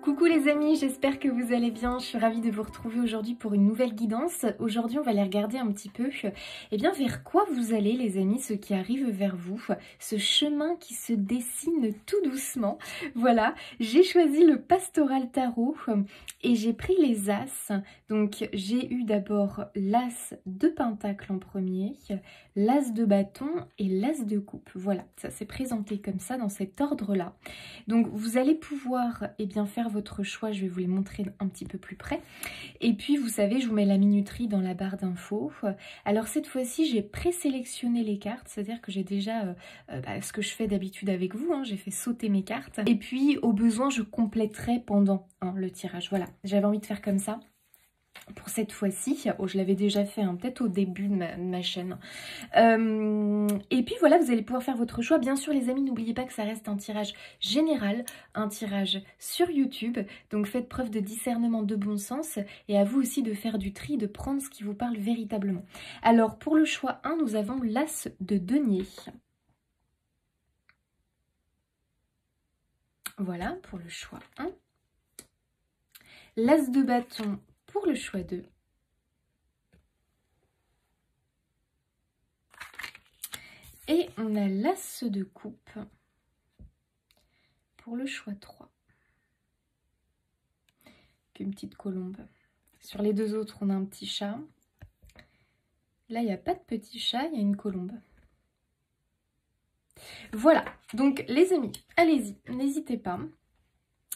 Coucou les amis, j'espère que vous allez bien. Je suis ravie de vous retrouver aujourd'hui pour une nouvelle guidance. Aujourd'hui, on va aller regarder un petit peu vers quoi vous allez les amis, ceux qui arrivent vers vous, ce chemin qui se dessine tout doucement. Voilà, j'ai choisi le Pastoral Tarot et j'ai pris les As. Donc j'ai eu d'abord l'As de Pentacle en premier, l'As de Bâton et l'As de Coupe. Voilà, ça s'est présenté comme ça dans cet ordre-là. Donc vous allez pouvoir faire votre choix, je vais vous les montrer un petit peu plus près. Et puis vous savez, je vous mets la minuterie dans la barre d'infos. Alors cette fois-ci, j'ai présélectionné les cartes, c'est-à-dire que j'ai déjà ce que je fais d'habitude avec vous, j'ai fait sauter mes cartes. Et puis au besoin, je compléterai pendant le tirage. Voilà, j'avais envie de faire comme ça. Pour cette fois-ci, je l'avais déjà fait peut-être au début de ma chaîne. Et puis voilà, vous allez pouvoir faire votre choix. Bien sûr les amis, n'oubliez pas que ça reste un tirage général, un tirage sur YouTube. Donc faites preuve de discernement, de bon sens. Et à vous aussi de faire du tri, de prendre ce qui vous parle véritablement. Alors pour le choix 1, nous avons l'As de denier. Voilà pour le choix 1. L'As de bâton pour le choix 2. Et on a l'As de coupe pour le choix 3. Une petite colombe. Sur les deux autres, on a un petit chat. Là, il n'y a pas de petit chat, il y a une colombe. Voilà, donc les amis, allez-y, n'hésitez pas.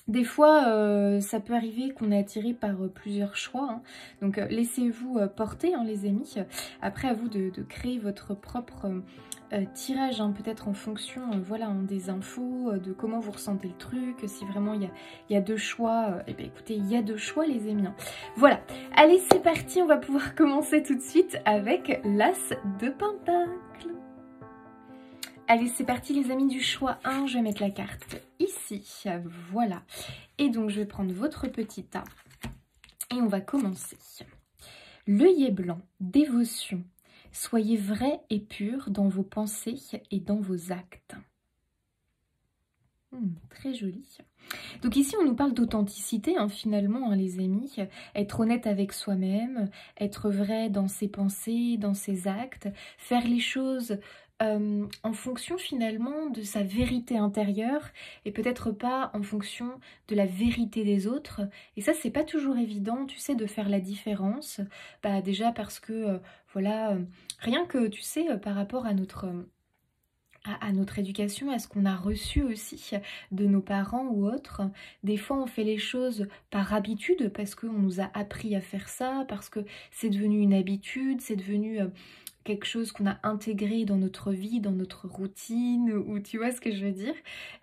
Des fois, ça peut arriver qu'on est attiré par plusieurs choix. Donc, laissez-vous porter, les amis. Après, à vous de créer votre propre tirage, peut-être en fonction des infos, de comment vous ressentez le truc. Si vraiment il y a deux choix, écoutez, il y a deux choix, les amis. Voilà, allez, c'est parti. On va pouvoir commencer tout de suite avec l'As de Pentacle. Allez, c'est parti les amis du choix 1, je vais mettre la carte ici, voilà. Et donc, je vais prendre votre petit tas et on va commencer. L'œillet blanc, dévotion, soyez vrai et pur dans vos pensées et dans vos actes. Très joli. Donc ici, on nous parle d'authenticité, finalement, les amis. Être honnête avec soi-même, être vrai dans ses pensées, dans ses actes, faire les choses en fonction finalement de sa vérité intérieure et peut-être pas en fonction de la vérité des autres. Et ça, c'est pas toujours évident, tu sais, de faire la différence. Déjà parce que, rien que, tu sais, par rapport à notre éducation, à ce qu'on a reçu aussi de nos parents ou autres. Des fois, on fait les choses par habitude parce qu'on nous a appris à faire ça, parce que c'est devenu une habitude, c'est devenu quelque chose qu'on a intégré dans notre vie, dans notre routine, ou tu vois ce que je veux dire,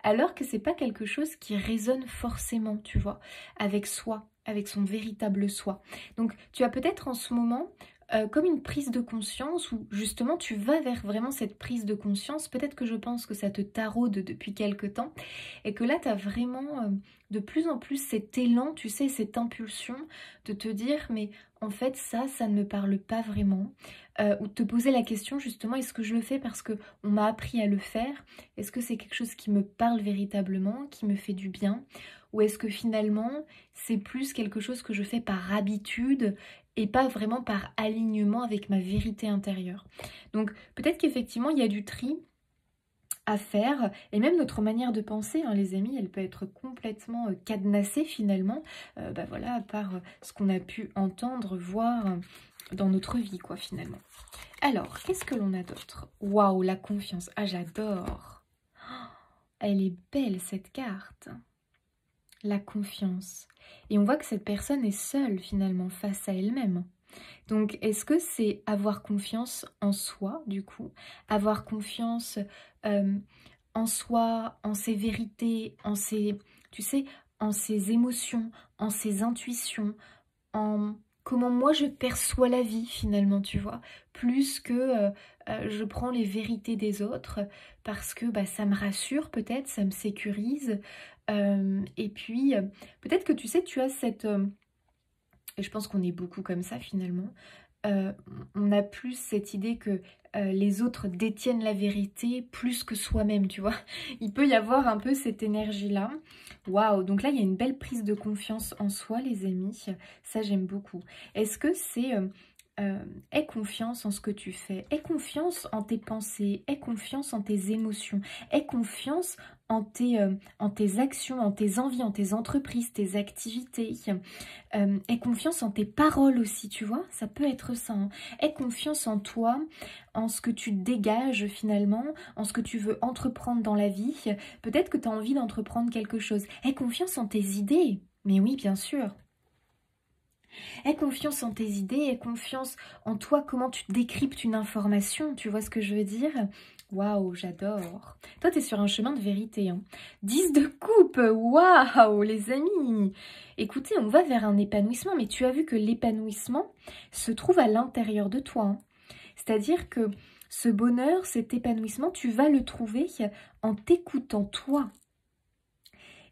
alors que c'est pas quelque chose qui résonne forcément, tu vois, avec soi, avec son véritable soi. Donc, tu as peut-être en ce moment comme une prise de conscience où justement tu vas vers vraiment cette prise de conscience. Peut-être que je pense que ça te taraude depuis quelque temps et que là tu as vraiment de plus en plus cet élan, tu sais, cette impulsion de te dire mais en fait ça ne me parle pas vraiment, ou de te poser la question justement, est-ce que je le fais parce qu'on m'a appris à le faire? Est-ce que c'est quelque chose qui me parle véritablement, qui me fait du bien? Ou est-ce que finalement c'est plus quelque chose que je fais par habitude et pas vraiment par alignement avec ma vérité intérieure? Donc peut-être qu'effectivement il y a du tri à faire, et même notre manière de penser, les amis, elle peut être complètement cadenassée finalement, par ce qu'on a pu entendre, voir dans notre vie, quoi, finalement. Alors, qu'est-ce que l'on a d'autre? Waouh, la confiance, j'adore. Elle est belle cette carte. La confiance. Et on voit que cette personne est seule finalement face à elle-même. Donc, est-ce que c'est avoir confiance en soi, du coup? Avoir confiance en soi, en ses vérités, en ses, tu sais, en ses émotions, en ses intuitions, en comment moi je perçois la vie finalement, tu vois, plus que je prends les vérités des autres parce que ça me rassure peut-être, ça me sécurise. Et puis, peut-être que tu sais, tu as cette... et je pense qu'on est beaucoup comme ça finalement. euh, on a plus cette idée que les autres détiennent la vérité plus que soi-même, tu vois. Il peut y avoir un peu cette énergie-là. Waouh, donc là, il y a une belle prise de confiance en soi, les amis. Ça, j'aime beaucoup. Est-ce que c'est... aie confiance en ce que tu fais, aie confiance en tes pensées, aie confiance en tes émotions, aie confiance en tes actions, en tes envies, en tes entreprises, tes activités. Aie confiance en tes paroles aussi, tu vois, ça peut être ça. Hein. Aie confiance en toi, en ce que tu dégages finalement, en ce que tu veux entreprendre dans la vie. Peut-être que tu as envie d'entreprendre quelque chose. Aie confiance en tes idées. Mais oui, bien sûr. Aie confiance en tes idées, aie confiance en toi, comment tu décryptes une information, tu vois ce que je veux dire? Waouh, j'adore. Toi, tu es sur un chemin de vérité. Hein. 10 de coupe, waouh, les amis. Écoutez, on va vers un épanouissement, mais tu as vu que l'épanouissement se trouve à l'intérieur de toi. Hein. C'est-à-dire que ce bonheur, cet épanouissement, tu vas le trouver en t'écoutant toi.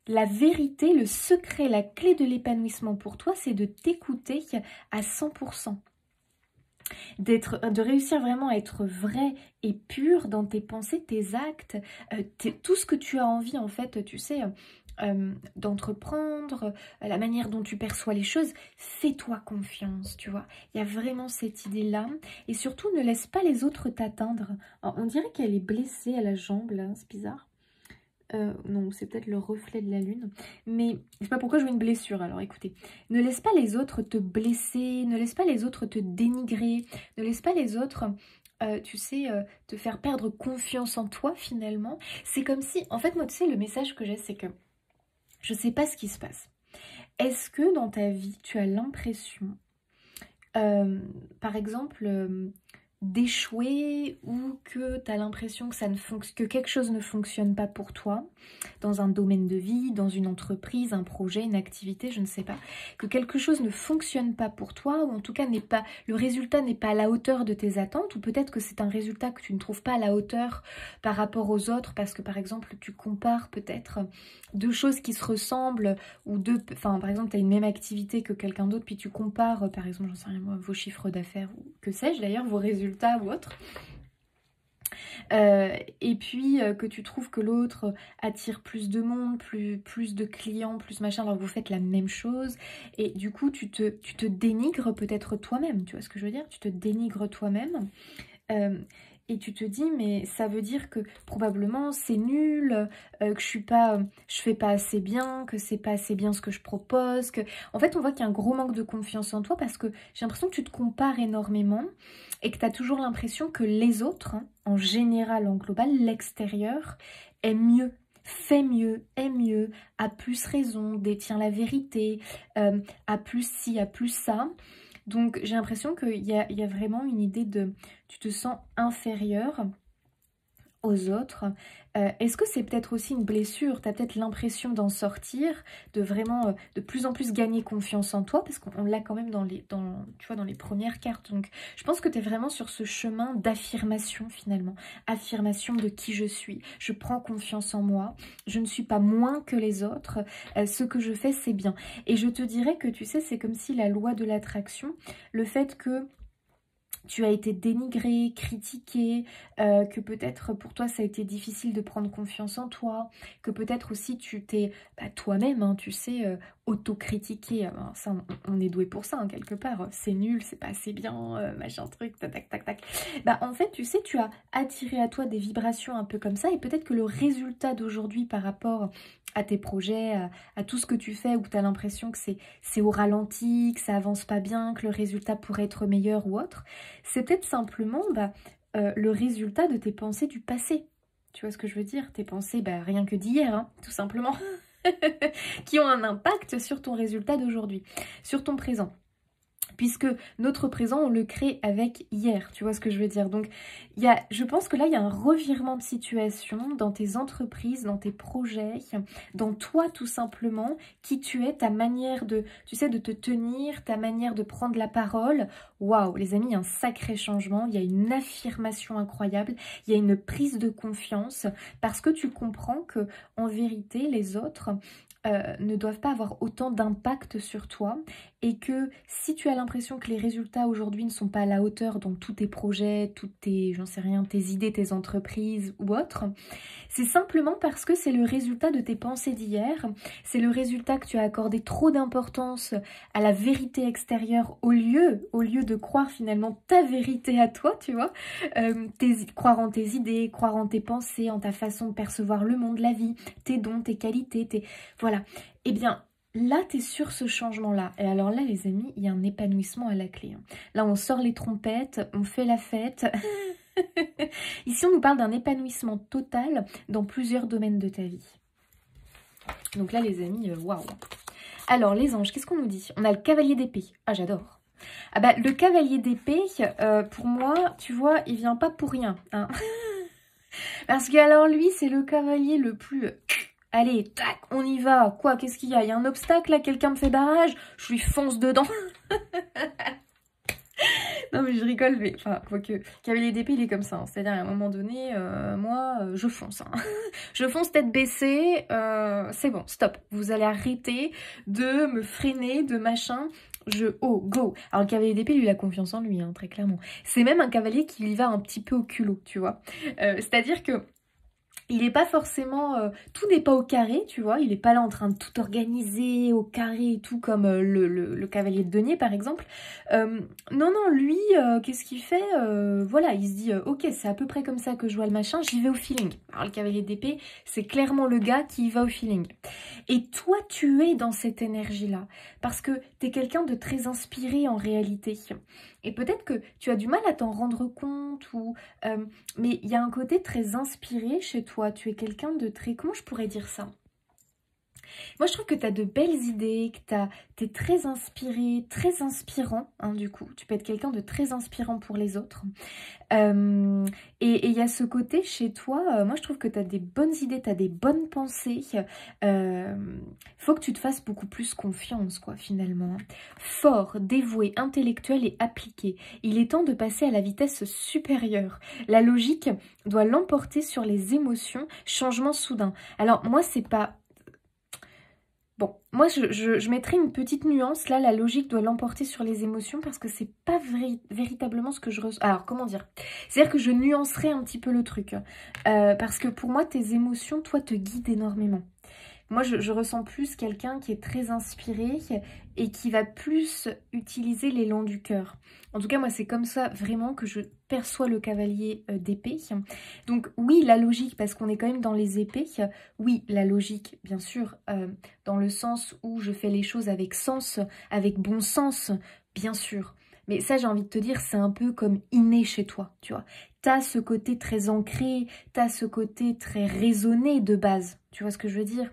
La vérité, le secret, la clé de l'épanouissement pour toi, c'est de t'écouter à 100%. De réussir vraiment à être vrai et pur dans tes pensées, tes actes, tout ce que tu as envie en fait, tu sais, d'entreprendre, la manière dont tu perçois les choses, fais-toi confiance, tu vois. Il y a vraiment cette idée-là. Et surtout, ne laisse pas les autres t'atteindre. On dirait qu'elle est blessée à la jambe, là, c'est bizarre. Non, c'est peut-être le reflet de la lune. Mais je sais pas pourquoi je vois une blessure. Alors écoutez, ne laisse pas les autres te blesser, ne laisse pas les autres te dénigrer, ne laisse pas les autres, tu sais, te faire perdre confiance en toi finalement. C'est comme si, en fait, moi, tu sais, le message que j'ai, c'est que je sais pas ce qui se passe. Est-ce que dans ta vie, tu as l'impression, par exemple, d'échouer ou que tu as l'impression que, que quelque chose ne fonctionne pas pour toi dans un domaine de vie, dans une entreprise, un projet, une activité, je ne sais pas, que quelque chose ne fonctionne pas pour toi ou en tout cas le résultat n'est pas à la hauteur de tes attentes ou peut-être que c'est un résultat que tu ne trouves pas à la hauteur par rapport aux autres parce que par exemple tu compares peut-être deux choses qui se ressemblent ou par exemple tu as une même activité que quelqu'un d'autre puis tu compares par exemple, j'en sais rien moi, vos chiffres d'affaires ou que sais-je d'ailleurs, vos résultats ou autre. Et puis que tu trouves que l'autre attire plus de monde, plus de clients, plus machin, alors que vous faites la même chose. Et du coup, tu te dénigres peut-être toi-même, tu vois ce que je veux dire? Tu te dénigres toi-même. Et tu te dis, mais ça veut dire que probablement c'est nul, que je fais pas assez bien, que c'est pas assez bien ce que je propose. En fait, on voit qu'il y a un gros manque de confiance en toi parce que j'ai l'impression que tu te compares énormément et que tu as toujours l'impression que les autres, hein, en général, en global, l'extérieur, est mieux. Fait mieux, est mieux, a plus raison, détient la vérité, a plus ci, a plus ça. Donc j'ai l'impression qu'il y a vraiment une idée de... Tu te sens inférieur aux autres. Est-ce que c'est peut-être aussi une blessure? Tu as peut-être l'impression d'en sortir, de vraiment de plus en plus gagner confiance en toi, parce qu'on l'a quand même tu vois, dans les premières cartes. Donc je pense que tu es vraiment sur ce chemin d'affirmation finalement. Affirmation de qui je suis. Je prends confiance en moi. Je ne suis pas moins que les autres. Ce que je fais, c'est bien. Et je te dirais que tu sais, c'est comme si la loi de l'attraction, le fait que tu as été dénigré, critiqué, que peut-être pour toi ça a été difficile de prendre confiance en toi, que peut-être aussi tu t'es toi-même, hein, tu sais, auto-critiqué. Alors ça, on est doué pour ça, hein, quelque part. C'est nul, c'est pas assez bien, machin truc, tac, tac, tac, tac. En fait, tu sais, tu as attiré à toi des vibrations un peu comme ça et peut-être que le résultat d'aujourd'hui par rapport à tes projets, à tout ce que tu fais où tu as l'impression que c'est au ralenti, que ça avance pas bien, que le résultat pourrait être meilleur ou autre, c'est peut-être simplement le résultat de tes pensées du passé. Tu vois ce que je veux dire? Tes pensées, rien que d'hier, hein, tout simplement, qui ont un impact sur ton résultat d'aujourd'hui, sur ton présent. Puisque notre présent, on le crée avec hier, tu vois ce que je veux dire. Donc, je pense que là, il y a un revirement de situation dans tes entreprises, dans tes projets, dans toi tout simplement, qui tu es, ta manière de, tu sais, de te tenir, ta manière de prendre la parole. Waouh, les amis, il y a un sacré changement, il y a une affirmation incroyable, il y a une prise de confiance, parce que tu comprends que en vérité, les autres ne doivent pas avoir autant d'impact sur toi et que si tu as l'impression que les résultats aujourd'hui ne sont pas à la hauteur dans tous tes projets, toutes tes, j'en sais rien, tes idées, tes entreprises ou autres, c'est simplement parce que c'est le résultat de tes pensées d'hier, c'est le résultat que tu as accordé trop d'importance à la vérité extérieure au lieu de croire finalement ta vérité à toi, tu vois, croire en tes idées, croire en tes pensées, en ta façon de percevoir le monde, la vie, tes dons, tes qualités, voilà. Eh bien, là, tu es sur ce changement-là. Et alors là, les amis, il y a un épanouissement à la clé. Là, on sort les trompettes, on fait la fête. Ici, on nous parle d'un épanouissement total dans plusieurs domaines de ta vie. Donc là, les amis, waouh. Alors, les anges, qu'est-ce qu'on nous dit? On a le cavalier d'épée. Ah, j'adore. Ah bah, le cavalier d'épée, pour moi, tu vois, il vient pas pour rien. Hein. Parce que alors lui, c'est le cavalier le plus... Allez, tac, on y va. Quoi, qu'est-ce qu'il y a? Il y a un obstacle là, quelqu'un me fait barrage, je lui fonce dedans. Non mais je rigole, mais enfin, quoique, cavalier d'épée, il est comme ça. Hein. C'est-à-dire, à un moment donné, moi, je fonce. Hein. Je fonce tête baissée, c'est bon, stop. Vous allez arrêter de me freiner, de machin. Oh, go. Alors le cavalier d'épée, lui, il a confiance en lui, hein, très clairement. C'est même un cavalier qui y va un petit peu au culot, tu vois. C'est-à-dire que il n'est pas forcément... tout n'est pas au carré, tu vois. Il n'est pas là en train de tout organiser au carré et tout, comme le cavalier de denier, par exemple. Non, non, lui, qu'est-ce qu'il fait? Voilà, il se dit, ok, c'est à peu près comme ça que je vois le machin, j'y vais au feeling. Alors, le cavalier d'épée, c'est clairement le gars qui y va au feeling. Et toi, tu es dans cette énergie-là. Parce que tu es quelqu'un de très inspiré en réalité. Et peut-être que tu as du mal à t'en rendre compte, ou mais il y a un côté très inspiré chez toi. Tu es quelqu'un de très... Comment je pourrais dire ça? Moi, je trouve que tu as de belles idées, que tu es très inspiré, très inspirant, hein, du coup. Tu peux être quelqu'un de très inspirant pour les autres. Et il y a ce côté chez toi, moi je trouve que tu as des bonnes idées, tu as des bonnes pensées. Faut que tu te fasses beaucoup plus confiance, quoi, finalement. Fort, dévoué, intellectuel et appliqué. Il est temps de passer à la vitesse supérieure. La logique doit l'emporter sur les émotions. Changement soudain. Alors, moi, c'est pas... Bon, moi je mettrais une petite nuance, là la logique doit l'emporter sur les émotions parce que c'est pas véritablement ce que je ressens. Alors comment dire? C'est-à-dire que je nuancerais un petit peu le truc, parce que pour moi tes émotions, toi, te guident énormément. Moi, je ressens plus quelqu'un qui est très inspiré et qui va plus utiliser l'élan du cœur. En tout cas, moi, c'est comme ça vraiment que je perçois le cavalier d'épée. Donc oui, la logique, parce qu'on est quand même dans les épées. Oui, la logique, bien sûr, dans le sens où je fais les choses avec sens, avec bon sens, bien sûr. Mais ça, j'ai envie de te dire, c'est un peu comme inné chez toi, tu vois. T'as ce côté très ancré, t'as ce côté très raisonné de base. Tu vois ce que je veux dire?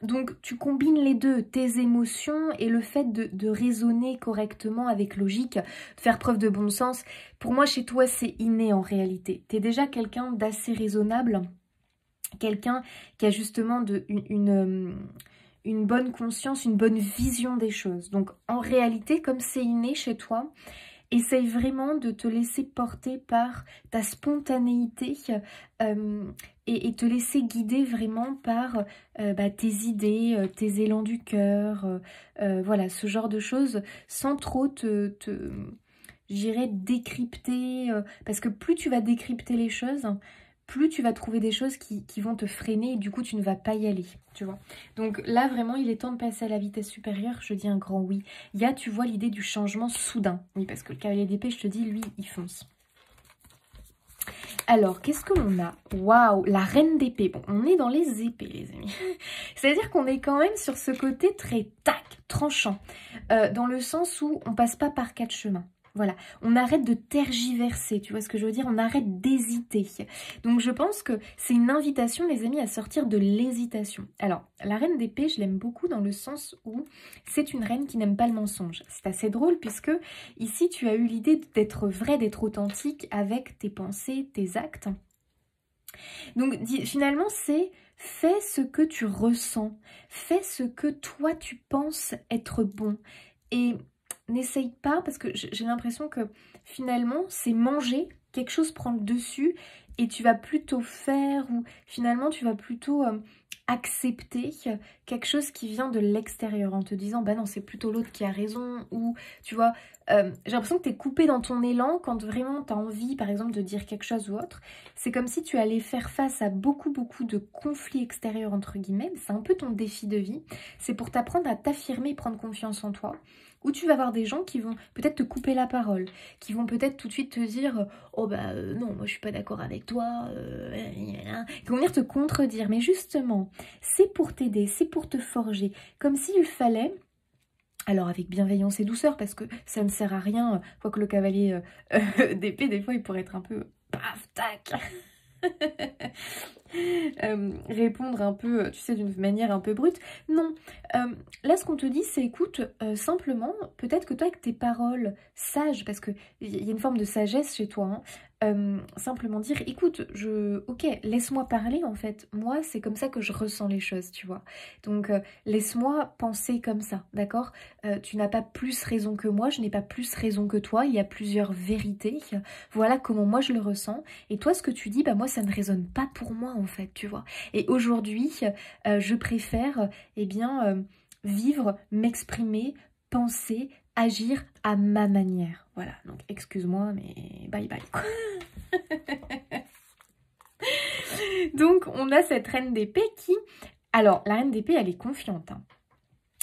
Donc, tu combines les deux, tes émotions et le fait de raisonner correctement avec logique, de faire preuve de bon sens. Pour moi, chez toi, c'est inné en réalité. T'es déjà quelqu'un d'assez raisonnable, quelqu'un qui a justement une bonne conscience, une bonne vision des choses. Donc, en réalité, comme c'est inné chez toi, essaye vraiment de te laisser porter par ta spontanéité et te laisser guider vraiment par tes idées, tes élans du cœur, voilà, ce genre de choses, sans trop j'irais décrypter, parce que plus tu vas décrypter les choses, plus tu vas trouver des choses qui vont te freiner et du coup tu ne vas pas y aller, tu vois. Donc là vraiment il est temps de passer à la vitesse supérieure, je dis un grand oui. Il y a, tu vois, l'idée du changement soudain. Oui, parce que le cavalier d'épée, je te dis, lui, il fonce. Alors, qu'est-ce que l'on a? Waouh, la reine d'épée. Bon, on est dans les épées, les amis. C'est-à-dire qu'on est quand même sur ce côté très tac, tranchant. Dans le sens où on passe pas par quatre chemins. Voilà, on arrête de tergiverser, tu vois ce que je veux dire? On arrête d'hésiter. Donc je pense que c'est une invitation, les amis, à sortir de l'hésitation. Alors, la reine d'épée, je l'aime beaucoup dans le sens où c'est une reine qui n'aime pas le mensonge. C'est assez drôle puisque ici, tu as eu l'idée d'être vrai, d'être authentique avec tes pensées, tes actes. Donc finalement, c'est fais ce que tu ressens, fais ce que toi tu penses être bon. Et n'essaye pas, parce que j'ai l'impression que finalement, c'est manger, quelque chose prend le dessus, et tu vas plutôt faire, ou finalement, tu vas plutôt accepter quelque chose qui vient de l'extérieur, en te disant, bah non, c'est plutôt l'autre qui a raison, ou tu vois, j'ai l'impression que tu es coupé dans ton élan quand vraiment tu as envie, par exemple, de dire quelque chose ou autre. C'est comme si tu allais faire face à beaucoup de conflits extérieurs, entre guillemets. C'est un peu ton défi de vie. C'est pour t'apprendre à t'affirmer et prendre confiance en toi. Où tu vas avoir des gens qui vont peut-être te couper la parole, qui vont peut-être tout de suite te dire « Oh bah non, moi je suis pas d'accord avec toi, qui vont venir te contredire. Mais justement, c'est pour t'aider, c'est pour te forger. Comme s'il fallait... Alors avec bienveillance et douceur, parce que ça ne sert à rien, quoique le cavalier d'épée, des fois, il pourrait être un peu... Paf, tac répondre un peu, tu sais, d'une manière un peu brute. Non, là ce qu'on te dit c'est écoute, simplement, peut-être que toi avec tes paroles sages, parce qu'il y a une forme de sagesse chez toi, hein, simplement dire écoute, ok, laisse-moi parler en fait, moi c'est comme ça que je ressens les choses, tu vois, donc laisse-moi penser comme ça, d'accord, tu n'as pas plus raison que moi, je n'ai pas plus raison que toi, il y a plusieurs vérités, voilà comment moi je le ressens, et toi ce que tu dis, bah moi ça ne résonne pas pour moi en fait, tu vois, et aujourd'hui je préfère, eh bien, vivre, m'exprimer, penser, agir à ma manière. Voilà, donc excuse-moi, mais bye bye. Donc, on a cette reine d'épée qui... Alors, la reine d'épée, elle est confiante, hein.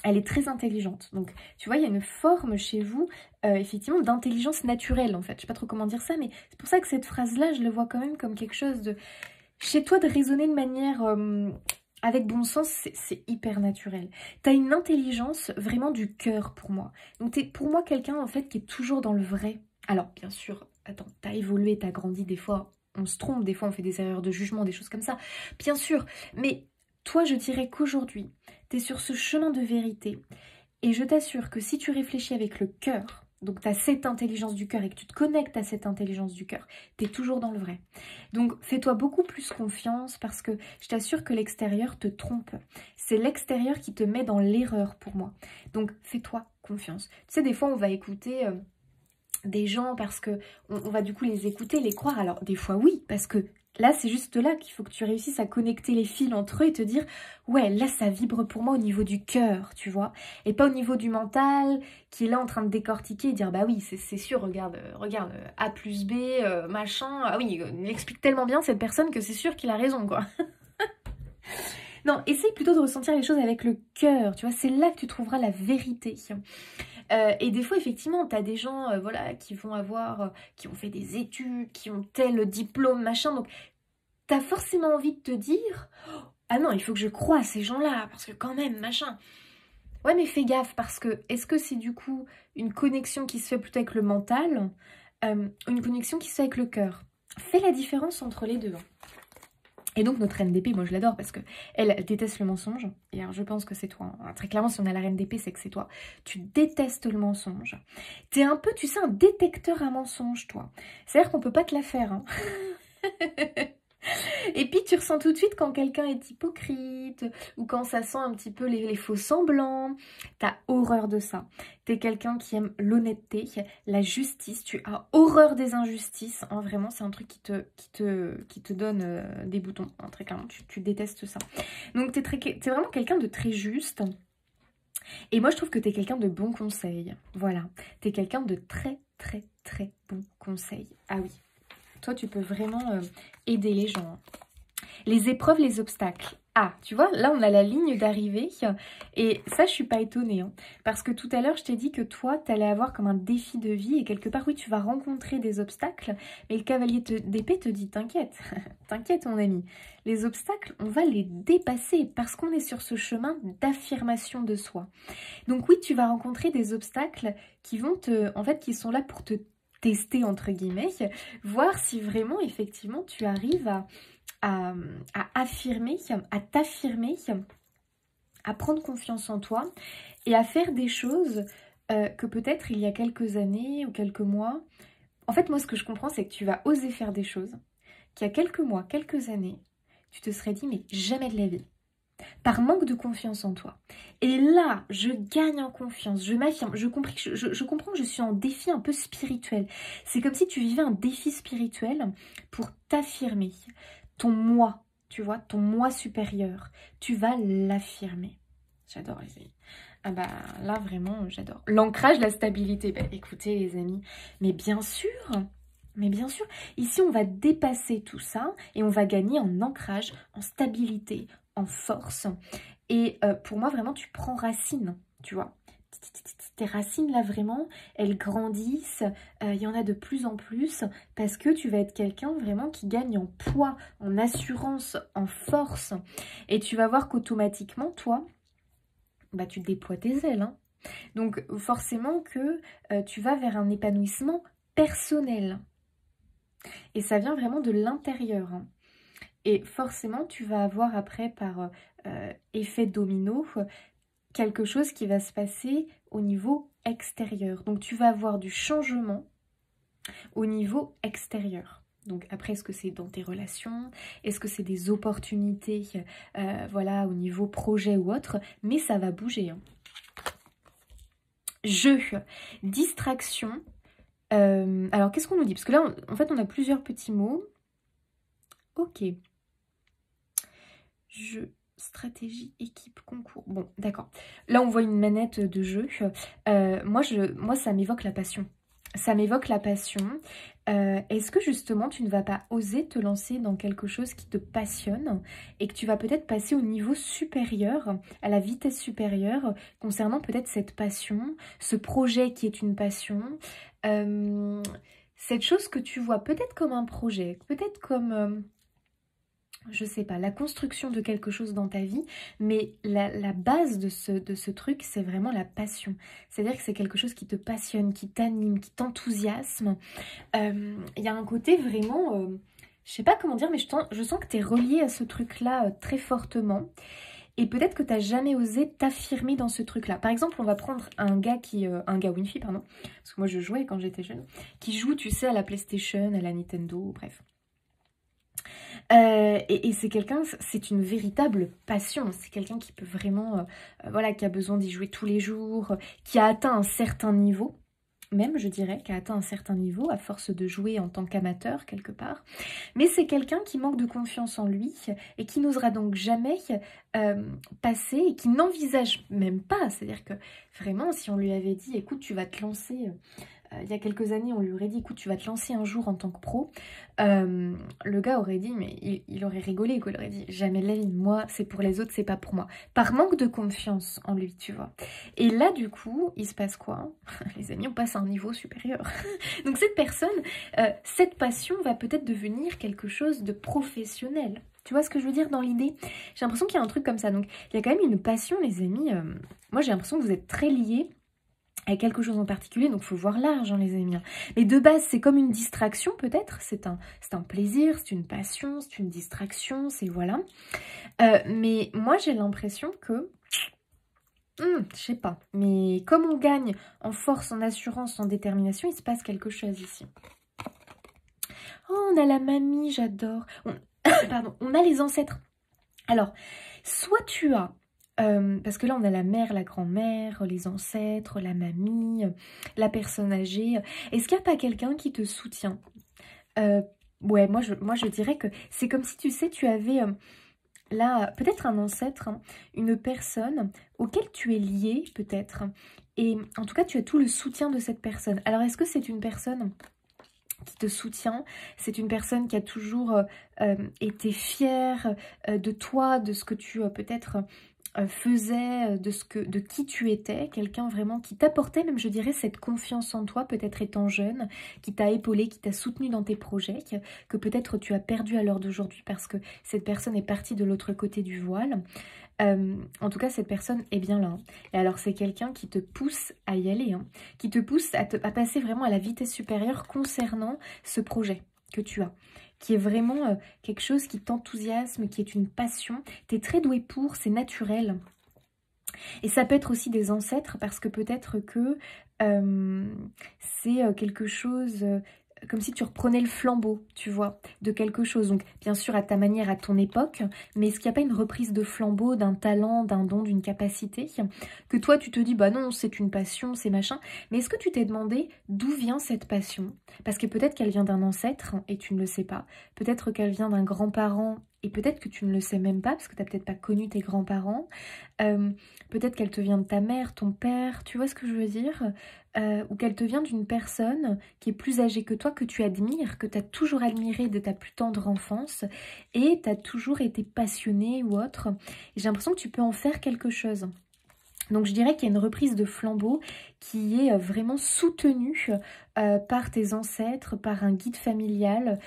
Elle est très intelligente. Donc, tu vois, il y a une forme chez vous, effectivement, d'intelligence naturelle, en fait. Je sais pas trop comment dire ça, mais c'est pour ça que cette phrase-là, je le vois quand même comme quelque chose de... Chez toi, de raisonner de manière... avec bon sens, c'est hyper naturel. Tu as une intelligence vraiment du cœur pour moi. Donc tu es pour moi quelqu'un en fait qui est toujours dans le vrai. Alors bien sûr, attends, tu as évolué, tu as grandi, des fois on se trompe, des fois on fait des erreurs de jugement, des choses comme ça. Bien sûr, mais toi je dirais qu'aujourd'hui, tu es sur ce chemin de vérité. Et je t'assure que si tu réfléchis avec le cœur, donc tu as cette intelligence du cœur et que tu te connectes à cette intelligence du cœur, tu es toujours dans le vrai. Donc fais-toi beaucoup plus confiance parce que je t'assure que l'extérieur te trompe. C'est l'extérieur qui te met dans l'erreur pour moi. Donc fais-toi confiance. Tu sais, des fois on va écouter... des gens parce que on va du coup les écouter, les croire. Alors des fois oui, parce que là c'est juste là qu'il faut que tu réussisses à connecter les fils entre eux et te dire ouais là ça vibre pour moi au niveau du cœur, tu vois, et pas au niveau du mental qui est là en train de décortiquer et dire bah oui c'est sûr, regarde A plus B machin, ah oui il explique tellement bien cette personne que c'est sûr qu'il a raison quoi. Non, essaye plutôt de ressentir les choses avec le cœur, tu vois, c'est là que tu trouveras la vérité. Et des fois, effectivement, tu as des gens voilà, qui vont avoir, qui ont fait des études, qui ont tel diplôme, machin. Donc, tu as forcément envie de te dire, ah non, il faut que je croie à ces gens-là, parce que quand même, machin. Ouais, mais fais gaffe, parce que est-ce que c'est du coup une connexion qui se fait plutôt avec le mental, une connexion qui se fait avec le cœur? Fais la différence entre les deux. Et donc notre reine d'épée, moi je l'adore parce que elle déteste le mensonge. Et alors je pense que c'est toi. Hein. Très clairement, si on a la reine d'épée, c'est que c'est toi. Tu détestes le mensonge. T'es un peu, tu sais, un détecteur à mensonge, toi. C'est-à-dire qu'on peut pas te la faire. Hein. Et puis tu ressens tout de suite quand quelqu'un est hypocrite ou quand ça sent un petit peu les faux semblants. T'as horreur de ça. T'es quelqu'un qui aime l'honnêteté, la justice. Tu as horreur des injustices. Hein, vraiment, c'est un truc qui te donne des boutons. Hein, très clairement, tu détestes ça. Donc t'es vraiment quelqu'un de très juste. Et moi, je trouve que t'es quelqu'un de bon conseil. Voilà. T'es quelqu'un de très bon conseil. Ah oui. Toi, tu peux vraiment aider les gens. Les épreuves, les obstacles. Ah, tu vois, là, on a la ligne d'arrivée. Et ça, je suis pas étonnée. Hein, parce que tout à l'heure, je t'ai dit que toi, tu allais avoir comme un défi de vie. Et quelque part, oui, tu vas rencontrer des obstacles. Mais le cavalier d'épée te dit, t'inquiète. T'inquiète, mon ami. Les obstacles, on va les dépasser. Parce qu'on est sur ce chemin d'affirmation de soi. Donc oui, tu vas rencontrer des obstacles qui vont en fait, qui sont là pour te tester entre guillemets, voir si vraiment effectivement tu arrives à affirmer, à t'affirmer, à prendre confiance en toi et à faire des choses que peut-être il y a quelques années ou quelques mois, en fait moi ce que je comprends c'est que tu vas oser faire des choses qu'il y a quelques mois, quelques années, tu te serais dit mais jamais de la vie. par manque de confiance en toi. Et là, je gagne en confiance, je m'affirme, je comprends que je suis en défi un peu spirituel. C'est comme si tu vivais un défi spirituel pour t'affirmer. Ton moi, tu vois, ton moi supérieur, tu vas l'affirmer. J'adore les amis. Ah bah là vraiment j'adore. L'ancrage, la stabilité. Bah, écoutez les amis, mais bien sûr, ici on va dépasser tout ça et on va gagner en ancrage, en stabilité, en force. Et pour moi vraiment tu prends racine, tu vois. Tes racines là vraiment, elles grandissent, il y en a de plus en plus parce que tu vas être quelqu'un vraiment qui gagne en poids, en assurance, en force. Et tu vas voir qu'automatiquement toi, bah, tu déploies tes ailes. Hein. Donc forcément que tu vas vers un épanouissement personnel. Et ça vient vraiment de l'intérieur. Hein. Et forcément, tu vas avoir après, par effet domino, quelque chose qui va se passer au niveau extérieur. Donc tu vas avoir du changement au niveau extérieur. Donc après, est-ce que c'est dans tes relations? Est-ce que c'est des opportunités voilà, au niveau projet ou autre? Mais ça va bouger. Hein. Jeu, distraction. Alors, qu'est-ce qu'on nous dit? Parce que là, en fait, on a plusieurs petits mots. Ok. Jeu, stratégie, équipe, concours. Bon, d'accord. Là, on voit une manette de jeu. Moi, ça m'évoque la passion. Ça m'évoque la passion. Est-ce que justement tu ne vas pas oser te lancer dans quelque chose qui te passionne et que tu vas peut-être passer au niveau supérieur, à la vitesse supérieure, concernant peut-être cette passion, ce projet qui est une passion, cette chose que tu vois peut-être comme un projet, peut-être comme... je sais pas, la construction de quelque chose dans ta vie, mais la base de ce truc, c'est vraiment la passion. C'est-à-dire que c'est quelque chose qui te passionne, qui t'anime, qui t'enthousiasme. Il y a un côté vraiment, je sais pas comment dire, mais je sens que tu es relié à ce truc-là très fortement. Et peut-être que tu n'as jamais osé t'affirmer dans ce truc-là. Par exemple, on va prendre un gars ou une fille, pardon, parce que moi je jouais quand j'étais jeune, qui joue, tu sais, à la PlayStation, à la Nintendo, bref. Et c'est quelqu'un, c'est une véritable passion. C'est quelqu'un qui peut vraiment, voilà, qui a besoin d'y jouer tous les jours, qui a atteint un certain niveau, même je dirais, qui a atteint un certain niveau à force de jouer en tant qu'amateur quelque part. Mais c'est quelqu'un qui manque de confiance en lui et qui n'osera donc jamais passer et qui n'envisage même pas. C'est-à-dire que vraiment, si on lui avait dit, écoute, tu vas te lancer... il y a quelques années, on lui aurait dit, écoute, tu vas te lancer un jour en tant que pro. Le gars aurait dit, mais il aurait rigolé, quoi. Il aurait dit, jamais de la vie, moi, c'est pour les autres, c'est pas pour moi. Par manque de confiance en lui, tu vois. Et là, du coup, il se passe quoi? Les amis, on passe à un niveau supérieur. Donc cette personne, cette passion va peut-être devenir quelque chose de professionnel. Tu vois ce que je veux dire dans l'idée? J'ai l'impression qu'il y a un truc comme ça. Donc, il y a quand même une passion, les amis. Moi, j'ai l'impression que vous êtes très liés à quelque chose en particulier, donc il faut voir large, hein, les amis. Mais de base, c'est comme une distraction, peut-être. C'est un plaisir, c'est une passion, c'est une distraction, c'est voilà. Mais moi, j'ai l'impression que... je sais pas. Mais comme on gagne en force, en assurance, en détermination, il se passe quelque chose ici. Oh, on a la mamie, j'adore. Pardon, on a les ancêtres. Alors, soit tu as... parce que là, on a la mère, la grand-mère, les ancêtres, la mamie, la personne âgée. Est-ce qu'il n'y a pas quelqu'un qui te soutient? Ouais, moi je dirais que c'est comme si, tu sais, tu avais là, peut-être un ancêtre, hein, une personne auquel tu es lié, peut-être. Et en tout cas, tu as tout le soutien de cette personne. Alors, est-ce que c'est une personne qui te soutient? C'est une personne qui a toujours été fière de toi, de ce que tu peut-être... faisait de qui tu étais, quelqu'un vraiment qui t'apportait, même je dirais, cette confiance en toi, peut-être étant jeune, qui t'a épaulé, qui t'a soutenu dans tes projets, que peut-être tu as perdu à l'heure d'aujourd'hui parce que cette personne est partie de l'autre côté du voile. En tout cas, cette personne est bien là. Hein. Et alors, c'est quelqu'un qui te pousse à y aller, hein, qui te pousse à passer vraiment à la vitesse supérieure concernant ce projet que tu as, qui est vraiment quelque chose qui t'enthousiasme, qui est une passion. Tu es très doué pour, c'est naturel. Et ça peut être aussi des ancêtres, parce que peut-être que c'est quelque chose comme si tu reprenais le flambeau, tu vois, de quelque chose. Donc, bien sûr, à ta manière, à ton époque, mais est-ce qu'il n'y a pas une reprise de flambeau d'un talent, d'un don, d'une capacité que toi, tu te dis, bah non, c'est une passion, c'est machin. Mais est-ce que tu t'es demandé d'où vient cette passion? Parce que peut-être qu'elle vient d'un ancêtre et tu ne le sais pas. Peut-être qu'elle vient d'un grand-parent et peut-être que tu ne le sais même pas parce que tu n'as peut-être pas connu tes grands-parents. Peut-être qu'elle te vient de ta mère, ton père, tu vois ce que je veux dire? Ou qu'elle te vient d'une personne qui est plus âgée que toi, que tu admires, que tu as toujours admiré de ta plus tendre enfance et tu as toujours été passionné ou autre. Et j'ai l'impression que tu peux en faire quelque chose. Donc je dirais qu'il y a une reprise de flambeau qui est vraiment soutenue par tes ancêtres, par un guide familial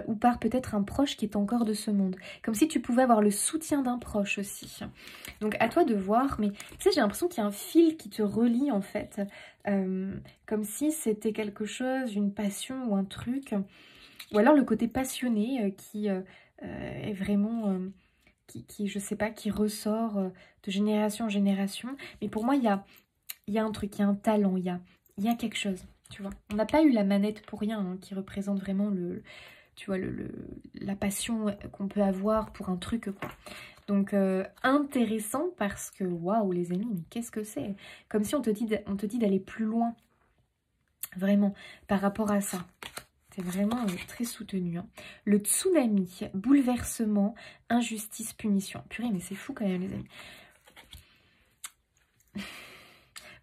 ou par peut-être un proche qui est encore de ce monde. Comme si tu pouvais avoir le soutien d'un proche aussi. Donc à toi de voir, mais tu sais, j'ai l'impression qu'il y a un fil qui te relie en fait. Comme si c'était quelque chose, une passion ou un truc. Ou alors le côté passionné qui est vraiment... qui, je sais pas, qui ressort de génération en génération. Mais pour moi, il y a un truc, il y a un talent, il y a quelque chose, tu vois. On n'a pas eu la manette pour rien, hein, qui représente vraiment tu vois, la passion qu'on peut avoir pour un truc, quoi. Donc, intéressant parce que, waouh, les amis, mais qu'est-ce que c'est? Comme si on te dit d'aller plus loin, vraiment, par rapport à ça. C'est vraiment très soutenu. Hein. Le tsunami, bouleversement, injustice, punition. Purée, mais c'est fou quand même, les amis.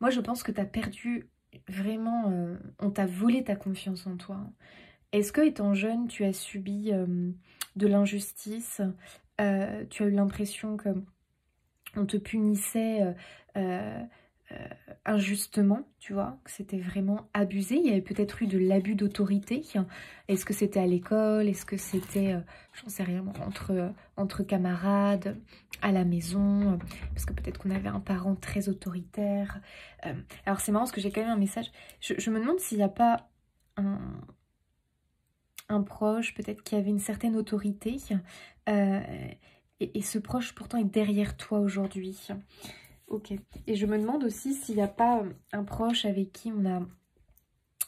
Moi, je pense que tu as perdu vraiment... on t'a volé ta confiance en toi. Est-ce que, étant jeune, tu as subi de l'injustice? Tu as eu l'impression que on te punissait injustement, tu vois, que c'était vraiment abusé. Il y avait peut-être eu de l'abus d'autorité. Est-ce que c'était à l'école? Est-ce que c'était, j'en sais rien, entre camarades, à la maison? Parce que peut-être qu'on avait un parent très autoritaire. Alors c'est marrant parce que j'ai quand même un message. Je me demande s'il n'y a pas un proche, peut-être qui avait une certaine autorité. Et ce proche pourtant est derrière toi aujourd'hui. Ok. Et je me demande aussi s'il n'y a pas un proche avec qui on a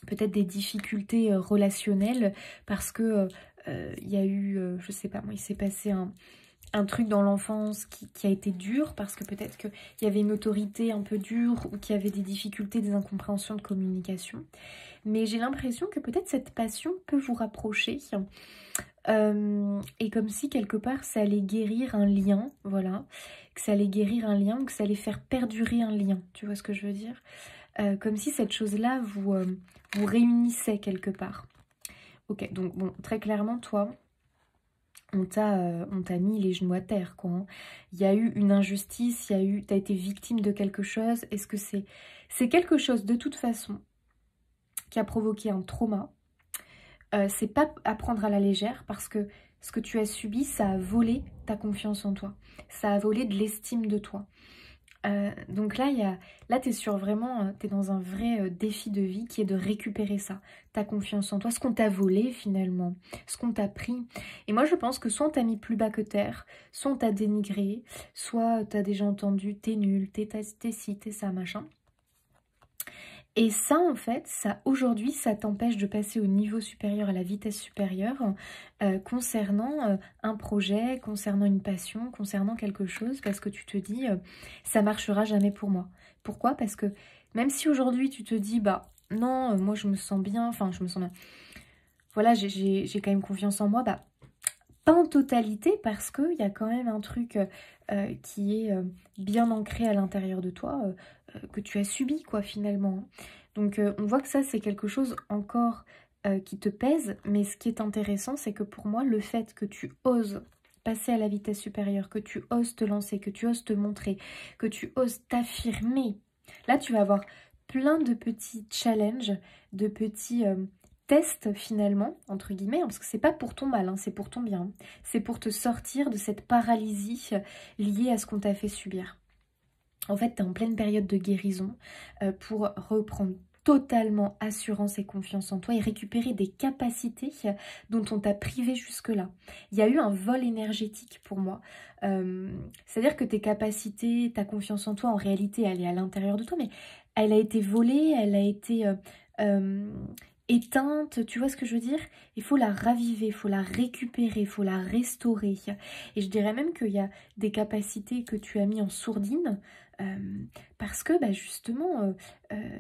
peut-être des difficultés relationnelles parce que il y a eu, je sais pas moi, il s'est passé un truc dans l'enfance qui a été dur parce que peut-être qu'il y avait une autorité un peu dure ou qu'il y avait des difficultés, des incompréhensions de communication. Mais j'ai l'impression que peut-être cette passion peut vous rapprocher. Et comme si quelque part ça allait guérir un lien, voilà, que ça allait guérir un lien ou que ça allait faire perdurer un lien, tu vois ce que je veux dire? Comme si cette chose-là vous réunissait quelque part. Ok, donc bon, très clairement, toi, on t'a mis les genoux à terre, quoi. Hein. Il y a eu une injustice, t'as été victime de quelque chose. Est-ce que c'est quelque chose de toute façon qui a provoqué un trauma? C'est pas à prendre à la légère parce que ce que tu as subi, ça a volé ta confiance en toi. Ça a volé de l'estime de toi. Donc là tu es sur vraiment, tu es dans un vrai défi de vie qui est de récupérer ça, ta confiance en toi, ce qu'on t'a volé finalement, ce qu'on t'a pris. Et moi je pense que soit on t'a mis plus bas que terre, soit on t'a dénigré, soit tu as déjà entendu t'es nul, t'es ci, t'es ça, machin. Et ça, en fait, aujourd'hui, ça t'empêche de passer au niveau supérieur, à la vitesse supérieure, concernant un projet, concernant une passion, concernant quelque chose, parce que tu te dis, ça marchera jamais pour moi. Pourquoi? Parce que même si aujourd'hui, tu te dis, bah non, moi je me sens bien, enfin je me sens bien, voilà, j'ai quand même confiance en moi, bah pas en totalité, parce qu'il y a quand même un truc qui est bien ancré à l'intérieur de toi, que tu as subi, quoi, finalement. Donc, on voit que ça, c'est quelque chose encore qui te pèse, mais ce qui est intéressant, c'est que pour moi, le fait que tu oses passer à la vitesse supérieure, que tu oses te lancer, que tu oses te montrer, que tu oses t'affirmer, là, tu vas avoir plein de petits challenges, de petits tests, finalement, entre guillemets, hein, parce que c'est pas pour ton mal, hein, c'est pour ton bien. Hein. C'est pour te sortir de cette paralysie liée à ce qu'on t'a fait subir. En fait, tu es en pleine période de guérison pour reprendre totalement assurance et confiance en toi et récupérer des capacités dont on t'a privé jusque-là. Il y a eu un vol énergétique pour moi. C'est-à-dire que tes capacités, ta confiance en toi, en réalité, elle est à l'intérieur de toi, mais elle a été volée, elle a été éteinte, tu vois ce que je veux dire? Il faut la raviver, il faut la récupérer, il faut la restaurer. Et je dirais même qu'il y a des capacités que tu as mis en sourdine, parce que bah, justement,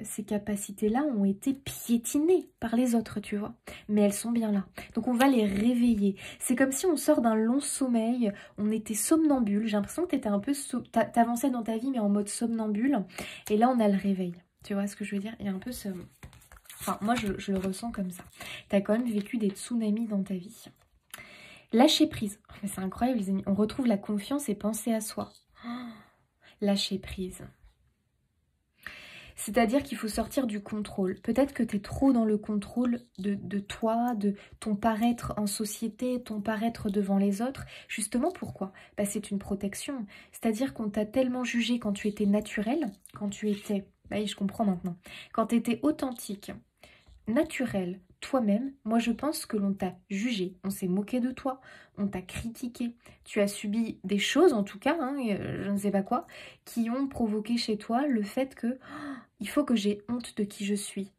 ces capacités-là ont été piétinées par les autres, tu vois. Mais elles sont bien là. Donc on va les réveiller. C'est comme si on sort d'un long sommeil, on était somnambule. J'ai l'impression que tu étais un peu... T'avançais dans ta vie, mais en mode somnambule. Et là, on a le réveil. Tu vois ce que je veux dire? Il y a un peu ce... Enfin, moi, je le ressens comme ça. Tu as quand même vécu des tsunamis dans ta vie. Lâcher prise. Oh, c'est incroyable, les amis. On retrouve la confiance et penser à soi. Oh, lâcher prise. C'est-à-dire qu'il faut sortir du contrôle. Peut-être que tu es trop dans le contrôle de toi, de ton paraître en société, ton paraître devant les autres. Justement, pourquoi? Bah, c'est une protection. C'est-à-dire qu'on t'a tellement jugé quand tu étais naturel, quand tu étais... Bah oui, je comprends maintenant. Quand tu étais authentique, naturel, toi-même, moi je pense que l'on t'a jugé, on s'est moqué de toi, on t'a critiqué, tu as subi des choses en tout cas, hein, je ne sais pas quoi, qui ont provoqué chez toi le fait que il faut que j'ai honte de qui je suis.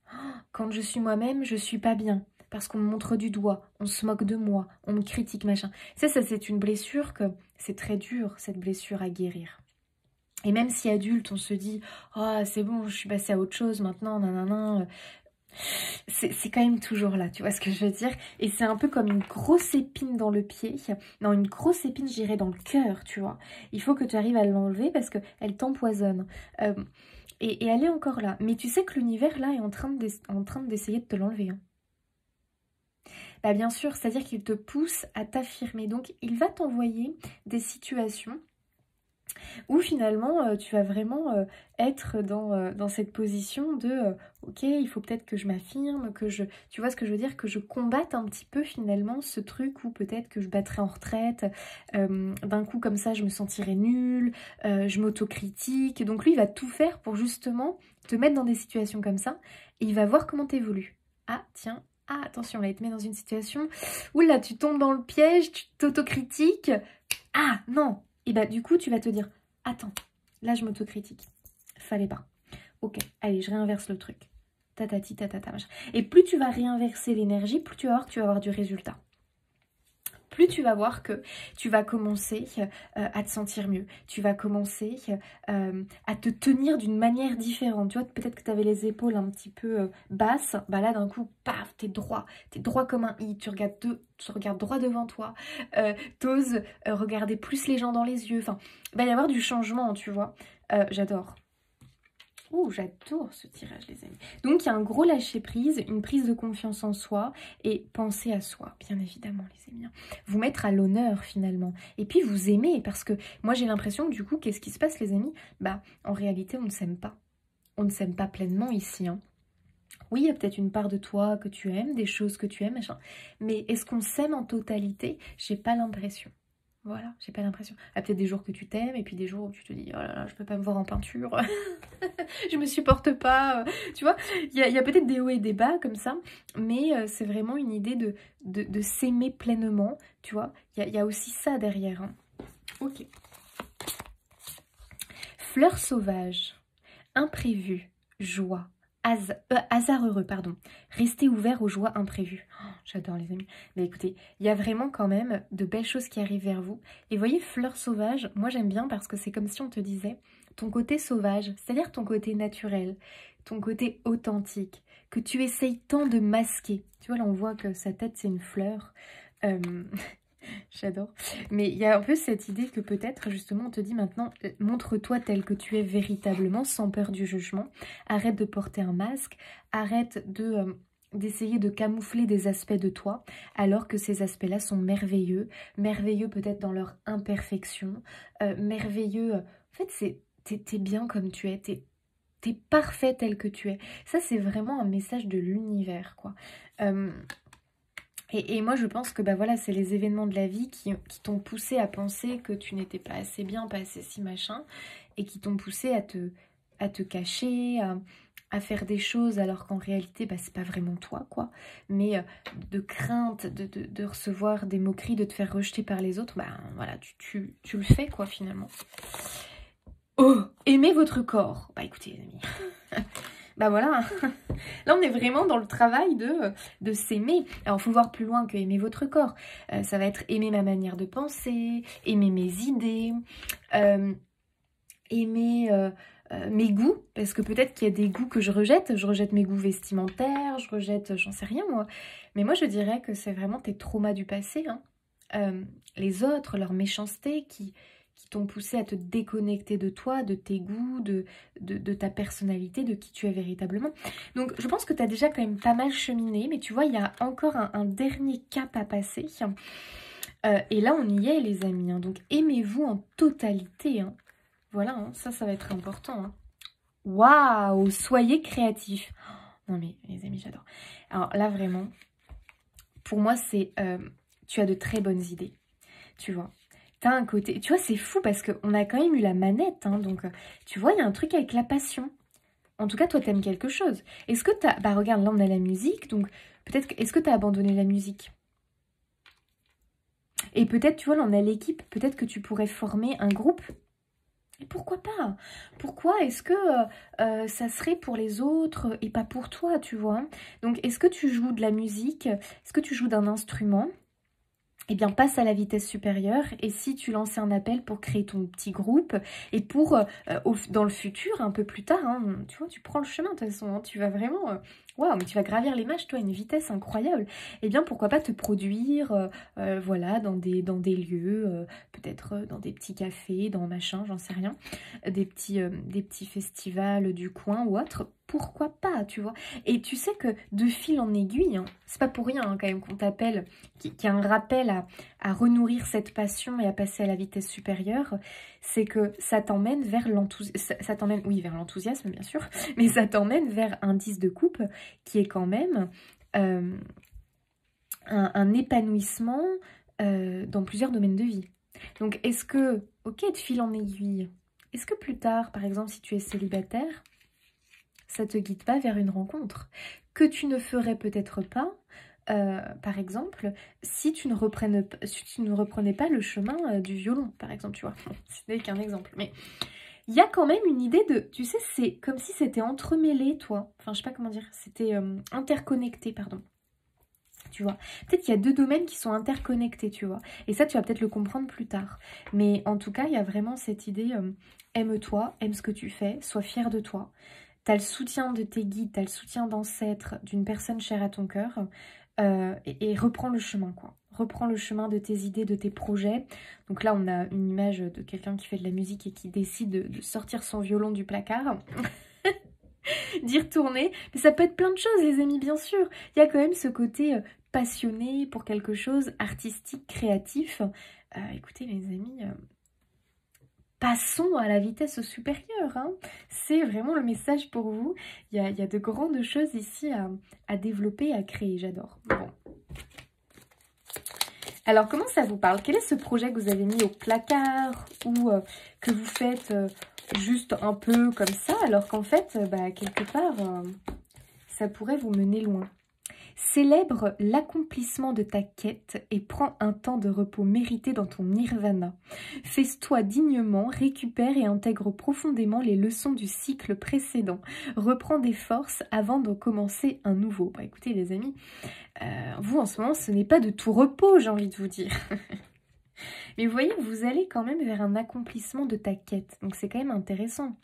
Quand je suis moi-même, je suis pas bien. Parce qu'on me montre du doigt, on se moque de moi, on me critique, machin. Ça c'est une blessure que c'est très dur, cette blessure à guérir. Et même si adulte, on se dit « Oh, c'est bon, je suis passée à autre chose maintenant, nanana », c'est quand même toujours là, tu vois ce que je veux dire? Et c'est un peu comme une grosse épine dans le pied. Non, une grosse épine, j'irais dans le cœur, tu vois. Il faut que tu arrives à l'enlever parce qu'elle t'empoisonne. Et elle est encore là. Mais tu sais que l'univers, là, est en train d'essayer de te l'enlever. Hein. Bah, bien sûr, c'est-à-dire qu'il te pousse à t'affirmer. Donc, il va t'envoyer des situations où finalement tu vas vraiment être dans cette position de ok, il faut peut-être que je m'affirme, tu vois ce que je veux dire, que je combatte un petit peu finalement ce truc où peut-être que je battrais en retraite, d'un coup comme ça je me sentirais nulle, je m'autocritique, donc lui il va tout faire pour justement te mettre dans des situations comme ça, et il va voir comment t'évolues. Ah tiens, ah attention, là il te met dans une situation où là tu tombes dans le piège, tu t'autocritiques, ah non. Et bah du coup tu vas te dire, attends, là je m'autocritique, fallait pas. Ok, allez, je réinverse le truc. Tatati, tatata, machin. Et plus tu vas réinverser l'énergie, plus tu vas voir que tu vas avoir du résultat. Plus tu vas voir que tu vas commencer à te sentir mieux. Tu vas commencer à te tenir d'une manière différente. Tu vois, peut-être que tu avais les épaules un petit peu basses. Bah là, d'un coup, paf, t'es droit. T'es droit comme un i. Tu regardes droit devant toi. T'oses regarder plus les gens dans les yeux. Enfin, il va y avoir du changement, tu vois. J'adore. Ouh, j'adore ce tirage, les amis. Donc, il y a un gros lâcher-prise, une prise de confiance en soi et penser à soi, bien évidemment, les amis. Vous mettre à l'honneur, finalement. Et puis, vous aimer, parce que moi, j'ai l'impression que, du coup, qu'est-ce qui se passe, les amis? Bah, en réalité, on ne s'aime pas. On ne s'aime pas pleinement ici, hein. Oui, il y a peut-être une part de toi que tu aimes, des choses que tu aimes, machin. Mais est-ce qu'on s'aime en totalité? J'ai pas l'impression. Voilà, j'ai pas l'impression. Il y a peut-être des jours que tu t'aimes et puis des jours où tu te dis « Oh là là, je peux pas me voir en peinture, je me supporte pas. » Tu vois, il y a peut-être des hauts et des bas comme ça, mais c'est vraiment une idée de s'aimer pleinement, tu vois. Il y a aussi ça derrière. Hein. Ok. Fleur sauvage, imprévu, joie. Hasard heureux, pardon. Restez ouvert aux joies imprévues. Oh, j'adore les amis. Mais écoutez, il y a vraiment quand même de belles choses qui arrivent vers vous. Et voyez, fleur sauvage, moi j'aime bien parce que c'est comme si on te disait ton côté sauvage, c'est-à-dire ton côté naturel, ton côté authentique, que tu essayes tant de masquer. Tu vois, là on voit que sa tête c'est une fleur. J'adore. Mais il y a un peu cette idée que peut-être, justement, on te dit maintenant, montre-toi tel que tu es véritablement, sans peur du jugement. Arrête de porter un masque. Arrête d'essayer de camoufler des aspects de toi, alors que ces aspects-là sont merveilleux. Merveilleux peut-être dans leur imperfection. Merveilleux... En fait, t'es bien comme tu es. T'es parfait tel que tu es. Ça, c'est vraiment un message de l'univers, quoi. Et moi, je pense que bah, voilà, c'est les événements de la vie qui t'ont poussé à penser que tu n'étais pas assez bien, pas assez si machin, et qui t'ont poussé à te cacher, à faire des choses alors qu'en réalité, bah, c'est pas vraiment toi, quoi. Mais de crainte de recevoir des moqueries, de te faire rejeter par les autres, bah voilà, tu le fais, quoi, finalement. Oh, aimez votre corps. Bah écoutez, les amis... Bah voilà, là on est vraiment dans le travail de s'aimer. Alors il faut voir plus loin que aimer votre corps. Ça va être aimer ma manière de penser, aimer mes idées, aimer mes goûts, parce que peut-être qu'il y a des goûts que je rejette mes goûts vestimentaires, je rejette, j'en sais rien moi. Mais moi je dirais que c'est vraiment tes traumas du passé, hein. Les autres, leur méchanceté qui t'ont poussé à te déconnecter de toi, de tes goûts, de ta personnalité, de qui tu es véritablement. Donc je pense que tu as déjà quand même pas mal cheminé, mais tu vois, il y a encore un dernier cap à passer. Et là, on y est, les amis, hein. Donc aimez-vous en totalité, hein. Voilà, hein, ça va être important, hein. Waouh, soyez créatifs. Non mais, les amis, j'adore. Alors là, vraiment, pour moi, c'est... tu as de très bonnes idées, tu vois. T'as un côté... Tu vois, c'est fou parce qu'on a quand même eu la manette, hein, donc tu vois, il y a un truc avec la passion. En tout cas, toi, t'aimes quelque chose. Est-ce que t'as... Bah regarde, là, on a la musique, donc peut-être... Est-ce que t'as abandonné la musique? Et peut-être, tu vois, là, on a l'équipe, peut-être que tu pourrais former un groupe. Et pourquoi pas? Pourquoi est-ce que ça serait pour les autres et pas pour toi, tu vois? Donc, est-ce que tu joues de la musique? Est-ce que tu joues d'un instrument? Eh bien, passe à la vitesse supérieure. Et si tu lançais un appel pour créer ton petit groupe et pour, dans le futur, un peu plus tard, hein, tu vois, tu prends le chemin de toute façon, hein, tu vas vraiment... Waouh, mais tu vas gravir les marches, toi, à une vitesse incroyable. Eh bien, pourquoi pas te produire, voilà, dans des lieux, peut-être dans des petits cafés, dans machin, j'en sais rien, des petits festivals du coin ou autre. Pourquoi pas, tu vois? Et tu sais que de fil en aiguille, hein, c'est pas pour rien hein, quand même qu'on t'appelle, qu'il y a un rappel à renourrir cette passion et à passer à la vitesse supérieure, c'est que ça t'emmène vers l'enthousiasme, ça t'emmène, oui, vers l'enthousiasme bien sûr, mais ça t'emmène vers un 10 de coupe qui est quand même un épanouissement dans plusieurs domaines de vie. Donc est-ce que, ok, de fil en aiguille, est-ce que plus tard, par exemple, si tu es célibataire, ça te guide pas vers une rencontre que tu ne ferais peut-être pas, par exemple, si tu ne reprenais pas le chemin du violon, par exemple, tu vois. Ce n'est qu'un exemple, mais il y a quand même une idée de, tu sais, c'est comme si c'était entremêlé, toi. Enfin, je sais pas comment dire, c'était interconnecté, pardon. Tu vois, peut-être qu'il y a deux domaines qui sont interconnectés, tu vois. Et ça, tu vas peut-être le comprendre plus tard. Mais en tout cas, il y a vraiment cette idée, aime-toi, aime ce que tu fais, sois fier de toi. Tu as le soutien de tes guides, tu as le soutien d'ancêtres, d'une personne chère à ton cœur. Et reprends le chemin, quoi. Reprends le chemin de tes idées, de tes projets. Donc là, on a une image de quelqu'un qui fait de la musique et qui décide de sortir son violon du placard. D'y retourner. Mais ça peut être plein de choses, les amis, bien sûr. Il y a quand même ce côté passionné pour quelque chose, artistique, créatif. Écoutez, les amis... Passons à la vitesse supérieure, hein. C'est vraiment le message pour vous. Il y a de grandes choses ici à développer, à créer, j'adore. Bon. Alors, comment ça vous parle? Quel est ce projet que vous avez mis au placard ou que vous faites juste un peu comme ça, alors qu'en fait, quelque part, ça pourrait vous mener loin? Célèbre l'accomplissement de ta quête et prends un temps de repos mérité dans ton nirvana. Fais-toi dignement, récupère et intègre profondément les leçons du cycle précédent. Reprends des forces avant d'en commencer un nouveau. Bah, écoutez les amis, vous en ce moment ce n'est pas de tout repos, j'ai envie de vous dire. Mais vous voyez, vous allez quand même vers un accomplissement de ta quête. Donc c'est quand même intéressant.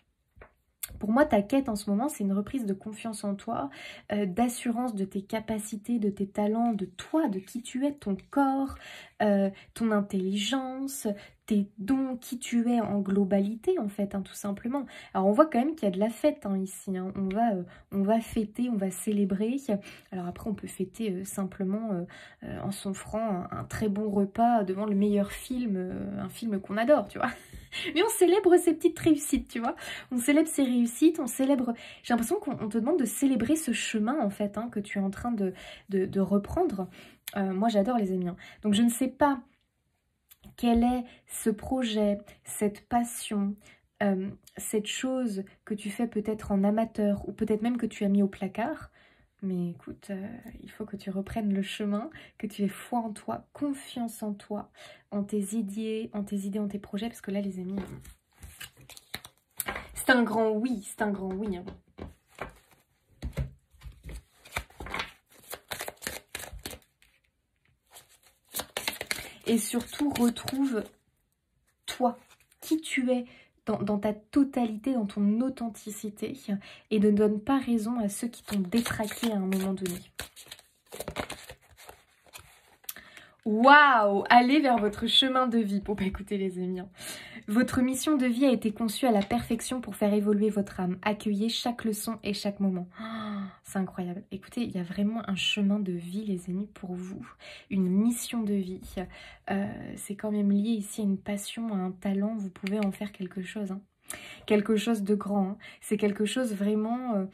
Pour moi, ta quête en ce moment, c'est une reprise de confiance en toi, d'assurance de tes capacités, de tes talents, de toi, de qui tu es, ton corps, ton intelligence, tes dons, qui tu es en globalité, en fait, hein, tout simplement. Alors, on voit quand même qu'il y a de la fête hein, ici. Hein. On va fêter, on va célébrer. Alors après, on peut fêter simplement en s'offrant un très bon repas devant le meilleur film, un film qu'on adore, tu vois. Mais on célèbre ces petites réussites, tu vois. On célèbre ces réussites, on célèbre... J'ai l'impression qu'on te demande de célébrer ce chemin, en fait, hein, que tu es en train de reprendre. Moi, j'adore les amis. Hein. Donc, je ne sais pas quel est ce projet, cette passion, cette chose que tu fais peut-être en amateur ou peut-être même que tu as mis au placard. Mais écoute, il faut que tu reprennes le chemin, que tu aies foi en toi, confiance en toi, en tes idées, en tes projets, parce que là, les amis, c'est un grand oui, c'est un grand oui. Hein. et surtout retrouve toi, qui tu es dans ta totalité, dans ton authenticité, et ne donne pas raison à ceux qui t'ont détraqué à un moment donné. Waouh! Allez vers votre chemin de vie. Bon, bah écoutez les amis, hein. Votre mission de vie a été conçue à la perfection pour faire évoluer votre âme. Accueillez chaque leçon et chaque moment. Oh, c'est incroyable. Écoutez, il y a vraiment un chemin de vie, les amis, pour vous. Une mission de vie. C'est quand même lié ici à une passion, à un talent. Vous pouvez en faire quelque chose. Hein. Quelque chose de grand. Hein. C'est quelque chose vraiment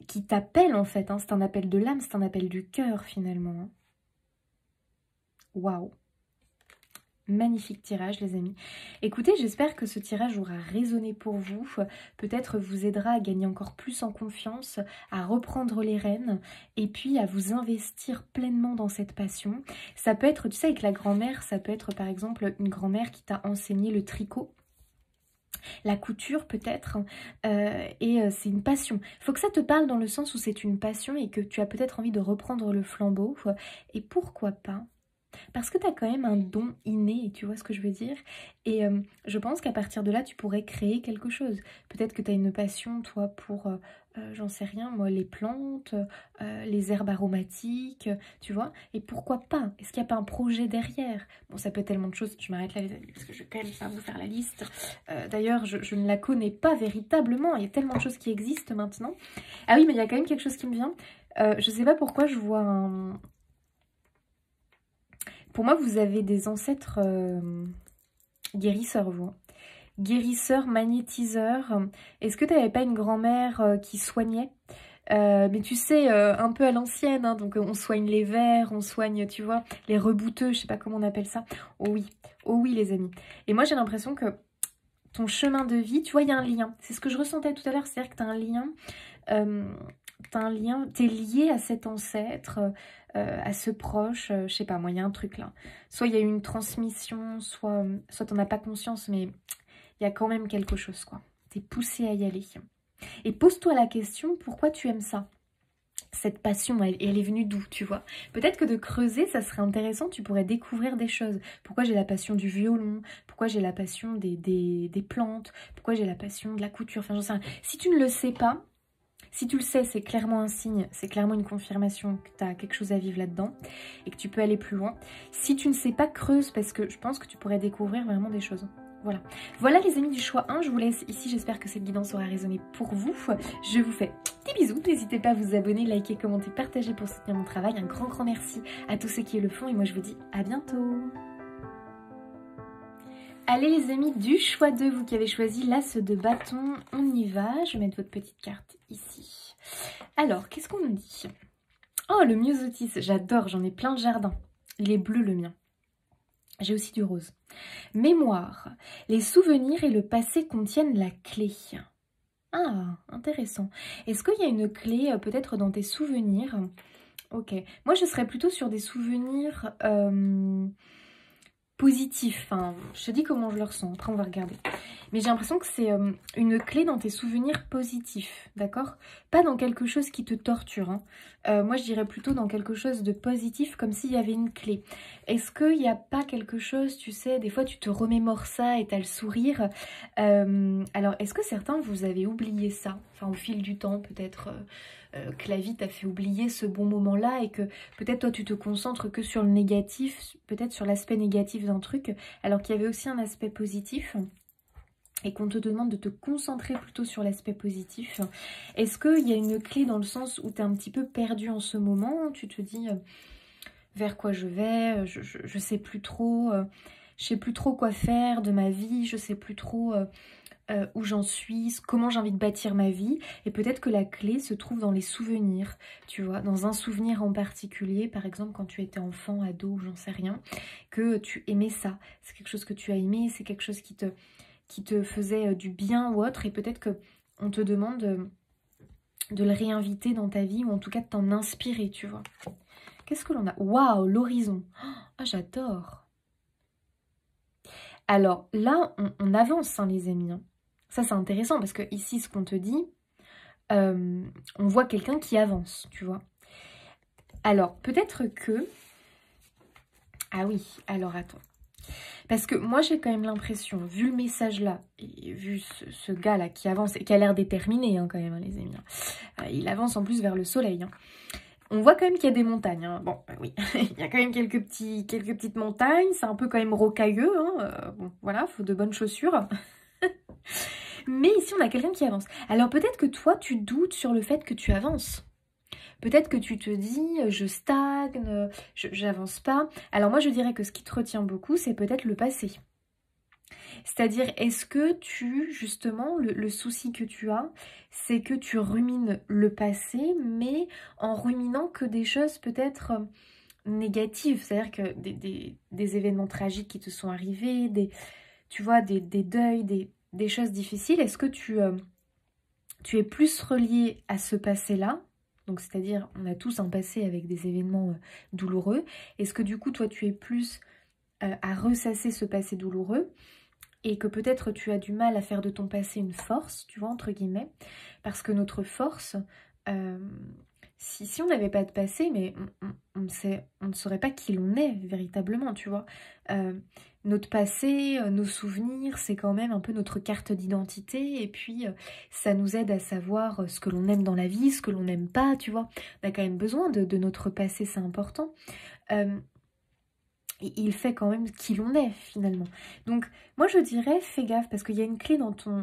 qui t'appelle en fait. Hein. C'est un appel de l'âme, c'est un appel du cœur finalement. Hein. Waouh! Magnifique tirage les amis. Écoutez, j'espère que ce tirage aura résonné pour vous, peut-être vous aidera à gagner encore plus en confiance, à reprendre les rênes et puis à vous investir pleinement dans cette passion. Ça peut être, tu sais, avec la grand-mère, ça peut être par exemple une grand-mère qui t'a enseigné le tricot, la couture peut-être, et c'est une passion. Il faut que ça te parle dans le sens où c'est une passion et que tu as peut-être envie de reprendre le flambeau, et pourquoi pas? Parce que tu as quand même un don inné, tu vois ce que je veux dire? Et je pense qu'à partir de là, tu pourrais créer quelque chose. Peut-être que tu as une passion, toi, pour, j'en sais rien, moi, les plantes, les herbes aromatiques, tu vois? Et pourquoi pas? Est-ce qu'il n'y a pas un projet derrière? Bon, ça peut être tellement de choses. Je m'arrête là, les amis, parce que je vais quand même pas vous faire la liste. D'ailleurs, je ne la connais pas véritablement. Il y a tellement de choses qui existent maintenant. Ah oui, mais il y a quand même quelque chose qui me vient. Je sais pas pourquoi je vois un... Pour moi, vous avez des ancêtres guérisseurs, vous. Guérisseurs, magnétiseurs. Est-ce que tu n'avais pas une grand-mère qui soignait? Mais tu sais, un peu à l'ancienne, hein, donc on soigne les vers, on soigne, tu vois, les rebouteux, je sais pas comment on appelle ça. Oh oui les amis. Et moi, j'ai l'impression que ton chemin de vie, tu vois, il y a un lien. C'est ce que je ressentais tout à l'heure, c'est-à-dire que tu as un lien, t'es lié à cet ancêtre, à ce proche, je sais pas, moi, il y a un truc là. Soit il y a eu une transmission, soit t'en as pas conscience, mais il y a quand même quelque chose, quoi. T'es poussé à y aller. Et pose-toi la question, pourquoi tu aimes ça? Cette passion, elle est venue d'où, tu vois? Peut-être que de creuser, ça serait intéressant, tu pourrais découvrir des choses. Pourquoi j'ai la passion du violon? Pourquoi j'ai la passion des plantes? Pourquoi j'ai la passion de la couture? Enfin, j'en sais rien. Si tu ne le sais pas, si tu le sais, c'est clairement un signe, c'est clairement une confirmation que tu as quelque chose à vivre là-dedans et que tu peux aller plus loin. Si tu ne sais pas, creuse, parce que je pense que tu pourrais découvrir vraiment des choses. Voilà. Voilà les amis du choix 1, je vous laisse ici, j'espère que cette guidance aura résonné pour vous. Je vous fais des bisous, n'hésitez pas à vous abonner, liker, commenter, partager pour soutenir mon travail. Un grand merci à tous ceux qui le font et moi je vous dis à bientôt. Allez les amis du choix 2, vous qui avez choisi l'as de bâton, on y va. Je vais mettre votre petite carte ici. Alors, qu'est-ce qu'on nous dit? Oh, le myosotis, j'adore, j'en ai plein de jardin. Il est bleu le mien. J'ai aussi du rose. Mémoire. Les souvenirs et le passé contiennent la clé. Ah, intéressant. Est-ce qu'il y a une clé peut-être dans tes souvenirs? Ok. Moi, je serais plutôt sur des souvenirs positifs. Enfin, je te dis comment je le ressens. Après, on va regarder. Mais j'ai l'impression que c'est une clé dans tes souvenirs positifs, d'accord? Pas dans quelque chose qui te torture. Hein. Moi, je dirais plutôt dans quelque chose de positif, comme s'il y avait une clé. Est-ce qu'il n'y a pas quelque chose, tu sais, des fois tu te remémores ça et tu as le sourire. Alors, est-ce que certains, vous avez oublié ça? Enfin, au fil du temps, peut-être que la vie t'a fait oublier ce bon moment-là et que peut-être toi, tu te concentres que sur le négatif, peut-être sur l'aspect négatif d'un truc, alors qu'il y avait aussi un aspect positif. Et qu'on te demande de te concentrer plutôt sur l'aspect positif. Est-ce qu'il y a une clé dans le sens où tu es un petit peu perdu en ce moment? Tu te dis vers quoi je vais, je sais plus trop, je sais plus trop quoi faire de ma vie, je sais plus trop où j'en suis, comment j'ai envie de bâtir ma vie. Et peut-être que la clé se trouve dans les souvenirs, tu vois, dans un souvenir en particulier, par exemple quand tu étais enfant, ado, j'en sais rien, que tu aimais ça. C'est quelque chose que tu as aimé, c'est quelque chose qui te faisait du bien ou autre, et peut-être que on te demande de le réinviter dans ta vie, ou en tout cas de t'en inspirer, tu vois. Qu'est-ce que l'on a? Waouh, l'horizon. Ah, j'adore. Alors là, on avance, hein, les amis. Hein. Ça, c'est intéressant, parce que ici, ce qu'on te dit, on voit quelqu'un qui avance, tu vois. Alors, peut-être que Ah oui, alors attends. Parce que moi, j'ai quand même l'impression, vu le message là, et vu ce gars-là qui avance, et qui a l'air déterminé hein, quand même, hein, les amis. Il avance en plus vers le soleil. Hein. On voit quand même qu'il y a des montagnes. Hein. Bon, oui, il y a quand même quelques petites montagnes. C'est un peu quand même rocailleux. Hein. Bon, voilà, faut de bonnes chaussures. Mais ici, on a quelqu'un qui avance. Alors peut-être que toi, tu doutes sur le fait que tu avances. Peut-être que tu te dis, je stagne, j'avance pas. Alors moi, je dirais que ce qui te retient beaucoup, c'est peut-être le passé. C'est-à-dire, est-ce que tu, justement, le souci que tu as, c'est que tu rumines le passé, mais en ruminant que des choses peut-être négatives. C'est-à-dire que des événements tragiques qui te sont arrivés, tu vois, des deuils, des choses difficiles. Est-ce que tu es plus relié à ce passé-là? Donc, c'est-à-dire, on a tous un passé avec des événements douloureux. Est-ce que du coup, toi, tu es plus à ressasser ce passé douloureux et que peut-être tu as du mal à faire de ton passé une force, tu vois, entre guillemets, parce que notre force, si on n'avait pas de passé, mais on ne saurait pas qui l'on est véritablement, tu vois. Notre passé, nos souvenirs, c'est quand même un peu notre carte d'identité, et puis ça nous aide à savoir ce que l'on aime dans la vie, ce que l'on n'aime pas, tu vois. On a quand même besoin de notre passé, c'est important. Il fait quand même qui l'on est finalement. Donc moi je dirais fais gaffe parce qu'il y a une clé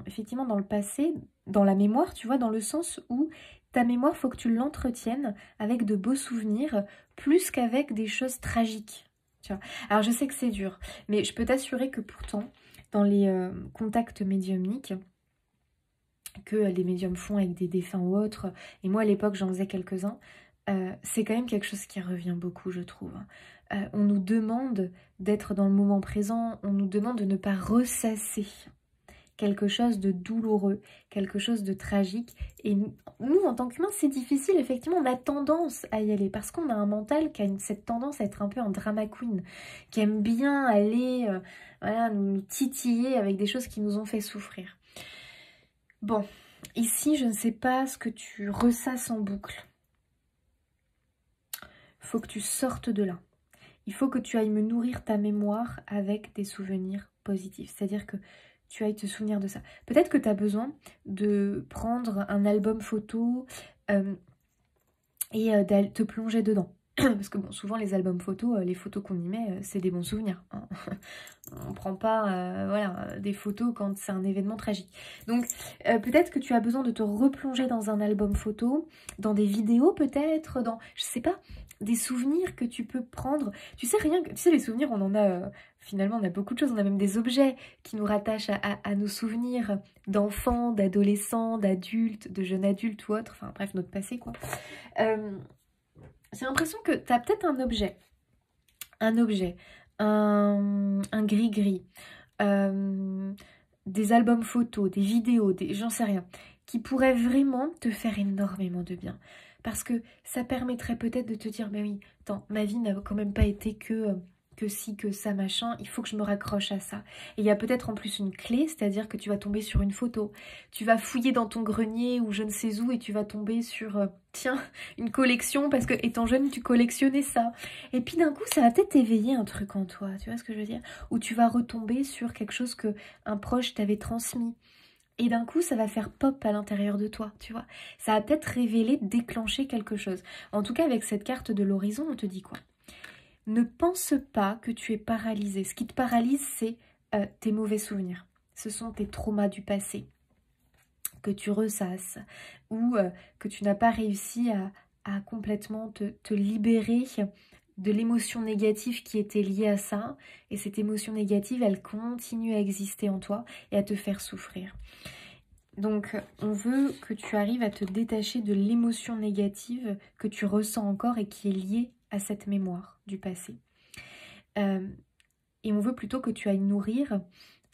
effectivement dans le passé, dans la mémoire, tu vois, dans le sens où ta mémoire, faut que tu l'entretiennes avec de beaux souvenirs plus qu'avec des choses tragiques. Tu vois. Alors je sais que c'est dur, mais je peux t'assurer que pourtant dans les contacts médiumniques que les médiums font avec des défunts ou autres, et moi à l'époque j'en faisais quelques-uns, c'est quand même quelque chose qui revient beaucoup, je trouve. On nous demande d'être dans le moment présent, on nous demande de ne pas ressasser quelque chose de douloureux, quelque chose de tragique. Et nous en tant qu'humains, c'est difficile, effectivement, on a tendance à y aller, parce qu'on a un mental qui a cette tendance à être un peu un drama queen, qui aime bien aller voilà, nous titiller avec des choses qui nous ont fait souffrir. Bon, ici, je ne sais pas ce que tu ressasses en boucle. Faut que tu sortes de là. Il faut que tu ailles me nourrir ta mémoire avec des souvenirs positifs. C'est-à-dire que tu ailles te souvenir de ça. Peut-être que tu as besoin de prendre un album photo et d'aller te plonger dedans. Parce que bon, souvent les albums photos, les photos qu'on y met, c'est des bons souvenirs. Hein. On ne prend pas voilà, des photos quand c'est un événement tragique. Donc peut-être que tu as besoin de te replonger dans un album photo, dans des vidéos peut-être, dans, je sais pas, des souvenirs que tu peux prendre. Tu sais, les souvenirs, on en a, finalement, on a beaucoup de choses. On a même des objets qui nous rattachent à nos souvenirs d'enfants, d'adolescents, d'adultes, de jeunes adultes ou autres. Enfin bref, notre passé, quoi. J'ai l'impression que tu as peut-être un objet, un gris-gris, des albums photos, des vidéos, j'en sais rien, qui pourraient vraiment te faire énormément de bien. Parce que ça permettrait peut-être de te dire, mais oui, attends, ma vie n'a quand même pas été que ci, que ça, machin, il faut que je me raccroche à ça. Et il y a peut-être en plus une clé, c'est-à-dire que tu vas tomber sur une photo. Tu vas fouiller dans ton grenier ou je ne sais où et tu vas tomber sur, tiens, une collection parce que étant jeune, tu collectionnais ça. Et puis d'un coup, ça va peut-être éveiller un truc en toi, tu vois ce que je veux dire? Ou tu vas retomber sur quelque chose que un proche t'avait transmis. Et d'un coup, ça va faire pop à l'intérieur de toi, tu vois. Ça va peut-être révéler, déclencher quelque chose. En tout cas, avec cette carte de l'horizon, on te dit quoi? Ne pense pas que tu es paralysé. Ce qui te paralyse, c'est tes mauvais souvenirs. Ce sont tes traumas du passé que tu ressasses ou que tu n'as pas réussi à complètement te libérer de l'émotion négative qui était liée à ça. Et cette émotion négative, elle continue à exister en toi et à te faire souffrir. Donc, on veut que tu arrives à te détacher de l'émotion négative que tu ressens encore et qui est liée à cette mémoire du passé. Et on veut plutôt que tu ailles nourrir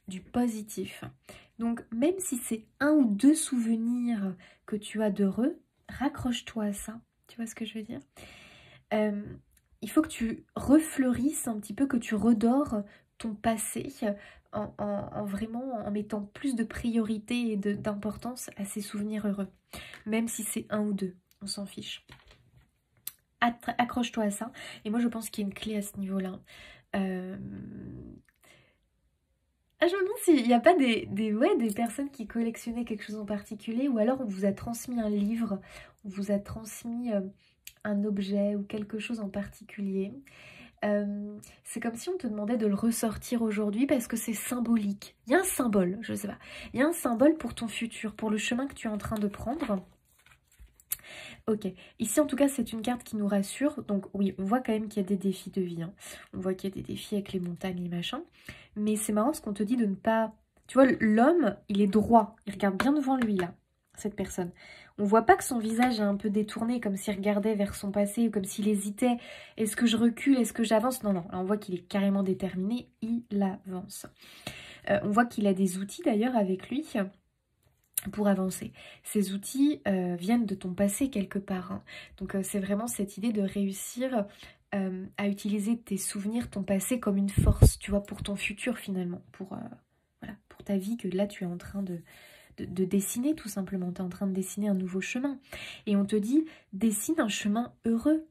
du positif. Donc, même si c'est un ou deux souvenirs que tu as d'heureux, raccroche-toi à ça. Tu vois ce que je veux dire? Il faut que tu refleurisses un petit peu, que tu redores ton passé vraiment en mettant plus de priorité et d'importance à ces souvenirs heureux. Même si c'est un ou deux, on s'en fiche. accroche-toi à ça. Et moi, je pense qu'il y a une clé à ce niveau-là. Ah, je me demande s'il n'y a pas des personnes qui collectionnaient quelque chose en particulier, ou alors on vous a transmis un livre, on vous a transmis un objet ou quelque chose en particulier. C'est comme si on te demandait de le ressortir aujourd'hui parce que c'est symbolique. Il y a un symbole, je sais pas. Il y a un symbole pour ton futur, pour le chemin que tu es en train de prendre. Ok, ici en tout cas c'est une carte qui nous rassure, donc oui, on voit quand même qu'il y a des défis de vie, hein. On voit qu'il y a des défis avec les montagnes, les machins, mais c'est marrant ce qu'on te dit de ne pas... Tu vois, l'homme, il est droit, il regarde bien devant lui là, cette personne. On voit pas que son visage est un peu détourné, comme s'il regardait vers son passé, ou comme s'il hésitait, est-ce que je recule, est-ce que j'avance? Non, non, là on voit qu'il est carrément déterminé, il avance. On voit qu'il a des outils d'ailleurs avec lui, pour avancer. Ces outils viennent de ton passé quelque part, hein. Donc c'est vraiment cette idée de réussir à utiliser tes souvenirs, ton passé comme une force, tu vois, pour ton futur finalement, voilà, pour ta vie que là tu es en train de dessiner tout simplement. Tu es en train de dessiner un nouveau chemin. Et on te dit, dessine un chemin heureux.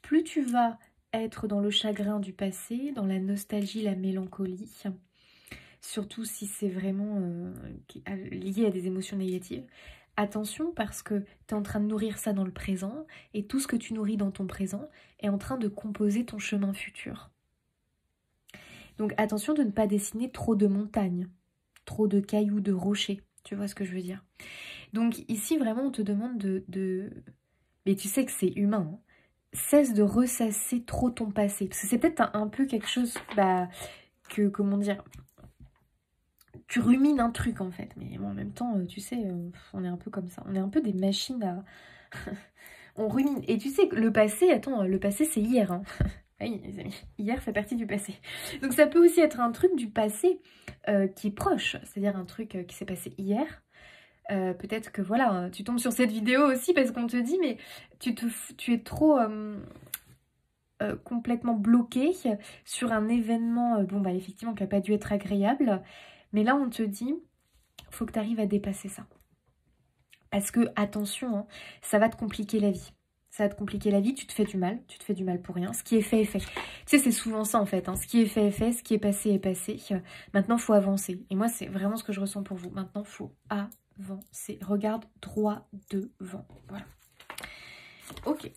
Plus tu vas être dans le chagrin du passé, dans la nostalgie, la mélancolie, surtout si c'est vraiment lié à des émotions négatives. Attention parce que tu es en train de nourrir ça dans le présent et tout ce que tu nourris dans ton présent est en train de composer ton chemin futur. Donc attention de ne pas dessiner trop de montagnes, trop de cailloux, de rochers. Tu vois ce que je veux dire? Donc ici vraiment on te demande Mais tu sais que c'est humain, hein. Cesse de ressasser trop ton passé. Parce que c'est peut-être un peu quelque chose comment dire, tu rumines un truc en fait, mais bon, en même temps, tu sais, on est un peu comme ça. On est un peu des machines à... on rumine. Et tu sais que le passé, attends, le passé c'est hier, hein. Oui, les amis, hier fait partie du passé. Donc ça peut aussi être un truc du passé qui est proche, c'est-à-dire un truc qui s'est passé hier. Peut-être que voilà, tu tombes sur cette vidéo aussi parce qu'on te dit, mais tu es trop... complètement bloqué sur un événement, effectivement, qui n'a pas dû être agréable. Mais là, on te dit, faut que tu arrives à dépasser ça. Parce que, attention, hein, ça va te compliquer la vie. Ça va te compliquer la vie, tu te fais du mal pour rien. Ce qui est fait est fait. Tu sais, c'est souvent ça en fait, hein. Ce qui est fait est fait, ce qui est passé est passé. Maintenant, il faut avancer. Et moi, c'est vraiment ce que je ressens pour vous. Maintenant, il faut avancer. Regarde droit devant. Voilà. Ok.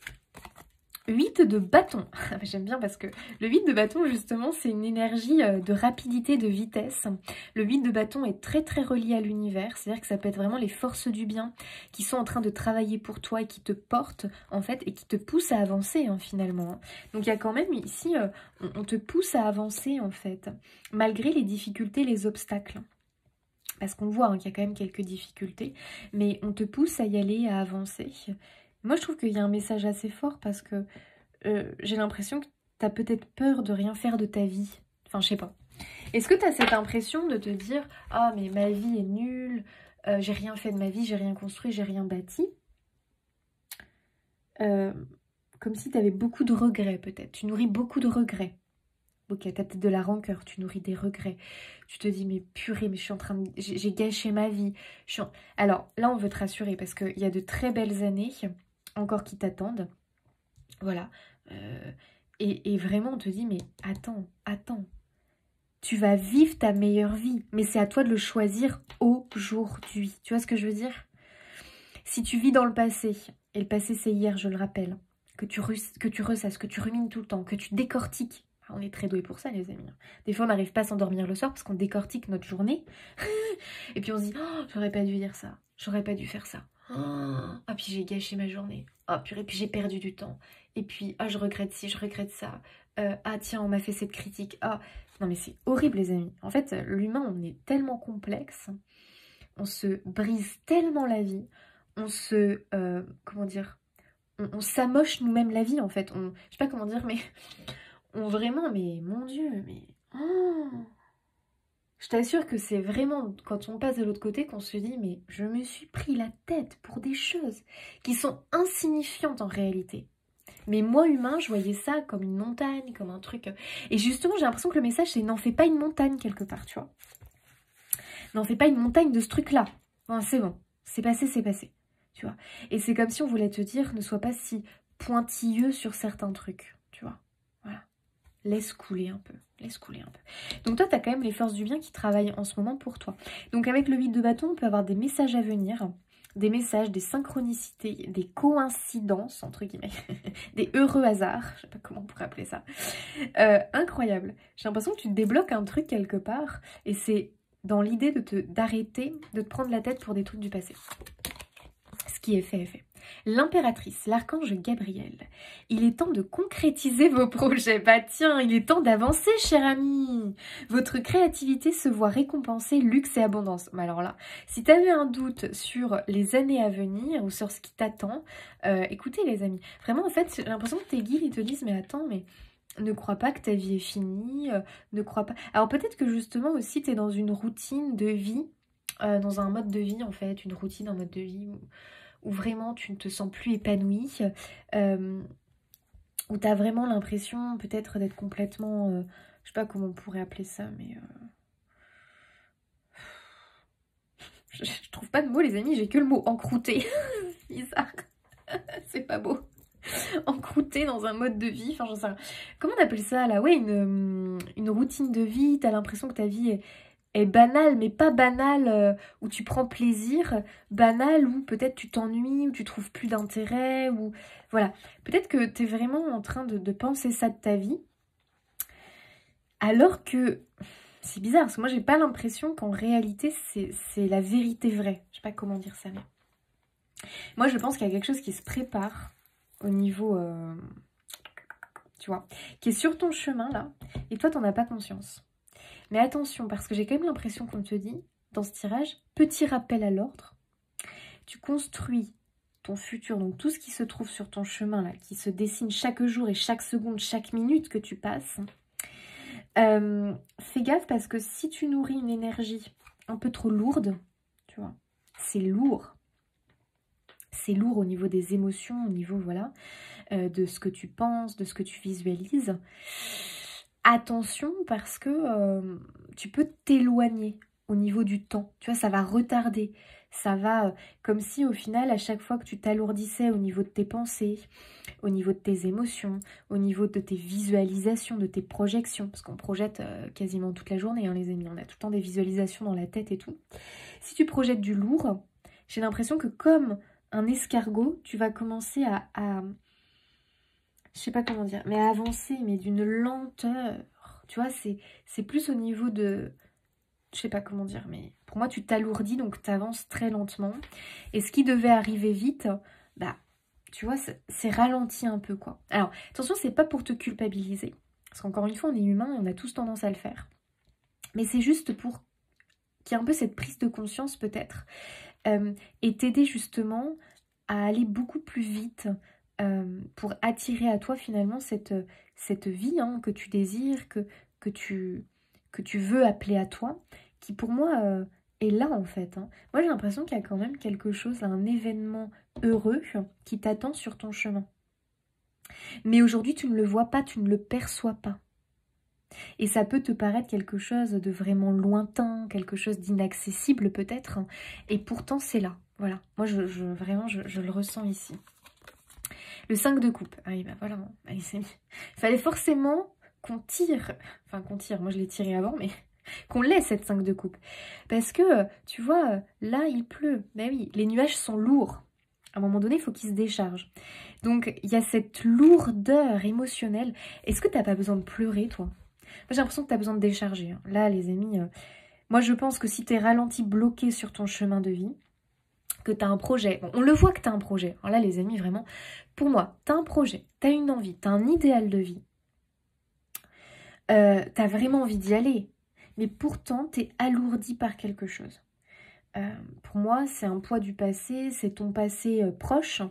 8 de bâton. J'aime bien parce que le 8 de bâton, justement, c'est une énergie de rapidité, de vitesse. Le 8 de bâton est très très relié à l'univers. C'est-à-dire que ça peut être vraiment les forces du bien qui sont en train de travailler pour toi et qui te portent, en fait, et qui te poussent à avancer, hein, finalement. Donc il y a quand même ici, on te pousse à avancer, en fait, malgré les difficultés, les obstacles. Parce qu'on voit, hein, qu'il y a quand même quelques difficultés, mais on te pousse à y aller, à avancer. Moi, je trouve qu'il y a un message assez fort parce que j'ai l'impression que tu as peut-être peur de rien faire de ta vie. Enfin, je sais pas. Est-ce que tu as cette impression de te dire « Ah, mais ma vie est nulle, j'ai rien fait de ma vie, j'ai rien construit, j'ai rien bâti ». Comme si tu avais beaucoup de regrets, peut-être. Tu nourris beaucoup de regrets. Ok, tu as peut-être de la rancœur, tu nourris des regrets. Tu te dis, mais purée, mais je suis en train de... J'ai gâché ma vie. Alors, là, on veut te rassurer parce qu'il y a de très belles années encore qui t'attendent. Voilà. Et vraiment, on te dit, mais attends. Tu vas vivre ta meilleure vie. Mais c'est à toi de le choisir aujourd'hui. Tu vois ce que je veux dire? Si tu vis dans le passé, et le passé c'est hier, je le rappelle, que tu ressasses, que tu rumines tout le temps, que tu décortiques. On est très doués pour ça, les amis. Des fois, on n'arrive pas à s'endormir le soir parce qu'on décortique notre journée. Et puis on se dit, oh, j'aurais pas dû dire ça. J'aurais pas dû faire ça. Ah, puis j'ai gâché ma journée. Ah, purée, puis j'ai perdu du temps. Et puis, ah, je regrette ci, je regrette ça. Ah, tiens, on m'a fait cette critique. Ah, non, mais c'est horrible, les amis. En fait, l'humain, on est tellement complexe. On se brise tellement la vie. On se... comment dire? On s'amoche nous-mêmes la vie, en fait. Je sais pas comment dire, mais... Vraiment, mais mon Dieu, mais... Oh, je t'assure que c'est vraiment quand on passe de l'autre côté qu'on se dit « Mais je me suis pris la tête pour des choses qui sont insignifiantes en réalité. » Mais moi, humain, je voyais ça comme une montagne, comme un truc... Et justement, j'ai l'impression que le message, c'est « N'en fais pas une montagne quelque part, tu vois. N'en fais pas une montagne de ce truc-là. Enfin, c'est bon, c'est passé, tu vois. » Et c'est comme si on voulait te dire « Ne sois pas si pointilleux sur certains trucs, tu vois. Voilà. Laisse couler un peu. Laisse couler un peu. Donc toi, tu as quand même les forces du bien qui travaillent en ce moment pour toi. Donc avec le 8 de bâton, on peut avoir des messages à venir, des messages, des synchronicités, des coïncidences, entre guillemets, des heureux hasards, je sais pas comment on pourrait appeler ça. Incroyable. J'ai l'impression que tu débloques un truc quelque part et c'est dans l'idée d'arrêter de te prendre la tête pour des trucs du passé. Ce qui est fait est fait. L'impératrice, l'archange Gabriel. Il est temps de concrétiser vos projets. Bah tiens, il est temps d'avancer, cher ami. Votre créativité se voit récompensée, luxe et abondance. Mais alors là, si tu avais un doute sur les années à venir ou sur ce qui t'attend, écoutez les amis, vraiment en fait, j'ai l'impression que tes guides ils te disent, mais attends, mais ne crois pas que ta vie est finie, ne crois pas... Alors peut-être que justement aussi tu es dans une routine de vie, dans un mode de vie en fait, une routine, un mode de vie où vraiment tu ne te sens plus épanoui, où tu as vraiment l'impression peut-être d'être complètement, je sais pas comment on pourrait appeler ça, mais je trouve pas de mots les amis, j'ai que le mot encrouté, bizarre, c'est pas beau, encrouté dans un mode de vie, enfin j'en sais rien. Comment on appelle ça là? Ouais, une routine de vie, t'as l'impression que ta vie est banale, mais pas banale où tu prends plaisir, banale où peut-être tu t'ennuies, où tu trouves plus d'intérêt, ou voilà. Peut-être que tu es vraiment en train de penser ça de ta vie, alors que c'est bizarre, parce que moi j'ai pas l'impression qu'en réalité c'est la vérité vraie. Je sais pas comment dire ça, mais moi je pense qu'il y a quelque chose qui se prépare au niveau, tu vois, qui est sur ton chemin là, et toi t'en as pas conscience. Mais attention, parce que j'ai quand même l'impression qu'on te dit, dans ce tirage, petit rappel à l'ordre, tu construis ton futur, donc tout ce qui se trouve sur ton chemin, là, qui se dessine chaque jour et chaque seconde, chaque minute que tu passes, fais gaffe parce que si tu nourris une énergie un peu trop lourde, tu vois, c'est lourd. C'est lourd au niveau des émotions, au niveau, voilà, de ce que tu penses, de ce que tu visualises. Attention parce que tu peux t'éloigner au niveau du temps. Tu vois, ça va retarder. Ça va comme si au final, à chaque fois que tu t'alourdissais au niveau de tes pensées, au niveau de tes émotions, au niveau de tes visualisations, de tes projections, parce qu'on projette quasiment toute la journée, hein, les amis. On a tout le temps des visualisations dans la tête et tout. Si tu projettes du lourd, j'ai l'impression que comme un escargot, tu vas commencer à je sais pas comment dire, mais à avancer, mais d'une lenteur. Tu vois, c'est plus au niveau de... Je sais pas comment dire, mais pour moi, tu t'alourdis, donc tu avances très lentement. Et ce qui devait arriver vite, bah, tu vois, c'est ralenti un peu, quoi. Alors, attention, c'est pas pour te culpabiliser. Parce qu'encore une fois, on est humain et on a tous tendance à le faire. Mais c'est juste pour qu'il y ait un peu cette prise de conscience, peut-être. Et t'aider justement à aller beaucoup plus vite pour attirer à toi finalement cette vie hein, que tu désires, que tu veux appeler à toi, qui pour moi est là en fait. Hein. Moi j'ai l'impression qu'il y a quand même quelque chose, un événement heureux qui t'attend sur ton chemin. Mais aujourd'hui tu ne le vois pas, tu ne le perçois pas. Et ça peut te paraître quelque chose de vraiment lointain, quelque chose d'inaccessible peut-être, et pourtant c'est là. Voilà, moi vraiment je le ressens ici. Le 5 de coupe. Ah oui, bah voilà. Allez, il fallait forcément qu'on tire. Enfin, qu'on tire. Moi, je l'ai tiré avant, mais qu'on laisse cette 5 de coupe. Parce que, tu vois, là, il pleut. Ben oui, les nuages sont lourds. À un moment donné, il faut qu'ils se déchargent. Donc, il y a cette lourdeur émotionnelle. Est-ce que tu n'as pas besoin de pleurer, toi? Moi, j'ai l'impression que tu as besoin de décharger. Hein. Là, les amis, moi, je pense que si tu es ralenti, bloqué sur ton chemin de vie, que tu as un projet. Bon, on le voit que tu as un projet. Alors là, les amis, vraiment, pour moi, tu as un projet, tu as une envie, tu as un idéal de vie. Tu as vraiment envie d'y aller. Mais pourtant, tu es alourdi par quelque chose. Pour moi, c'est un poids du passé, c'est ton passé proche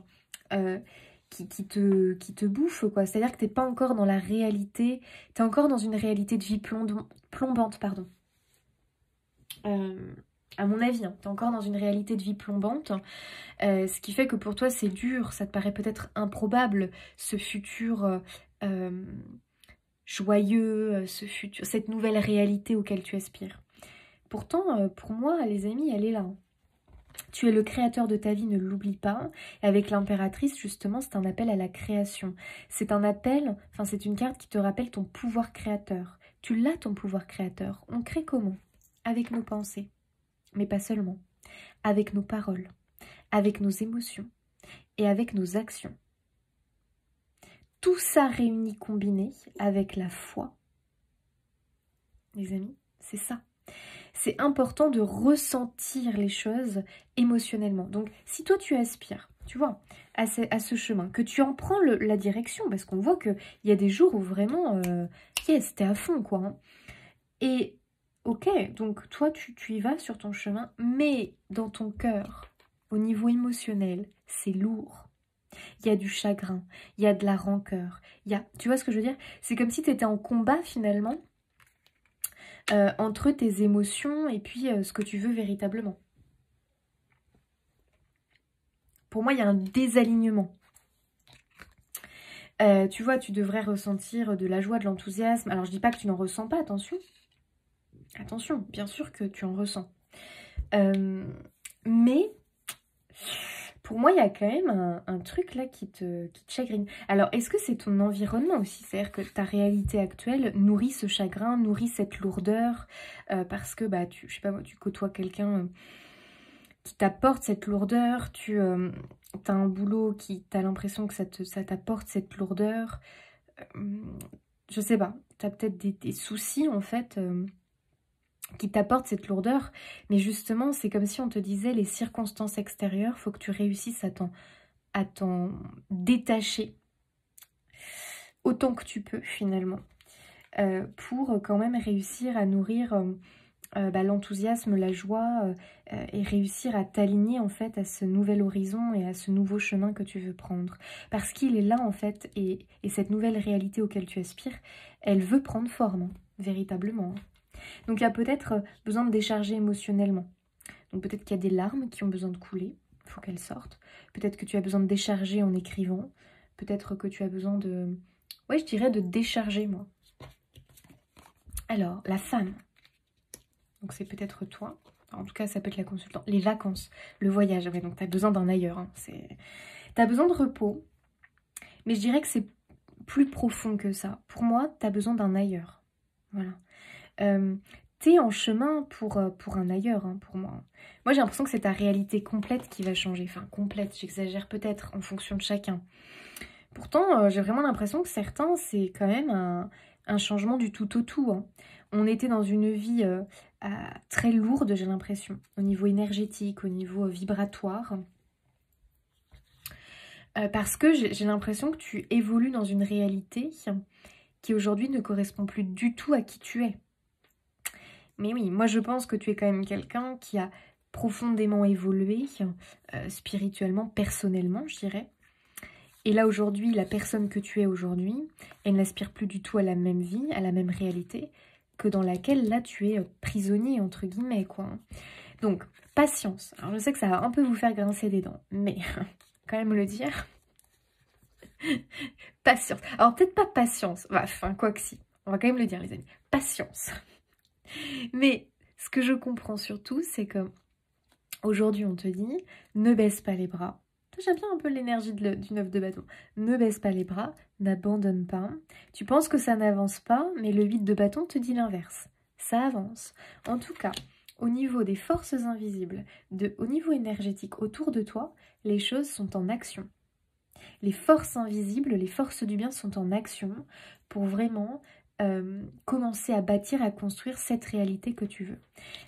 qui te bouffe, quoi. C'est-à-dire que tu n'es pas encore dans la réalité, tu es encore dans une réalité de vie plombante, pardon. À mon avis, hein, tu es encore dans une réalité de vie plombante, ce qui fait que pour toi c'est dur, ça te paraît peut-être improbable, ce futur joyeux, cette nouvelle réalité auquel tu aspires. Pourtant, pour moi, les amis, elle est là. Hein. Tu es le créateur de ta vie, ne l'oublie pas. Et avec l'impératrice, justement, c'est un appel à la création. C'est un appel, enfin c'est une carte qui te rappelle ton pouvoir créateur. Tu l'as ton pouvoir créateur. On crée comment? Avec nos pensées, mais pas seulement. Avec nos paroles, avec nos émotions et avec nos actions. Tout ça réuni, combiné avec la foi. Les amis, c'est ça. C'est important de ressentir les choses émotionnellement. Donc, si toi, tu aspires, tu vois, à ce chemin, que tu en prends la direction, parce qu'on voit qu'il y a des jours où vraiment, yes, t'es à fond, quoi. Hein. Et, ok, donc toi, tu y vas sur ton chemin, mais dans ton cœur, au niveau émotionnel, c'est lourd. Il y a du chagrin, il y a de la rancœur, tu vois ce que je veux dire? C'est comme si tu étais en combat, finalement, entre tes émotions et puis ce que tu veux véritablement. Pour moi, il y a un désalignement. Tu vois, tu devrais ressentir de la joie, de l'enthousiasme. Alors, je dis pas que tu n'en ressens pas, attention. Attention, bien sûr que tu en ressens. Mais, pour moi, il y a quand même un truc là qui te chagrine. Alors, est-ce que c'est ton environnement aussi? C'est-à-dire que ta réalité actuelle nourrit ce chagrin, nourrit cette lourdeur, parce que, bah, je sais pas, tu côtoies quelqu'un qui t'apporte cette lourdeur, tu as un boulot qui t'as l'impression que ça t'apporte cette lourdeur. Je sais pas, tu as peut-être des soucis en fait qui t'apportent cette lourdeur, mais justement c'est comme si on te disait les circonstances extérieures, faut que tu réussisses à t'en détacher autant que tu peux finalement, pour quand même réussir à nourrir l'enthousiasme, la joie, et réussir à t'aligner en fait à ce nouvel horizon et à ce nouveau chemin que tu veux prendre. Parce qu'il est là en fait, et cette nouvelle réalité auquel tu aspires, elle veut prendre forme, hein, véritablement. Donc il y a peut-être besoin de décharger émotionnellement. Donc peut-être qu'il y a des larmes qui ont besoin de couler, il faut qu'elles sortent. Peut-être que tu as besoin de décharger en écrivant. Peut-être que tu as besoin de... Ouais, je dirais de décharger, moi. Alors, la femme. Donc c'est peut-être toi. En tout cas, ça peut être la consultante. Les vacances, le voyage. Ouais, donc tu as besoin d'un ailleurs. Hein. Tu as besoin de repos. Mais je dirais que c'est plus profond que ça. Pour moi, tu as besoin d'un ailleurs. Voilà. Tu es en chemin pour un ailleurs, hein, pour moi. Moi, j'ai l'impression que c'est ta réalité complète qui va changer. Enfin, complète, j'exagère peut-être en fonction de chacun. Pourtant, j'ai vraiment l'impression que certains, c'est quand même un changement du tout au tout. Hein. On était dans une vie très lourde, j'ai l'impression, au niveau énergétique, au niveau vibratoire. Parce que j'ai l'impression que tu évolues dans une réalité qui aujourd'hui ne correspond plus du tout à qui tu es. Mais oui, moi je pense que tu es quand même quelqu'un qui a profondément évolué, spirituellement, personnellement, je dirais. Et là aujourd'hui, la personne que tu es aujourd'hui, elle n'aspire plus du tout à la même vie, à la même réalité, que dans laquelle là tu es prisonnier, entre guillemets, quoi. Donc, patience. Alors je sais que ça va un peu vous faire grincer des dents, mais quand même le dire. Patience. Alors peut-être pas patience, enfin quoi que si. On va quand même le dire les amis. Patience. Mais ce que je comprends surtout, c'est que aujourd'hui on te dit, ne baisse pas les bras. J'aime bien un peu l'énergie du 9 de bâton. Ne baisse pas les bras, n'abandonne pas. Tu penses que ça n'avance pas, mais le 8 de bâton te dit l'inverse. Ça avance. En tout cas, au niveau des forces invisibles, au niveau énergétique autour de toi, les choses sont en action. Les forces invisibles, les forces du bien sont en action pour vraiment commencer à bâtir, à construire cette réalité que tu veux.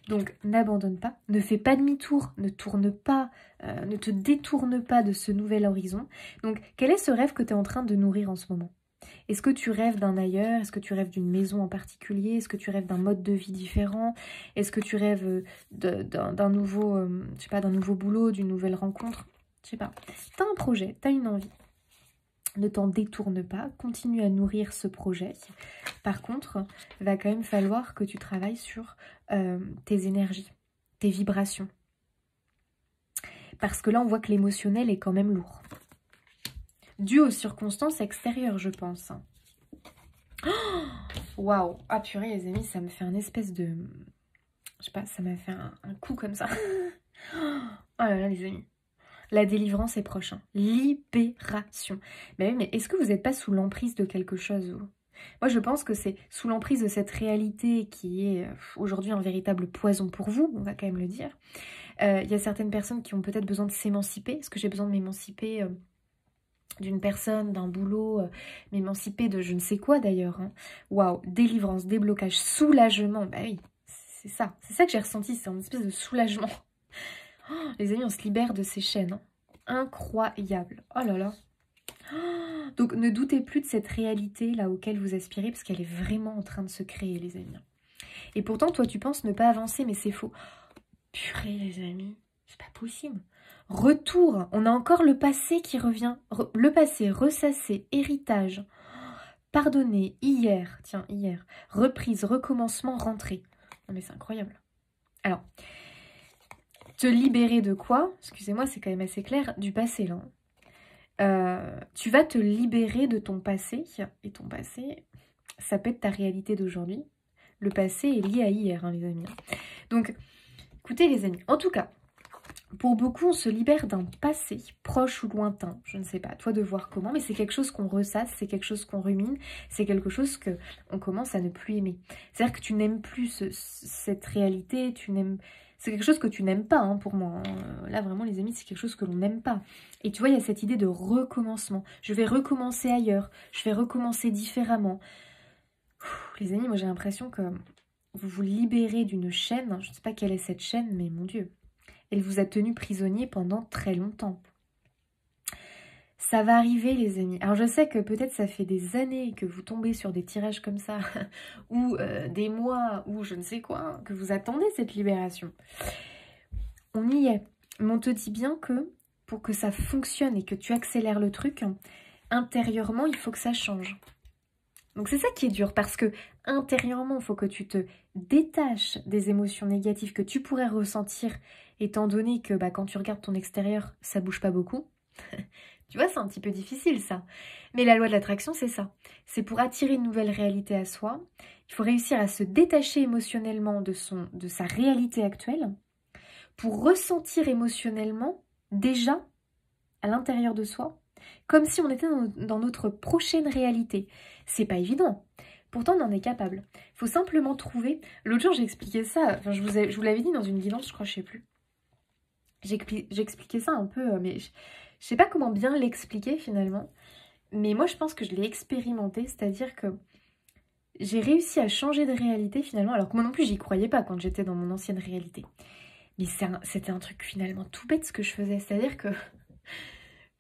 Donc n'abandonne pas, ne fais pas demi-tour, ne tourne pas, ne te détourne pas de ce nouvel horizon. Donc quel est ce rêve que tu es en train de nourrir en ce moment? Est-ce que tu rêves d'un ailleurs? Est-ce que tu rêves d'une maison en particulier? Est-ce que tu rêves d'un mode de vie différent? Est-ce que tu rêves d'un nouveau, je sais pas, d'un nouveau boulot, d'une nouvelle rencontre? Je sais pas. Tu as un projet, tu as une envie. Ne t'en détourne pas, continue à nourrir ce projet. Par contre, il va quand même falloir que tu travailles sur tes énergies, tes vibrations. Parce que là, on voit que l'émotionnel est quand même lourd. Dû aux circonstances extérieures, je pense. Waouh! Ah purée, les amis, ça me fait un espèce de... Je sais pas, ça m'a fait un coup comme ça. Oh là là, les amis. La délivrance est proche. Hein. Libération. Mais oui, mais est-ce que vous n'êtes pas sous l'emprise de quelque chose vous? Moi, je pense que c'est sous l'emprise de cette réalité qui est aujourd'hui un véritable poison pour vous, on va quand même le dire. Il y a certaines personnes qui ont peut-être besoin de s'émanciper. Est-ce que j'ai besoin de m'émanciper d'une personne, d'un boulot, m'émanciper de je ne sais quoi d'ailleurs. Hein. Waouh, délivrance, déblocage, soulagement. Bah oui, c'est ça. C'est ça que j'ai ressenti, c'est une espèce de soulagement. Oh, les amis, on se libère de ces chaînes. Hein. Incroyable. Oh là là. Oh, donc ne doutez plus de cette réalité là auquel vous aspirez parce qu'elle est vraiment en train de se créer, les amis. Et pourtant, toi, tu penses ne pas avancer, mais c'est faux. Purée, les amis, c'est pas possible. Retour, on a encore le passé qui revient. Le passé, ressassé, héritage, pardonner, hier, tiens, hier, reprise, recommencement, rentrée. Non mais c'est incroyable. Alors, te libérer de quoi? Excusez-moi, c'est quand même assez clair, du passé là. Tu vas te libérer de ton passé, et ton passé, ça peut être ta réalité d'aujourd'hui. Le passé est lié à hier, hein, les amis. Donc, écoutez les amis, en tout cas, pour beaucoup, on se libère d'un passé, proche ou lointain, je ne sais pas, à toi de voir comment, mais c'est quelque chose qu'on ressasse, c'est quelque chose qu'on rumine, c'est quelque chose qu'on commence à ne plus aimer. C'est-à-dire que tu n'aimes plus cette réalité, c'est quelque chose que tu n'aimes pas, hein, pour moi. Hein. Là, vraiment, les amis, c'est quelque chose que l'on n'aime pas. Et tu vois, il y a cette idée de recommencement. Je vais recommencer ailleurs, je vais recommencer différemment. Les amis, moi, j'ai l'impression que vous vous libérez d'une chaîne, je ne sais pas quelle est cette chaîne, mais mon Dieu. Elle vous a tenu prisonnier pendant très longtemps. Ça va arriver, les amis. Alors, je sais que peut-être ça fait des années que vous tombez sur des tirages comme ça, ou des mois, ou je ne sais quoi, que vous attendez cette libération. On y est. Mais on te dit bien que pour que ça fonctionne et que tu accélères le truc, intérieurement, il faut que ça change. Donc c'est ça qui est dur, parce que intérieurement, il faut que tu te détaches des émotions négatives que tu pourrais ressentir, étant donné que quand tu regardes ton extérieur, ça bouge pas beaucoup. Tu vois, c'est un petit peu difficile ça. Mais la loi de l'attraction, c'est ça. C'est pour attirer une nouvelle réalité à soi. Il faut réussir à se détacher émotionnellement de sa réalité actuelle pour ressentir émotionnellement, déjà, à l'intérieur de soi, comme si on était dans notre prochaine réalité. C'est pas évident. Pourtant, on en est capable. Il faut simplement trouver... L'autre jour, j'ai expliqué ça, enfin, je vous l'avais dit dans une guidance, je crois, je sais plus. J'expliquais ça un peu, mais je sais pas comment bien l'expliquer finalement. Mais moi, je pense que je l'ai expérimenté, c'est-à-dire que j'ai réussi à changer de réalité finalement, alors que moi non plus, j'y croyais pas quand j'étais dans mon ancienne réalité. Mais c'était un truc finalement tout bête ce que je faisais, c'est-à-dire que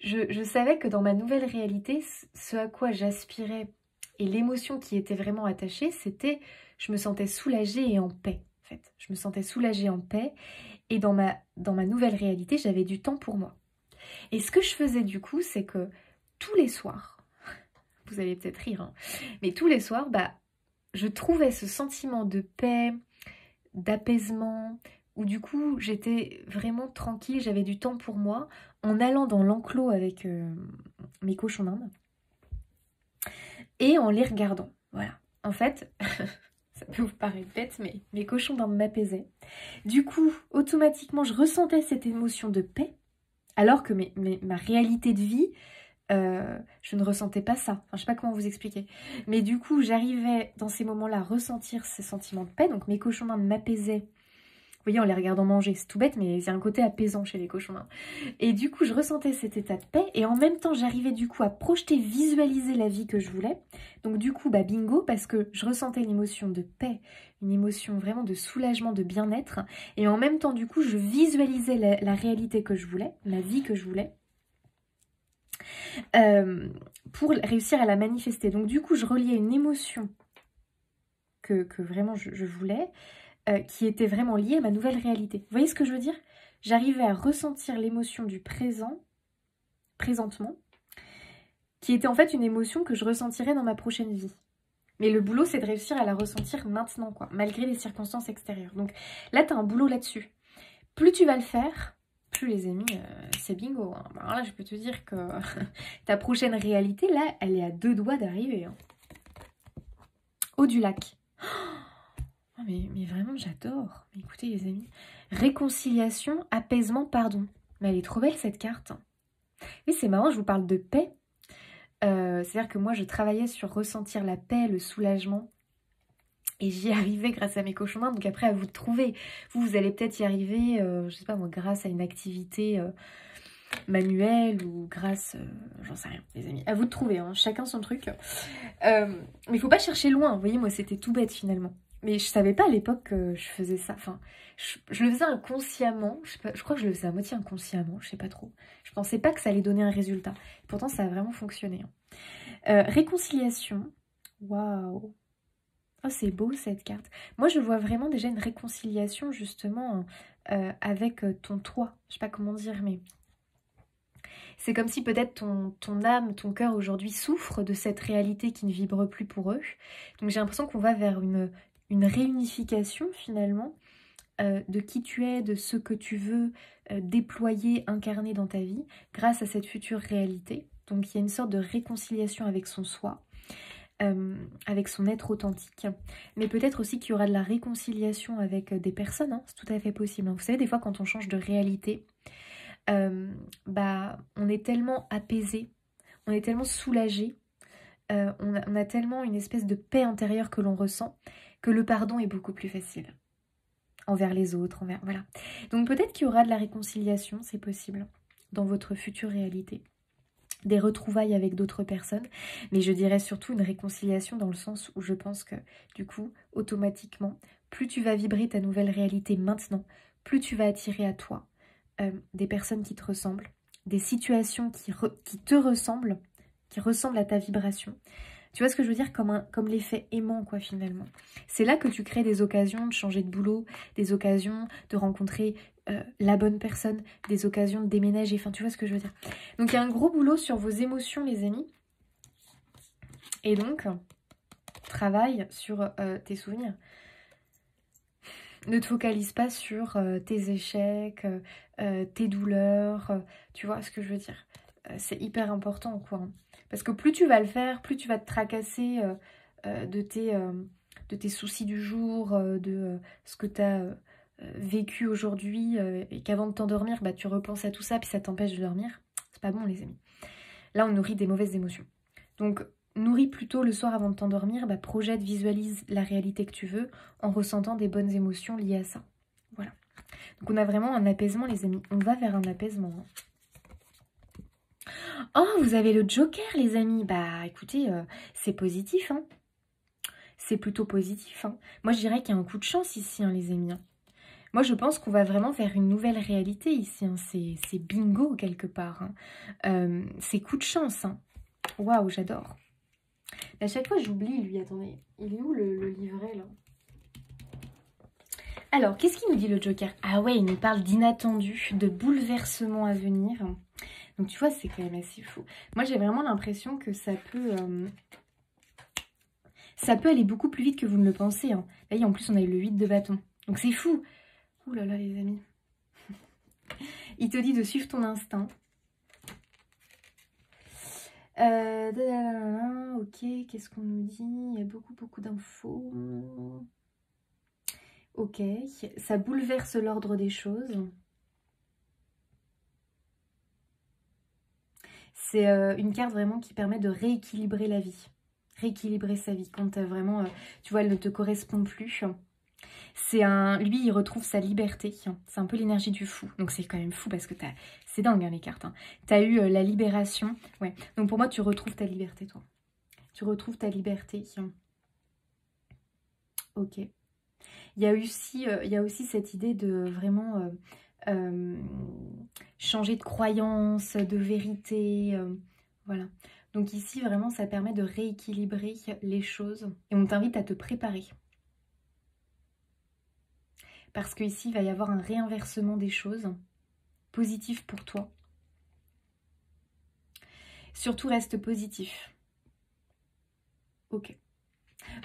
je savais que dans ma nouvelle réalité, ce à quoi j'aspirais et l'émotion qui était vraiment attachée, c'était je me sentais soulagée et en paix. En fait, je me sentais soulagée en paix. Et dans ma nouvelle réalité, j'avais du temps pour moi. Et ce que je faisais du coup, c'est que tous les soirs, vous allez peut-être rire, hein, mais tous les soirs, je trouvais ce sentiment de paix, d'apaisement, où du coup, j'étais vraiment tranquille, j'avais du temps pour moi, en allant dans l'enclos avec mes cochons d'Inde, et en les regardant. Voilà. En fait... Ça peut vous paraître bête, mais mes cochons d'Inde m'apaisaient. Du coup, automatiquement, je ressentais cette émotion de paix, alors que ma réalité de vie, je ne ressentais pas ça. Enfin, je ne sais pas comment vous expliquer. Mais du coup, j'arrivais dans ces moments-là à ressentir ces sentiments de paix. Donc mes cochons d'Inde m'apaisaient. Vous voyez, en les regardant manger, c'est tout bête, mais il y a un côté apaisant chez les cochons d'Inde. Et du coup, je ressentais cet état de paix, et en même temps, j'arrivais du coup à projeter, visualiser la vie que je voulais. Donc du coup, bingo, parce que je ressentais une émotion de paix, une émotion vraiment de soulagement, de bien-être, et en même temps, du coup, je visualisais la réalité que je voulais, la vie que je voulais, pour réussir à la manifester. Donc du coup, je reliais une émotion que vraiment je voulais, qui était vraiment liée à ma nouvelle réalité. Vous voyez ce que je veux dire? J'arrivais à ressentir l'émotion du présentement, qui était en fait une émotion que je ressentirais dans ma prochaine vie. Mais le boulot, c'est de réussir à la ressentir maintenant, quoi, malgré les circonstances extérieures. Donc là, tu as un boulot là-dessus. Plus tu vas le faire, plus les amis, c'est bingo. Hein. Alors là, je peux te dire que ta prochaine réalité, là, elle est à 2 doigts d'arriver. Hein. Haut du lac. Oh, mais vraiment, j'adore. Écoutez, les amis, réconciliation, apaisement, pardon. Mais elle est trop belle cette carte. Oui, c'est marrant, je vous parle de paix. C'est-à-dire que moi, je travaillais sur ressentir la paix, le soulagement. Et j'y arrivais grâce à mes cauchemars. Donc après, à vous de trouver. Vous allez peut-être y arriver, je sais pas moi, grâce à une activité manuelle ou grâce... j'en sais rien, les amis. À vous de trouver, hein, chacun son truc. Mais il faut pas chercher loin. Vous voyez, moi, c'était tout bête finalement. Mais je savais pas à l'époque que je faisais ça. Enfin, je le faisais inconsciemment. Je sais pas, je crois que je le faisais à moitié inconsciemment. Je sais pas trop. Je pensais pas que ça allait donner un résultat. Pourtant, ça a vraiment fonctionné. Hein. Réconciliation. Waouh. Oh, c'est beau cette carte. Moi, je vois vraiment déjà une réconciliation justement avec ton toi. Je sais pas comment dire, mais c'est comme si peut-être ton âme, ton cœur aujourd'hui souffre de cette réalité qui ne vibre plus pour eux. Donc j'ai l'impression qu'on va vers une réunification finalement de qui tu es, de ce que tu veux déployer, incarner dans ta vie grâce à cette future réalité. Donc il y a une sorte de réconciliation avec son soi. Avec son être authentique, mais peut-être aussi qu'il y aura de la réconciliation avec des personnes, hein, c'est tout à fait possible. Hein. Vous savez, des fois quand on change de réalité, on est tellement apaisé, on est tellement soulagé, on a tellement une espèce de paix intérieure que l'on ressent, que le pardon est beaucoup plus facile envers les autres, voilà. Donc peut-être qu'il y aura de la réconciliation, c'est possible, dans votre future réalité. Des retrouvailles avec d'autres personnes, mais je dirais surtout une réconciliation dans le sens où je pense que, du coup, automatiquement, plus tu vas vibrer ta nouvelle réalité maintenant, plus tu vas attirer à toi des personnes qui te ressemblent, des situations qui te ressemblent, qui ressemblent à ta vibration. Tu vois ce que je veux dire? Comme l'effet aimant, quoi, finalement. C'est là que tu crées des occasions de changer de boulot, des occasions de rencontrer la bonne personne, des occasions de déménager. Enfin, tu vois ce que je veux dire? Donc, il y a un gros boulot sur vos émotions, les amis. Et donc, travaille sur tes souvenirs. Ne te focalise pas sur tes échecs, tes douleurs. Tu vois ce que je veux dire? C'est hyper important, quoi. Parce que plus tu vas le faire, plus tu vas te tracasser de tes soucis du jour, de ce que tu as vécu aujourd'hui, et qu'avant de t'endormir, tu repenses à tout ça, puis ça t'empêche de dormir. C'est pas bon, les amis. Là, on nourrit des mauvaises émotions. Donc, nourris plutôt le soir avant de t'endormir, projette, visualise la réalité que tu veux en ressentant des bonnes émotions liées à ça. Voilà. Donc, on a vraiment un apaisement, les amis. On va vers un apaisement. Hein. Oh, vous avez le Joker, les amis. Bah, écoutez, c'est positif, hein. C'est plutôt positif, hein. Moi, je dirais qu'il y a un coup de chance ici, hein, les amis. Hein. Moi, je pense qu'on va vraiment vers une nouvelle réalité ici. Hein. C'est bingo, quelque part. Hein. C'est coup de chance. Hein. Waouh, j'adore. À chaque fois, j'oublie, lui. Attendez, il est où le livret, là? Alors, qu'est-ce qu'il nous dit, le Joker? Ah ouais, il nous parle d'inattendu, de bouleversement à venir. Donc, tu vois, c'est quand même assez fou. Moi, j'ai vraiment l'impression que ça peut aller beaucoup plus vite que vous ne le pensez. Hein. Là, en plus, on a eu le 8 de bâton. Donc, c'est fou. Ouh là là, les amis. Il te dit de suivre ton instinct. Ok, qu'est-ce qu'on nous dit? Il y a beaucoup d'infos. Ok, ça bouleverse l'ordre des choses. C'est une carte vraiment qui permet de rééquilibrer la vie. Rééquilibrer sa vie quand vraiment, tu vois, elle ne te correspond plus. Lui, il retrouve sa liberté. C'est un peu l'énergie du fou. Donc c'est quand même fou parce que c'est dingue, hein, les cartes. Hein. Tu as eu la libération. Ouais. Donc pour moi, tu retrouves ta liberté, toi. Tu retrouves ta liberté. Ok. Il y a aussi cette idée de vraiment changer de croyance, de vérité. Voilà. Donc ici, vraiment, ça permet de rééquilibrer les choses. Et on t'invite à te préparer. Parce qu'ici, il va y avoir un réinversement des choses. Positif pour toi. Surtout, reste positif. Ok.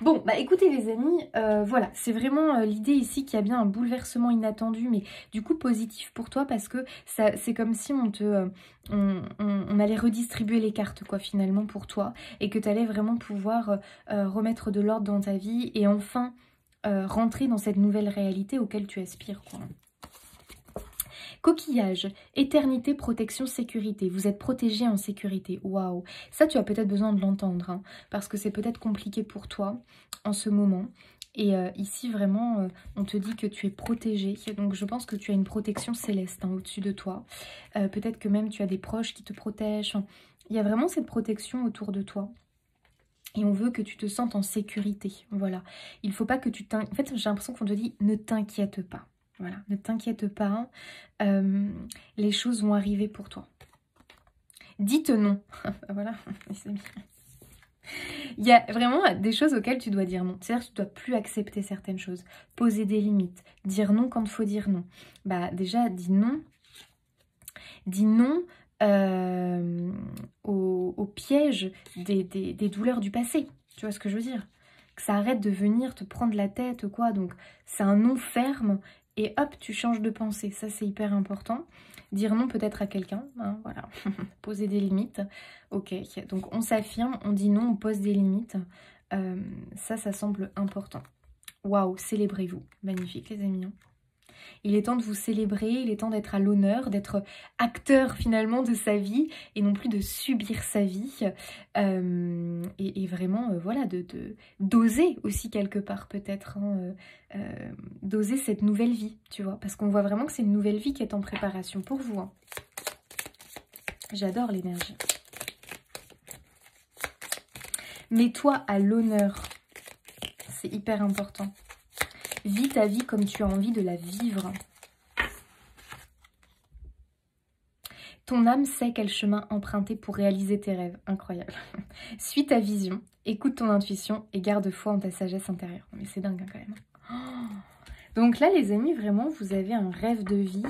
Bon, écoutez les amis, voilà, c'est vraiment l'idée ici qu'il y a bien un bouleversement inattendu, mais du coup positif pour toi parce que c'est comme si on allait redistribuer les cartes, quoi, finalement, pour toi, et que tu allais vraiment pouvoir remettre de l'ordre dans ta vie et enfin rentrer dans cette nouvelle réalité auquel tu aspires, quoi. Coquillage, éternité, protection, sécurité. Vous êtes protégé en sécurité. Waouh. Ça, tu as peut-être besoin de l'entendre, hein, parce que c'est peut-être compliqué pour toi en ce moment. Et ici, vraiment, on te dit que tu es protégé. Donc, je pense que tu as une protection céleste, hein, au-dessus de toi. Peut-être que même tu as des proches qui te protègent. Enfin, il y a vraiment cette protection autour de toi. Et on veut que tu te sentes en sécurité. Voilà. Il ne faut pas que tu t'inquiètes. En fait, j'ai l'impression qu'on te dit ne t'inquiète pas. Voilà. Ne t'inquiète pas. Les choses vont arriver pour toi. Dites non. Voilà. Il y a vraiment des choses auxquelles tu dois dire non. C'est-à-dire que tu ne dois plus accepter certaines choses. Poser des limites. Dire non quand il faut dire non. Bah déjà, dis non. Dis non au piège des douleurs du passé. Tu vois ce que je veux dire? Que ça arrête de venir te prendre la tête, quoi. Donc, c'est un non ferme et hop, tu changes de pensée. Ça, c'est hyper important. Dire non peut-être à quelqu'un, hein, voilà. Poser des limites. Ok, donc on s'affirme, on dit non, on pose des limites. Ça semble important. Waouh, célébrez-vous. Magnifique, les amis. Il est temps de vous célébrer, il est temps d'être à l'honneur, d'être acteur finalement de sa vie et non plus de subir sa vie. Et vraiment, voilà, d'oser aussi quelque part peut-être, hein, d'oser cette nouvelle vie, tu vois. Parce qu'on voit vraiment que c'est une nouvelle vie qui est en préparation pour vous. Hein. J'adore l'énergie. Mets-toi à l'honneur. C'est hyper important. Vis ta vie comme tu as envie de la vivre. Ton âme sait quel chemin emprunter pour réaliser tes rêves. Incroyable. Suis ta vision, écoute ton intuition et garde foi en ta sagesse intérieure. Mais c'est dingue, hein, quand même. Oh. Donc là, les amis, vraiment, vous avez un rêve de vie.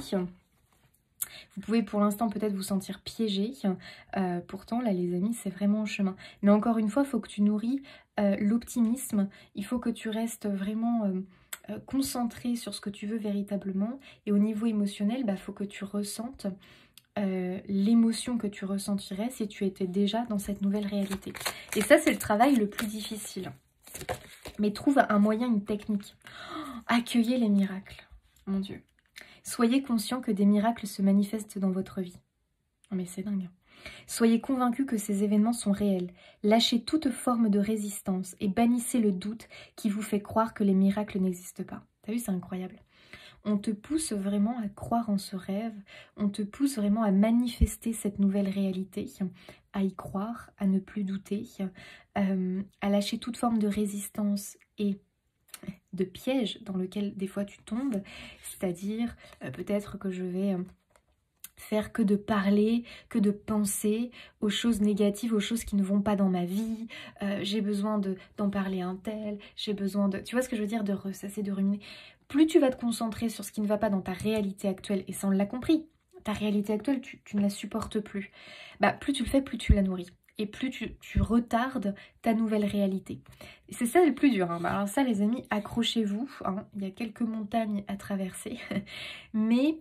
Vous pouvez pour l'instant peut-être vous sentir piégé. Pourtant, là, les amis, c'est vraiment en chemin. Mais encore une fois, il faut que tu nourris l'optimisme. Il faut que tu restes vraiment concentré sur ce que tu veux véritablement. Et au niveau émotionnel, il faut que tu ressentes l'émotion que tu ressentirais si tu étais déjà dans cette nouvelle réalité. Et ça, c'est le travail le plus difficile. Mais trouve un moyen, une technique. Accueillez les miracles. Mon Dieu. Soyez conscient que des miracles se manifestent dans votre vie. Non mais c'est dingue. Soyez convaincus que ces événements sont réels. Lâchez toute forme de résistance et bannissez le doute qui vous fait croire que les miracles n'existent pas. T'as vu, c'est incroyable. On te pousse vraiment à croire en ce rêve. On te pousse vraiment à manifester cette nouvelle réalité, à y croire, à ne plus douter, à lâcher toute forme de résistance et de piège dans lequel des fois tu tombes. C'est-à-dire, peut-être que je vais faire que de parler, que de penser aux choses négatives, aux choses qui ne vont pas dans ma vie. J'ai besoin d'en parler à un tel, j'ai besoin de... Tu vois ce que je veux dire? De ressasser, de ruminer. Plus tu vas te concentrer sur ce qui ne va pas dans ta réalité actuelle, et ça on l'a compris, ta réalité actuelle, tu ne la supportes plus. Plus tu le fais, plus tu la nourris. Et plus tu retardes ta nouvelle réalité. C'est ça le plus dur. Hein. Alors ça les amis, accrochez-vous. Hein. Il y a quelques montagnes à traverser. Mais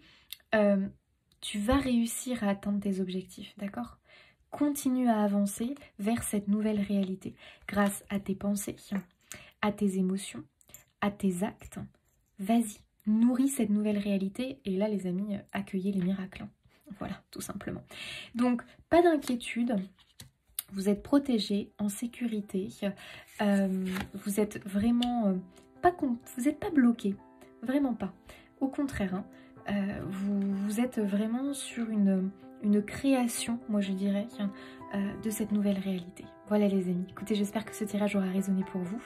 tu vas réussir à atteindre tes objectifs, d'accord? Continue à avancer vers cette nouvelle réalité. Grâce à tes pensées, à tes émotions, à tes actes. Vas-y, nourris cette nouvelle réalité. Et là les amis, accueillez les miracles. Hein. Voilà, tout simplement. Donc, pas d'inquiétude. Vous êtes protégé, en sécurité, vous êtes vraiment vous n'êtes pas bloqué, vraiment pas. Au contraire, hein, vous êtes vraiment sur une création, moi je dirais, de cette nouvelle réalité. Voilà les amis, écoutez, j'espère que ce tirage aura résonné pour vous.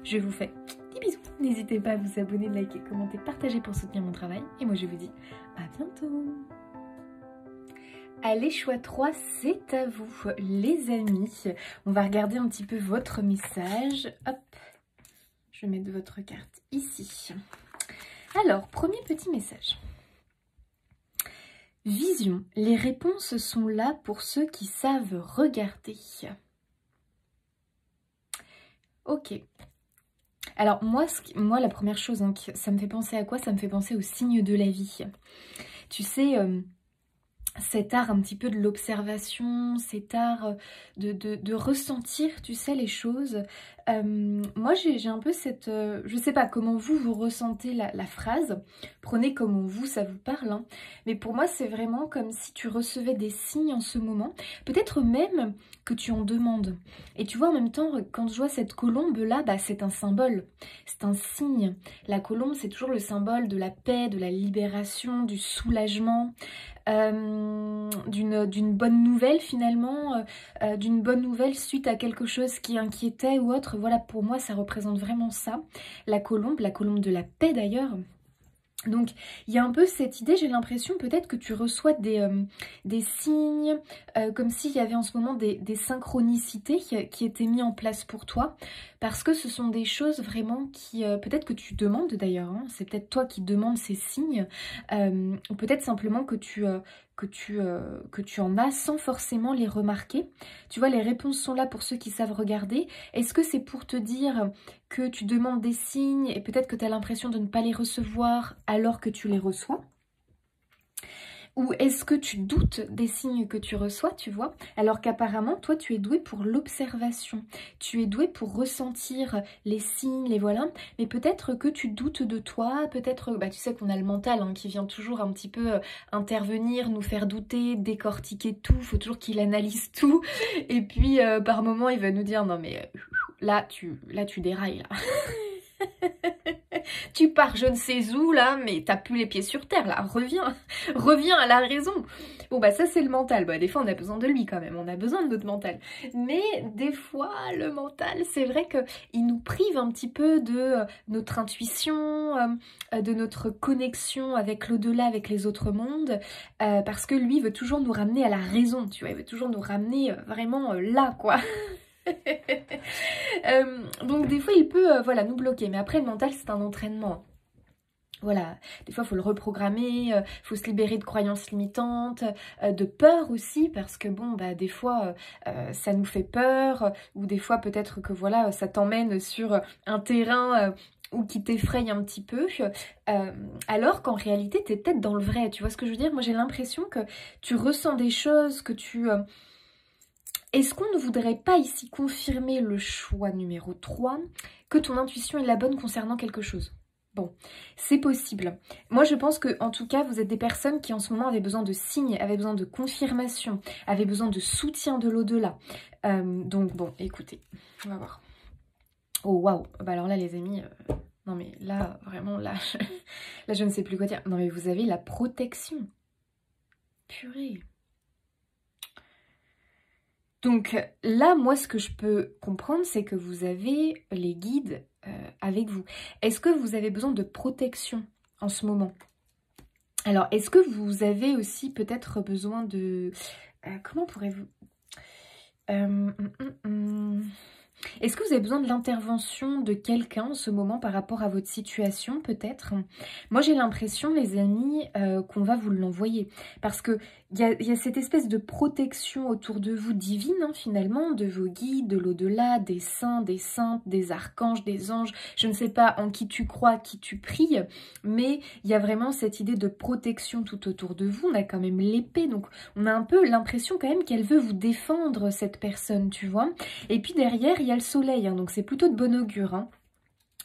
Je vous fais des bisous. N'hésitez pas à vous abonner, liker, commenter, partager pour soutenir mon travail. Et moi je vous dis à bientôt. Allez, choix 3, c'est à vous, les amis. On va regarder un petit peu votre message. Hop, je vais mettre votre carte ici. Alors, premier petit message. Vision, les réponses sont là pour ceux qui savent regarder. Ok. Alors, moi la première chose, hein, ça me fait penser à quoi? Ça me fait penser au signe de la vie. Tu sais... cet art un petit peu de l'observation, cet art de ressentir, tu sais, les choses. Moi, j'ai un peu cette... je sais pas comment vous ressentez la phrase. Prenez comment vous, ça vous parle. Hein. Mais pour moi, c'est vraiment comme si tu recevais des signes en ce moment. Peut-être même que tu en demandes. Et tu vois, en même temps, quand je vois cette colombe-là, bah, c'est un symbole. C'est un signe. La colombe, c'est toujours le symbole de la paix, de la libération, du soulagement. D'une bonne nouvelle finalement, d'une bonne nouvelle suite à quelque chose qui inquiétait ou autre. Voilà, pour moi ça représente vraiment ça, la colombe de la paix d'ailleurs. Donc il y a un peu cette idée, j'ai l'impression peut-être que tu reçois des signes, comme s'il y avait en ce moment des synchronicités qui étaient mis en place pour toi, parce que ce sont des choses vraiment qui, peut-être que tu demandes d'ailleurs, hein, c'est peut-être toi qui demandes ces signes, ou peut-être simplement que tu en as sans forcément les remarquer. Tu vois, les réponses sont là pour ceux qui savent regarder. Est-ce que c'est pour te dire que tu demandes des signes et peut-être que tu as l'impression de ne pas les recevoir alors que tu les reçois? Ou est-ce que tu doutes des signes que tu reçois, tu vois? Alors qu'apparemment, toi, tu es doué pour l'observation. Tu es doué pour ressentir les signes, les voilà. Mais peut-être que tu doutes de toi, peut-être... Bah, tu sais qu'on a le mental hein, qui vient toujours un petit peu intervenir, nous faire douter, décortiquer tout. Il faut toujours qu'il analyse tout. Et puis, par moment, il va nous dire, non mais là, tu dérailles, là. Tu pars je ne sais où là, mais t'as plus les pieds sur terre là, reviens à la raison. Bon bah ça c'est le mental, bah des fois on a besoin de lui quand même, on a besoin de notre mental. Mais des fois le mental c'est vrai qu'il nous prive un petit peu de notre intuition, de notre connexion avec l'au-delà, avec les autres mondes, parce que lui veut toujours nous ramener à la raison, tu vois, il veut toujours nous ramener vraiment là quoi. Donc des fois il peut voilà, nous bloquer, mais après le mental c'est un entraînement. Voilà, des fois il faut le reprogrammer, il faut se libérer de croyances limitantes, de peur aussi, parce que bon bah des fois ça nous fait peur, ou des fois peut-être que voilà ça t'emmène sur un terrain ou qui t'effraie un petit peu, alors qu'en réalité t'es peut-être dans le vrai, tu vois ce que je veux dire? Moi j'ai l'impression que tu ressens des choses, que tu... Est-ce qu'on ne voudrait pas ici confirmer le choix numéro 3, que ton intuition est la bonne concernant quelque chose? Bon, c'est possible. Moi, je pense que, en tout cas, vous êtes des personnes qui, en ce moment, avaient besoin de signes, avaient besoin de confirmation, avaient besoin de soutien de l'au-delà. Donc, bon, écoutez, on va voir. Oh, waouh. Bah alors là, les amis, non mais là, vraiment, là, là, je ne sais plus quoi dire. Non mais vous avez la protection. Purée. Donc là, moi, ce que je peux comprendre, c'est que vous avez les guides avec vous. Est-ce que vous avez besoin de protection en ce moment? Alors, est-ce que vous avez aussi peut-être besoin de... comment pourrez-vous... Est-ce que vous avez besoin de l'intervention de quelqu'un en ce moment par rapport à votre situation, peut-être? Moi, j'ai l'impression, les amis, qu'on va vous l'envoyer. Parce que il y a cette espèce de protection autour de vous divine, hein, finalement, de vos guides, de l'au-delà, des saints, des saintes, des archanges, des anges. Je ne sais pas en qui tu crois, qui tu pries, mais il y a vraiment cette idée de protection tout autour de vous. On a quand même l'épée, donc on a un peu l'impression quand même qu'elle veut vous défendre, cette personne, tu vois. Et puis derrière, il y a le soleil, hein, donc c'est plutôt de bon augure, hein.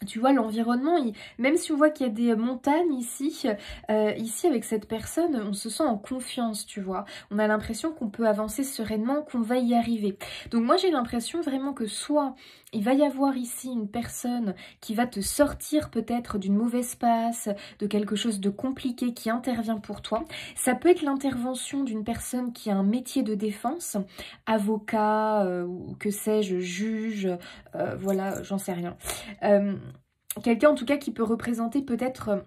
Tu vois, l'environnement, même si on voit qu'il y a des montagnes ici, ici avec cette personne, on se sent en confiance, tu vois. On a l'impression qu'on peut avancer sereinement, qu'on va y arriver. Donc moi, j'ai l'impression vraiment que soit il va y avoir ici une personne qui va te sortir peut-être d'une mauvaise passe, de quelque chose de compliqué qui intervient pour toi. Ça peut être l'intervention d'une personne qui a un métier de défense, avocat, ou que sais-je, juge, voilà, j'en sais rien. Quelqu'un en tout cas qui peut représenter peut-être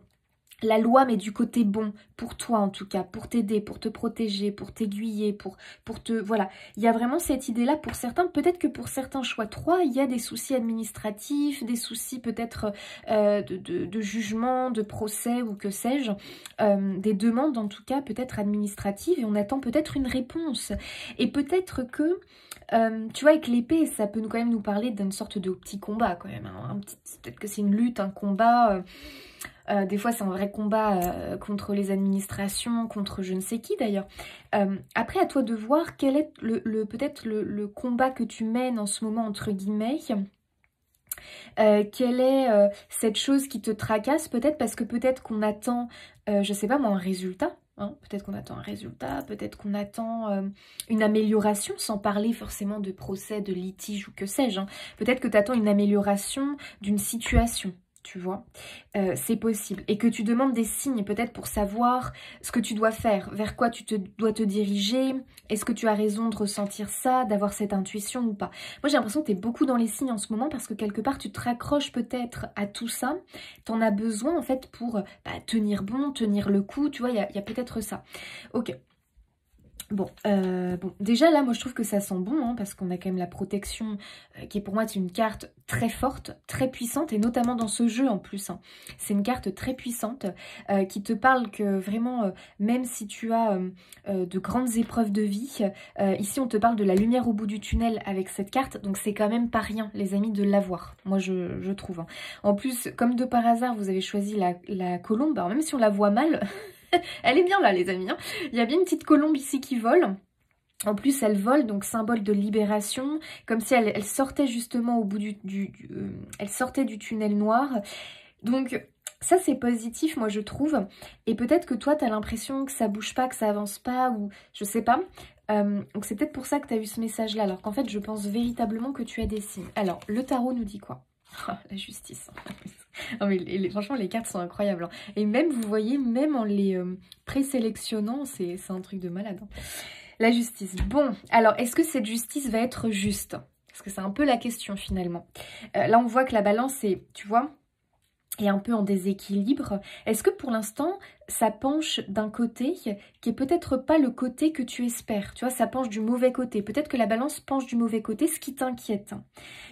la loi, mais du côté bon, pour toi en tout cas, pour t'aider, pour te protéger, pour t'aiguiller, pour te... Voilà, il y a vraiment cette idée-là pour certains. Peut-être que pour certains choix 3, il y a des soucis administratifs, des soucis peut-être de jugement, de procès ou que sais-je, des demandes en tout cas peut-être administratives, et on attend peut-être une réponse. Et peut-être que... tu vois, avec l'épée, ça peut quand même nous parler d'une sorte de petit combat quand même. Hein, peut-être que c'est une lutte, un combat... Des fois, c'est un vrai combat contre les administrations, contre je ne sais qui d'ailleurs. Après, à toi de voir quel est peut-être le combat que tu mènes en ce moment, entre guillemets. Quelle est cette chose qui te tracasse peut-être parce que peut-être qu'on attend, je sais pas moi, un résultat. Hein, peut-être qu'on attend un résultat, peut-être qu'on attend une amélioration, sans parler forcément de procès, de litige ou que sais-je. Hein. Peut-être que tu attends une amélioration d'une situation. Tu vois, c'est possible. Et que tu demandes des signes peut-être pour savoir ce que tu dois faire, vers quoi dois te diriger, est-ce que tu as raison de ressentir ça, d'avoir cette intuition ou pas. Moi j'ai l'impression que tu es beaucoup dans les signes en ce moment parce que quelque part tu te raccroches peut-être à tout ça, tu en as besoin en fait pour tenir bon, tenir le coup, tu vois, il y a peut-être ça. Ok. Bon, déjà là, moi je trouve que ça sent bon, hein, parce qu'on a quand même la protection, qui est pour moi une carte très forte, très puissante, et notamment dans ce jeu en plus. Hein. C'est une carte très puissante, qui te parle que vraiment, même si tu as de grandes épreuves de vie, ici on te parle de la lumière au bout du tunnel avec cette carte, donc c'est quand même pas rien, les amis, de l'avoir, moi je trouve. Hein. En plus, comme de par hasard, vous avez choisi la colombe, alors même si on la voit mal... Elle est bien là les amis, hein. Il y a bien une petite colombe ici qui vole. En plus elle vole, donc symbole de libération, comme si elle sortait justement au bout elle sortait du tunnel noir. Donc ça c'est positif moi je trouve. Et peut-être que toi tu as l'impression que ça bouge pas, que ça avance pas, ou je sais pas. Donc c'est peut-être pour ça que tu as eu ce message là, alors qu'en fait je pense véritablement que tu as des signes. Alors le tarot nous dit quoi? Oh, la justice. Non mais franchement les cartes sont incroyables. Hein. Et même vous voyez, même en les présélectionnant, c'est un truc de malade. Hein. La justice. Bon, alors est-ce que cette justice va être juste? Parce que c'est un peu la question finalement. Là on voit que la balance est, tu vois, est un peu en déséquilibre. Est-ce que pour l'instant, ça penche d'un côté qui est peut-être pas le côté que tu espères? Tu vois, ça penche du mauvais côté. Peut-être que la balance penche du mauvais côté, ce qui t'inquiète, hein.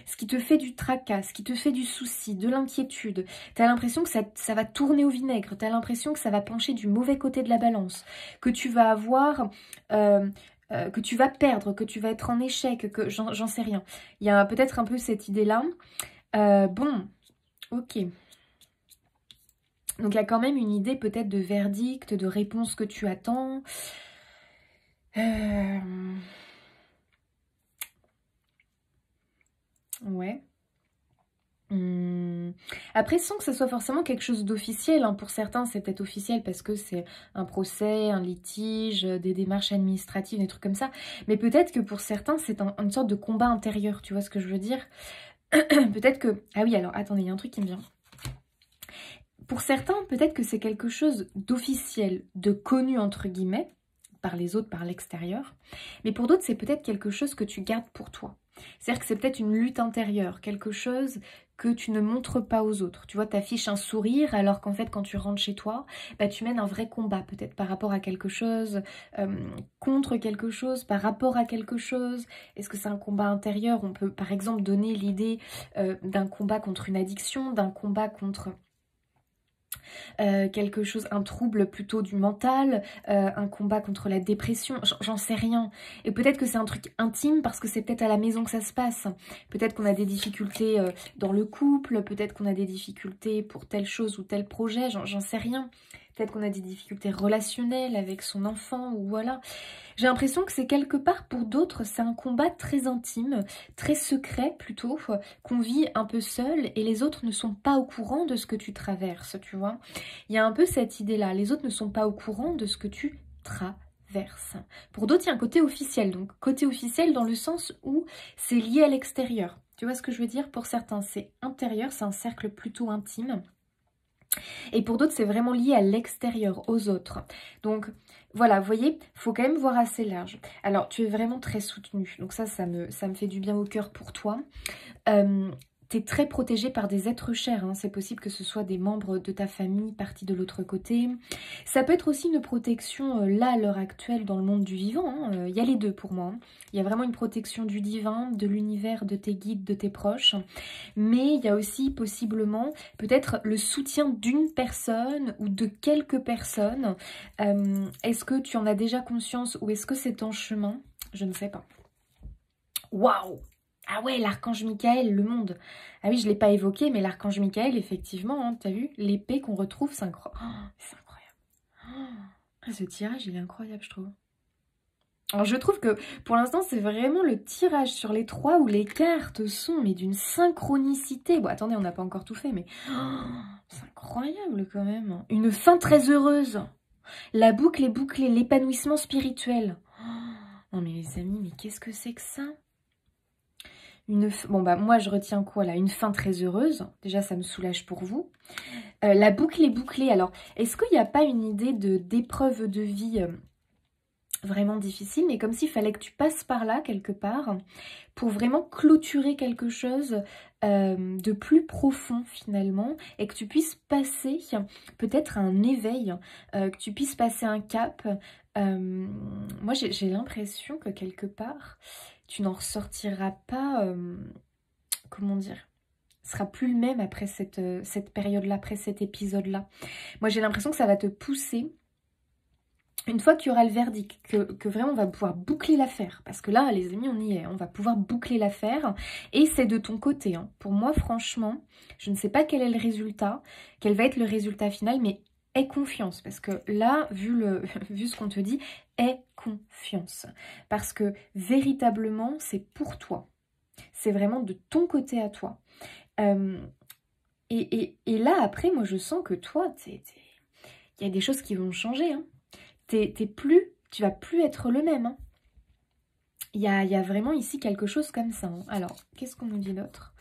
Ce qui te fait du tracas, ce qui te fait du souci, de l'inquiétude. Tu as l'impression que ça va tourner au vinaigre. Tu as l'impression que ça va pencher du mauvais côté de la balance. Que tu vas avoir... que tu vas perdre, que tu vas être en échec, que j'en sais rien. Il y a peut-être un peu cette idée-là. Bon, ok. Donc il y a quand même une idée peut-être de verdict, de réponse que tu attends. Ouais. Après, sans que ce soit forcément quelque chose d'officiel, hein. Pour certains, c'est peut-être officiel parce que c'est un procès, un litige, des démarches administratives, des trucs comme ça. Mais peut-être que pour certains, c'est une sorte de combat intérieur, tu vois ce que je veux dire? Peut-être que... Ah oui, alors, attendez, il y a un truc qui me vient. Pour certains, peut-être que c'est quelque chose d'officiel, de connu entre guillemets, par les autres, par l'extérieur. Mais pour d'autres, c'est peut-être quelque chose que tu gardes pour toi. C'est-à-dire que c'est peut-être une lutte intérieure, quelque chose que tu ne montres pas aux autres. Tu vois, t'affiches un sourire alors qu'en fait, quand tu rentres chez toi, bah, tu mènes un vrai combat, peut-être par rapport à quelque chose, contre quelque chose, par rapport à quelque chose. Est-ce que c'est un combat intérieur? On peut par exemple donner l'idée d'un combat contre une addiction, d'un combat contre... quelque chose, un trouble plutôt du mental, un combat contre la dépression, j'en sais rien. Et peut-être que c'est un truc intime parce que c'est peut-être à la maison que ça se passe. Peut-être qu'on a des difficultés dans le couple, peut-être qu'on a des difficultés pour telle chose ou tel projet, j'en sais rien. Peut-être qu'on a des difficultés relationnelles avec son enfant ou voilà. J'ai l'impression que c'est quelque part pour d'autres, c'est un combat très intime, très secret plutôt, qu'on vit un peu seul et les autres ne sont pas au courant de ce que tu traverses, tu vois. Il y a un peu cette idée-là, les autres ne sont pas au courant de ce que tu traverses. Pour d'autres, il y a un côté officiel, donc côté officiel dans le sens où c'est lié à l'extérieur. Tu vois ce que je veux dire? Pour certains, c'est intérieur, c'est un cercle plutôt intime. Et pour d'autres, c'est vraiment lié à l'extérieur, aux autres. Donc, voilà, vous voyez, il faut quand même voir assez large. Alors, tu es vraiment très soutenue. Donc ça me fait du bien au cœur pour toi. Tu es très protégée par des êtres chers. Hein. C'est possible que ce soit des membres de ta famille partis de l'autre côté. Ça peut être aussi une protection, là, à l'heure actuelle, dans le monde du vivant. Hein. Il y a les deux pour moi. Hein. Il y a vraiment une protection du divin, de l'univers, de tes guides, de tes proches. Mais il y a aussi possiblement peut-être le soutien d'une personne ou de quelques personnes. Est-ce que tu en as déjà conscience ou est-ce que c'est en chemin? Je ne sais pas. Waouh! Ah ouais, l'archange Michael, le monde. Ah oui, je ne l'ai pas évoqué, mais l'archange Michael, effectivement, hein, t'as vu, l'épée qu'on retrouve, c'est c'est incroyable. Oh, ce tirage, il est incroyable, je trouve. Alors je trouve que pour l'instant c'est vraiment le tirage sur les 3 où les cartes sont mais d'une synchronicité. Bon attendez, on n'a pas encore tout fait mais c'est incroyable quand même. Une fin très heureuse. La boucle est bouclée, l'épanouissement spirituel. Non mais les amis, mais qu'est-ce que c'est que ça? Bon bah moi je retiens quoi là? Une fin très heureuse. Déjà ça me soulage pour vous. La boucle est bouclée. Alors est-ce qu'il n'y a pas une idée d'épreuve de vie vraiment difficile, mais comme s'il fallait que tu passes par là quelque part pour vraiment clôturer quelque chose de plus profond finalement, et que tu puisses passer peut-être un éveil, que tu puisses passer un cap. Moi j'ai l'impression que quelque part tu n'en ressortiras pas, comment dire, ce sera plus le même après cette période-là, après cet épisode-là. Moi j'ai l'impression que ça va te pousser. Une fois qu'il y aura le verdict, que vraiment on va pouvoir boucler l'affaire, parce que là, les amis, on y est, on va pouvoir boucler l'affaire, et c'est de ton côté. Hein. Pour moi, franchement, je ne sais pas quel est le résultat, quel va être le résultat final, mais aie confiance, parce que là, vu ce qu'on te dit, aie confiance. Parce que véritablement, c'est pour toi. C'est vraiment de ton côté à toi. Et là, après, moi, je sens que toi, il y a des choses qui vont changer, hein. Tu vas plus être le même. Hein. Il y a vraiment ici quelque chose comme ça. Hein. Alors, qu'est-ce qu'on nous dit d'autre?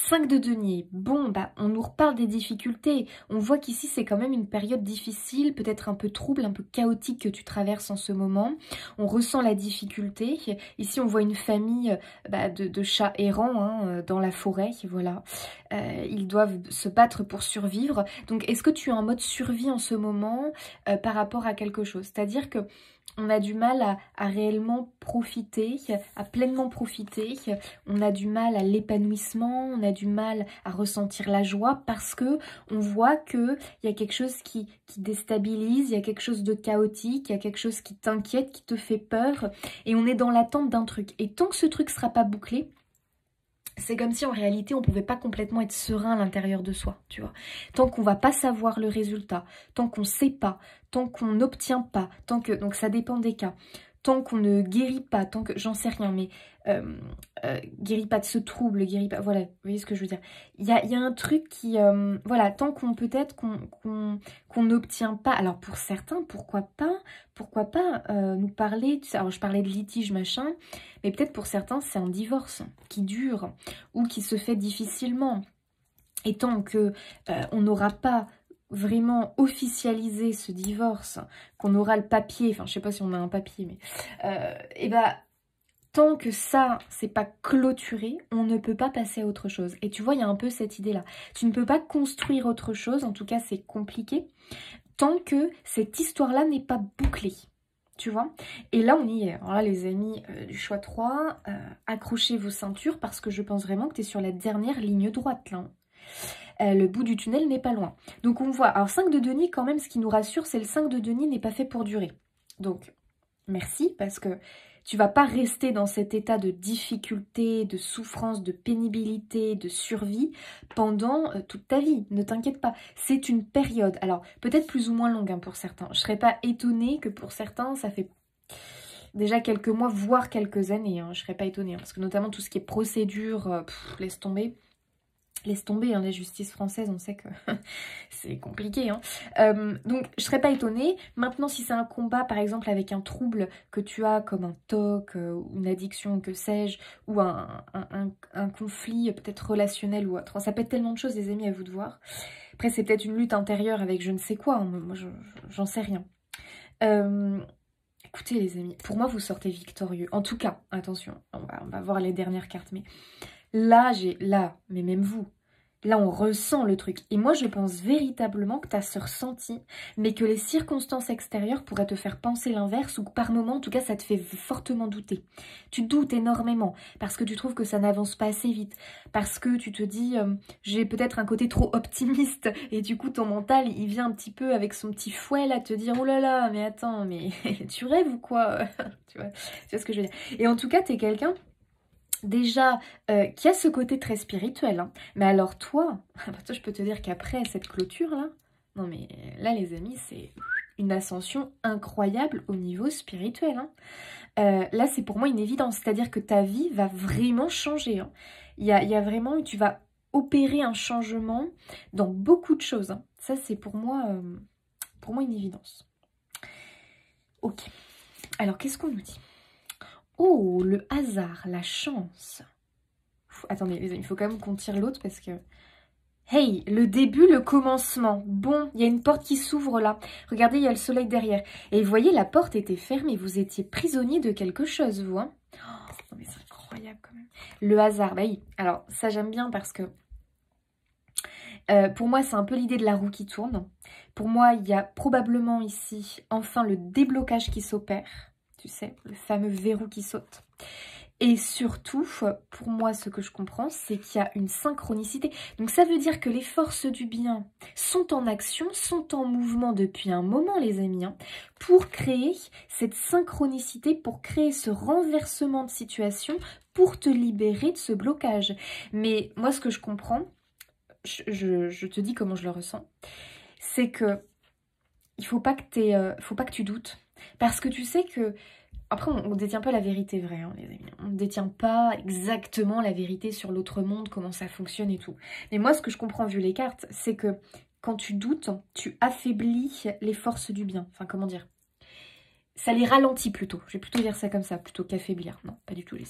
5 de denier. Bon, bah, on nous reparle des difficultés. On voit qu'ici, c'est quand même une période difficile, peut-être un peu trouble, un peu chaotique que tu traverses en ce moment. On ressent la difficulté. Ici, on voit une famille de chats errants hein, dans la forêt. Voilà. Ils doivent se battre pour survivre. Donc, est-ce que tu es en mode survie en ce moment par rapport à quelque chose? C'est-à-dire que on a du mal à réellement profiter, à pleinement profiter. On a du mal à l'épanouissement, on a du mal à ressentir la joie parce que on voit qu'il y a quelque chose qui déstabilise, il y a quelque chose de chaotique, il y a quelque chose qui t'inquiète, qui te fait peur. Et on est dans l'attente d'un truc. Et tant que ce truc ne sera pas bouclé, c'est comme si en réalité on pouvait pas complètement être serein à l'intérieur de soi, tu vois. Tant qu'on va pas savoir le résultat, tant qu'on sait pas, tant qu'on n'obtient pas, tant que donc ça dépend des cas, tant qu'on ne guérit pas, tant que j'en sais rien, mais guérit pas de ce trouble, guérit pas, voilà, vous voyez ce que je veux dire. Il y a un truc qui, voilà, tant qu'on peut-être qu'on n'obtient pas. Alors pour certains, pourquoi pas nous parler. Alors je parlais de litige machin. Mais peut-être pour certains, c'est un divorce qui dure ou qui se fait difficilement. Et tant que on n'aura pas vraiment officialisé ce divorce, qu'on aura le papier, enfin je sais pas si on a un papier, mais et ben tant que ça c'est pas clôturé, on ne peut pas passer à autre chose. Et tu vois, il y a un peu cette idée-là. Tu ne peux pas construire autre chose, en tout cas c'est compliqué, tant que cette histoire-là n'est pas bouclée. Tu vois? Et là, on y est. Alors là, les amis du choix 3, accrochez vos ceintures parce que je pense vraiment que tu es sur la dernière ligne droite, là. Le bout du tunnel n'est pas loin. Donc, on voit... Alors, 5 de denier, quand même, ce qui nous rassure, c'est le 5 de denier n'est pas fait pour durer. Donc, merci, parce que tu vas pas rester dans cet état de difficulté, de souffrance, de pénibilité, de survie pendant toute ta vie. Ne t'inquiète pas, c'est une période. Alors, peut-être plus ou moins longue hein, pour certains. Je serais pas étonnée que pour certains, ça fait déjà quelques mois, voire quelques années. Hein. Je serais pas étonnée, hein, parce que notamment tout ce qui est procédure, laisse tomber. Laisse tomber, hein, la justice française, on sait que c'est compliqué. Hein. Donc, je serais pas étonnée. Maintenant, si c'est un combat, par exemple, avec un trouble que tu as, comme un TOC, ou une addiction, que sais-je, ou un conflit peut-être relationnel ou autre. Ça peut être tellement de choses, les amis, à vous de voir. Après, c'est peut-être une lutte intérieure avec je ne sais quoi. Hein. Moi, j'en sais rien. Écoutez, les amis, pour moi, vous sortez victorieux. En tout cas, attention, on va voir les dernières cartes, mais... Là, mais même vous, là on ressent le truc. Et moi je pense véritablement que tu as ce ressenti, mais que les circonstances extérieures pourraient te faire penser l'inverse, ou que par moment, en tout cas, ça te fait fortement douter. Tu doutes énormément, parce que tu trouves que ça n'avance pas assez vite, parce que tu te dis, j'ai peut-être un côté trop optimiste, et du coup ton mental, il vient un petit peu avec son petit fouet là, te dire, oh là là, mais attends, mais tu rêves ou quoi? Tu vois ce que je veux dire. Et en tout cas, t'es quelqu'un déjà, qui a ce côté très spirituel. Hein. Mais alors toi, toi, je peux te dire qu'après cette clôture-là, non mais là les amis, c'est une ascension incroyable au niveau spirituel. Hein. Là, c'est pour moi une évidence. C'est-à-dire que ta vie va vraiment changer. Hein. Il y a vraiment, tu vas opérer un changement dans beaucoup de choses. Hein. Ça, c'est pour moi une évidence. Ok. Alors, qu'est-ce qu'on nous dit? Oh, le hasard, la chance. Attendez, les amis, il faut quand même qu'on tire l'autre parce que... Hey, le début, le commencement. Bon, il y a une porte qui s'ouvre là. Regardez, il y a le soleil derrière. Et vous voyez, la porte était fermée. Vous étiez prisonnier de quelque chose, vous. Hein. Oh, non mais c'est incroyable quand même. Le hasard, bah oui. Alors, ça j'aime bien parce que... pour moi, c'est un peu l'idée de la roue qui tourne. Pour moi, il y a probablement ici, enfin, le déblocage qui s'opère. Tu sais, le fameux verrou qui saute. Et surtout, pour moi, ce que je comprends, c'est qu'il y a une synchronicité. Donc ça veut dire que les forces du bien sont en action, sont en mouvement depuis un moment, les amis, hein, pour créer cette synchronicité, pour créer ce renversement de situation, pour te libérer de ce blocage. Mais moi, ce que je comprends, je te dis comment je le ressens, c'est que il faut pas que tu doutes. Parce que tu sais que après, on ne détient pas la vérité vraie, hein, les amis. On ne détient pas exactement la vérité sur l'autre monde, comment ça fonctionne et tout. Mais moi, ce que je comprends vu les cartes, c'est que quand tu doutes, tu affaiblis les forces du bien. Enfin, comment dire? Ça les ralentit plutôt. Je vais plutôt dire ça comme ça, plutôt qu'affaiblir. Non, pas du tout, les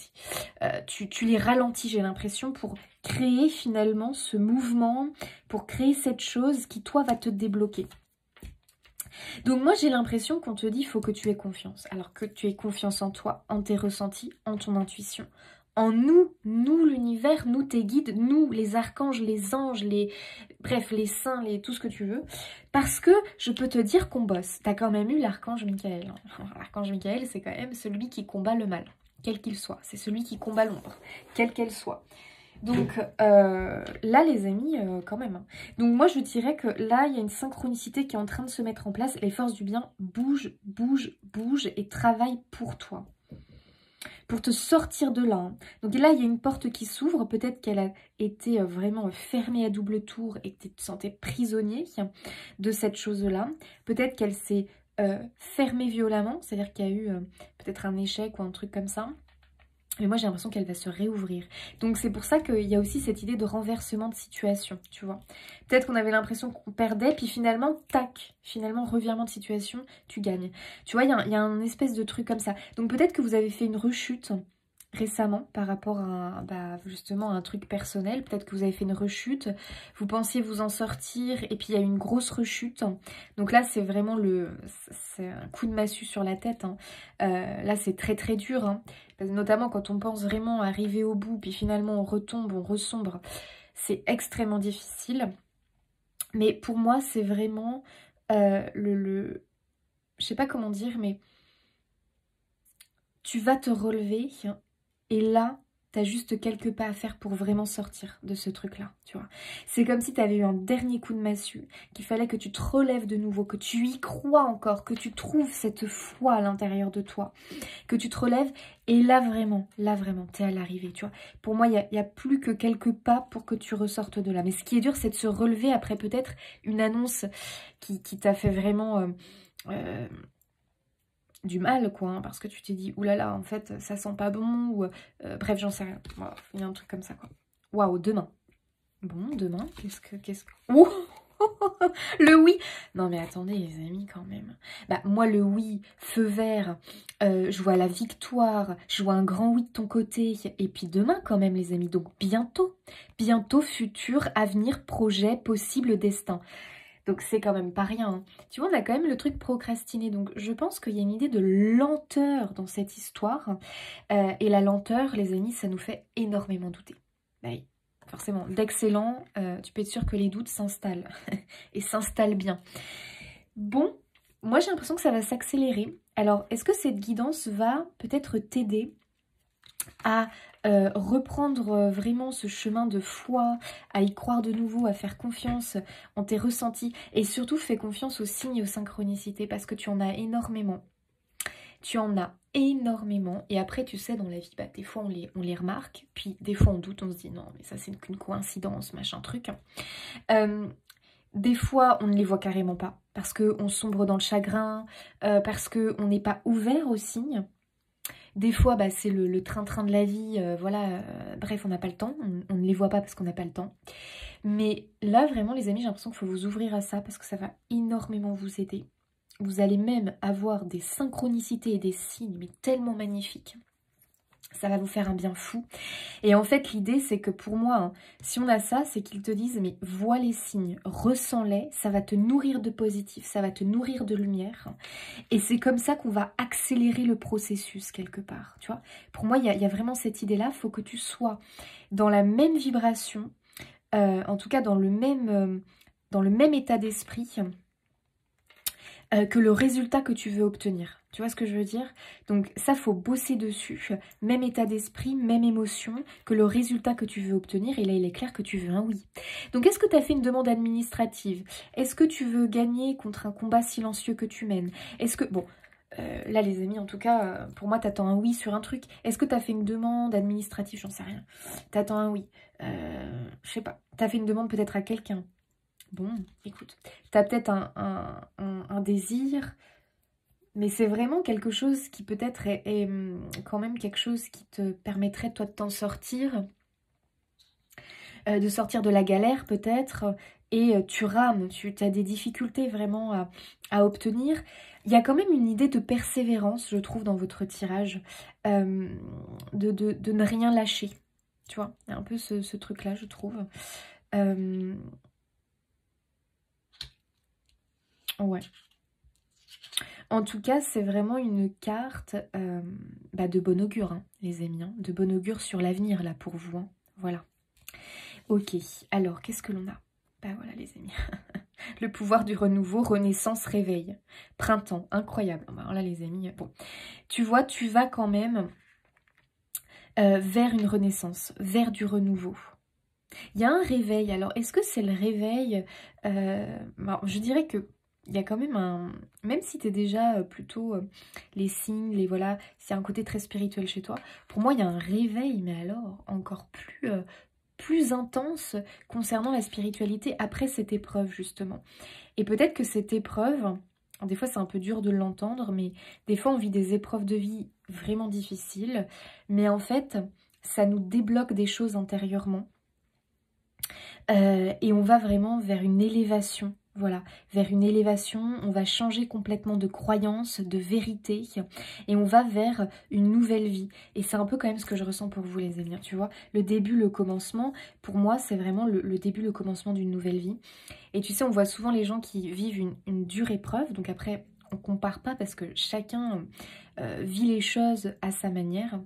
tu les ralentis, j'ai l'impression, pour créer finalement ce mouvement, pour créer cette chose qui, toi, va te débloquer. Donc moi j'ai l'impression qu'on te dit il faut que tu aies confiance. Alors que tu aies confiance en toi, en tes ressentis, en ton intuition. En nous l'univers, nous tes guides, nous les archanges, les anges, bref les saints, tout ce que tu veux. Parce que je peux te dire qu'on bosse. T'as quand même eu l'archange Michael. Hein. L'archange Michael c'est quand même celui qui combat le mal, quel qu'il soit. C'est celui qui combat l'ombre, quelle qu'elle soit. Donc là les amis, quand même. Hein. Donc moi je dirais que là il y a une synchronicité qui est en train de se mettre en place. Les forces du bien bougent, bougent, bougent et travaillent pour toi. Pour te sortir de là. Hein. Donc là il y a une porte qui s'ouvre. Peut-être qu'elle a été vraiment fermée à double tour et que tu te sentais prisonnier de cette chose-là. Peut-être qu'elle s'est fermée violemment. C'est-à-dire qu'il y a eu peut-être un échec ou un truc comme ça. Mais moi, j'ai l'impression qu'elle va se réouvrir. Donc, c'est pour ça qu'il y a aussi cette idée de renversement de situation, tu vois. Peut-être qu'on avait l'impression qu'on perdait, puis finalement, tac, finalement, revirement de situation, tu gagnes. Tu vois, il y a un espèce de truc comme ça. Donc, peut-être que vous avez fait une rechute récemment par rapport à justement à un truc personnel. Peut-être que vous avez fait une rechute, vous pensiez vous en sortir et puis il y a une grosse rechute. Donc là c'est vraiment c'est un coup de massue sur la tête. Hein. Là c'est très très dur, hein. Notamment quand on pense vraiment arriver au bout puis finalement on retombe, on ressombre. C'est extrêmement difficile. Mais pour moi c'est vraiment je sais pas comment dire, mais tu vas te relever. Et là, t'as juste quelques pas à faire pour vraiment sortir de ce truc-là, tu vois. C'est comme si t'avais eu un dernier coup de massue, qu'il fallait que tu te relèves de nouveau, que tu y crois encore, que tu trouves cette foi à l'intérieur de toi, que tu te relèves. Et là, vraiment, t'es à l'arrivée, tu vois. Pour moi, il y a plus que quelques pas pour que tu ressortes de là. Mais ce qui est dur, c'est de se relever après peut-être une annonce qui t'a fait vraiment... du mal quoi, hein, parce que tu t'es dit oulala en fait ça sent pas bon ou bref j'en sais rien, voilà, il y a un truc comme ça quoi. Waouh, demain. Bon, demain, qu'est-ce que... Ouh le oui. Non mais attendez les amis quand même. Bah moi le oui, feu vert, je vois la victoire, je vois un grand oui de ton côté. Et puis demain quand même les amis, donc bientôt, futur, avenir, projet, possible, destin. Donc c'est quand même pas rien. Hein. Tu vois, on a quand même le truc procrastiné. Donc je pense qu'il y a une idée de lenteur dans cette histoire. Et la lenteur, les amis, ça nous fait énormément douter. Bah oui, forcément. D'excellent, tu peux être sûr que les doutes s'installent. Et s'installent bien. Bon, moi j'ai l'impression que ça va s'accélérer. Alors, est-ce que cette guidance va peut-être t'aider à reprendre vraiment ce chemin de foi, à y croire de nouveau, à faire confiance en tes ressentis et surtout fais confiance aux signes et aux synchronicités parce que tu en as énormément. Tu en as énormément. Et après, tu sais, dans la vie, bah, des fois, on les remarque. Puis, des fois, on doute, on se dit, non, mais ça, c'est qu'une coïncidence, machin truc. Des fois, on ne les voit carrément pas. Parce qu'on sombre dans le chagrin, parce qu'on n'est pas ouvert aux signes. Des fois, bah, c'est le train-train de la vie, voilà, bref, on n'a pas le temps, on ne les voit pas parce qu'on n'a pas le temps. Mais là, vraiment, les amis, j'ai l'impression qu'il faut vous ouvrir à ça parce que ça va énormément vous aider. Vous allez même avoir des synchronicités et des signes, mais tellement magnifiques. Ça va vous faire un bien fou. Et en fait, l'idée, c'est que pour moi, hein, si on a ça, c'est qu'ils te disent, mais vois les signes, ressens-les, ça va te nourrir de positif, ça va te nourrir de lumière. Et c'est comme ça qu'on va accélérer le processus, quelque part, tu vois. Pour moi, il y a vraiment cette idée-là, il faut que tu sois dans la même vibration, en tout cas dans le même état d'esprit, que le résultat que tu veux obtenir. Tu vois ce que je veux dire? Donc ça, faut bosser dessus. Même état d'esprit, même émotion, que le résultat que tu veux obtenir. Et là, il est clair que tu veux un oui. Donc, est-ce que tu as fait une demande administrative? Est-ce que tu veux gagner contre un combat silencieux que tu mènes? Est-ce que... Bon, là, les amis, en tout cas, pour moi, t'attends un oui sur un truc. Est-ce que t'as fait une demande administrative? J'en sais rien. T'attends un oui. Je sais pas. T'as fait une demande peut-être à quelqu'un. Bon, écoute, t'as peut-être un désir, mais c'est vraiment quelque chose qui peut-être est quand même quelque chose qui te permettrait, toi, de t'en sortir, de sortir de la galère peut-être, et tu rames, tu as des difficultés vraiment à obtenir. Il y a quand même une idée de persévérance, je trouve, dans votre tirage, de ne rien lâcher, tu vois, il y a un peu ce truc-là, je trouve. Ouais. En tout cas, c'est vraiment une carte de bon augure, hein, les amis. Hein, de bon augure sur l'avenir, là, pour vous. Hein. Voilà. Ok. Alors, qu'est-ce que l'on a? Bah voilà, les amis. Le pouvoir du renouveau, renaissance, réveil. Printemps, incroyable. Alors là, les amis, bon. Tu vois, tu vas quand même vers une renaissance, vers du renouveau. Il y a un réveil. Alors, est-ce que c'est le réveil je dirais que il y a quand même un... Même si tu es déjà plutôt les signes, les voilà, s'il y a un côté très spirituel chez toi, pour moi, il y a un réveil, mais alors encore plus intense concernant la spiritualité après cette épreuve, justement. Et peut-être que cette épreuve, des fois c'est un peu dur de l'entendre, mais des fois on vit des épreuves de vie vraiment difficiles, mais en fait, ça nous débloque des choses intérieurement. Et on va vraiment vers une élévation, voilà, vers une élévation, on va changer complètement de croyance, de vérité, et on va vers une nouvelle vie. Et c'est un peu quand même ce que je ressens pour vous, les amis, tu vois. Le début, le commencement, pour moi, c'est vraiment le début, le commencement d'une nouvelle vie. Et tu sais, on voit souvent les gens qui vivent une dure épreuve, donc après, on compare pas parce que chacun vit les choses à sa manière.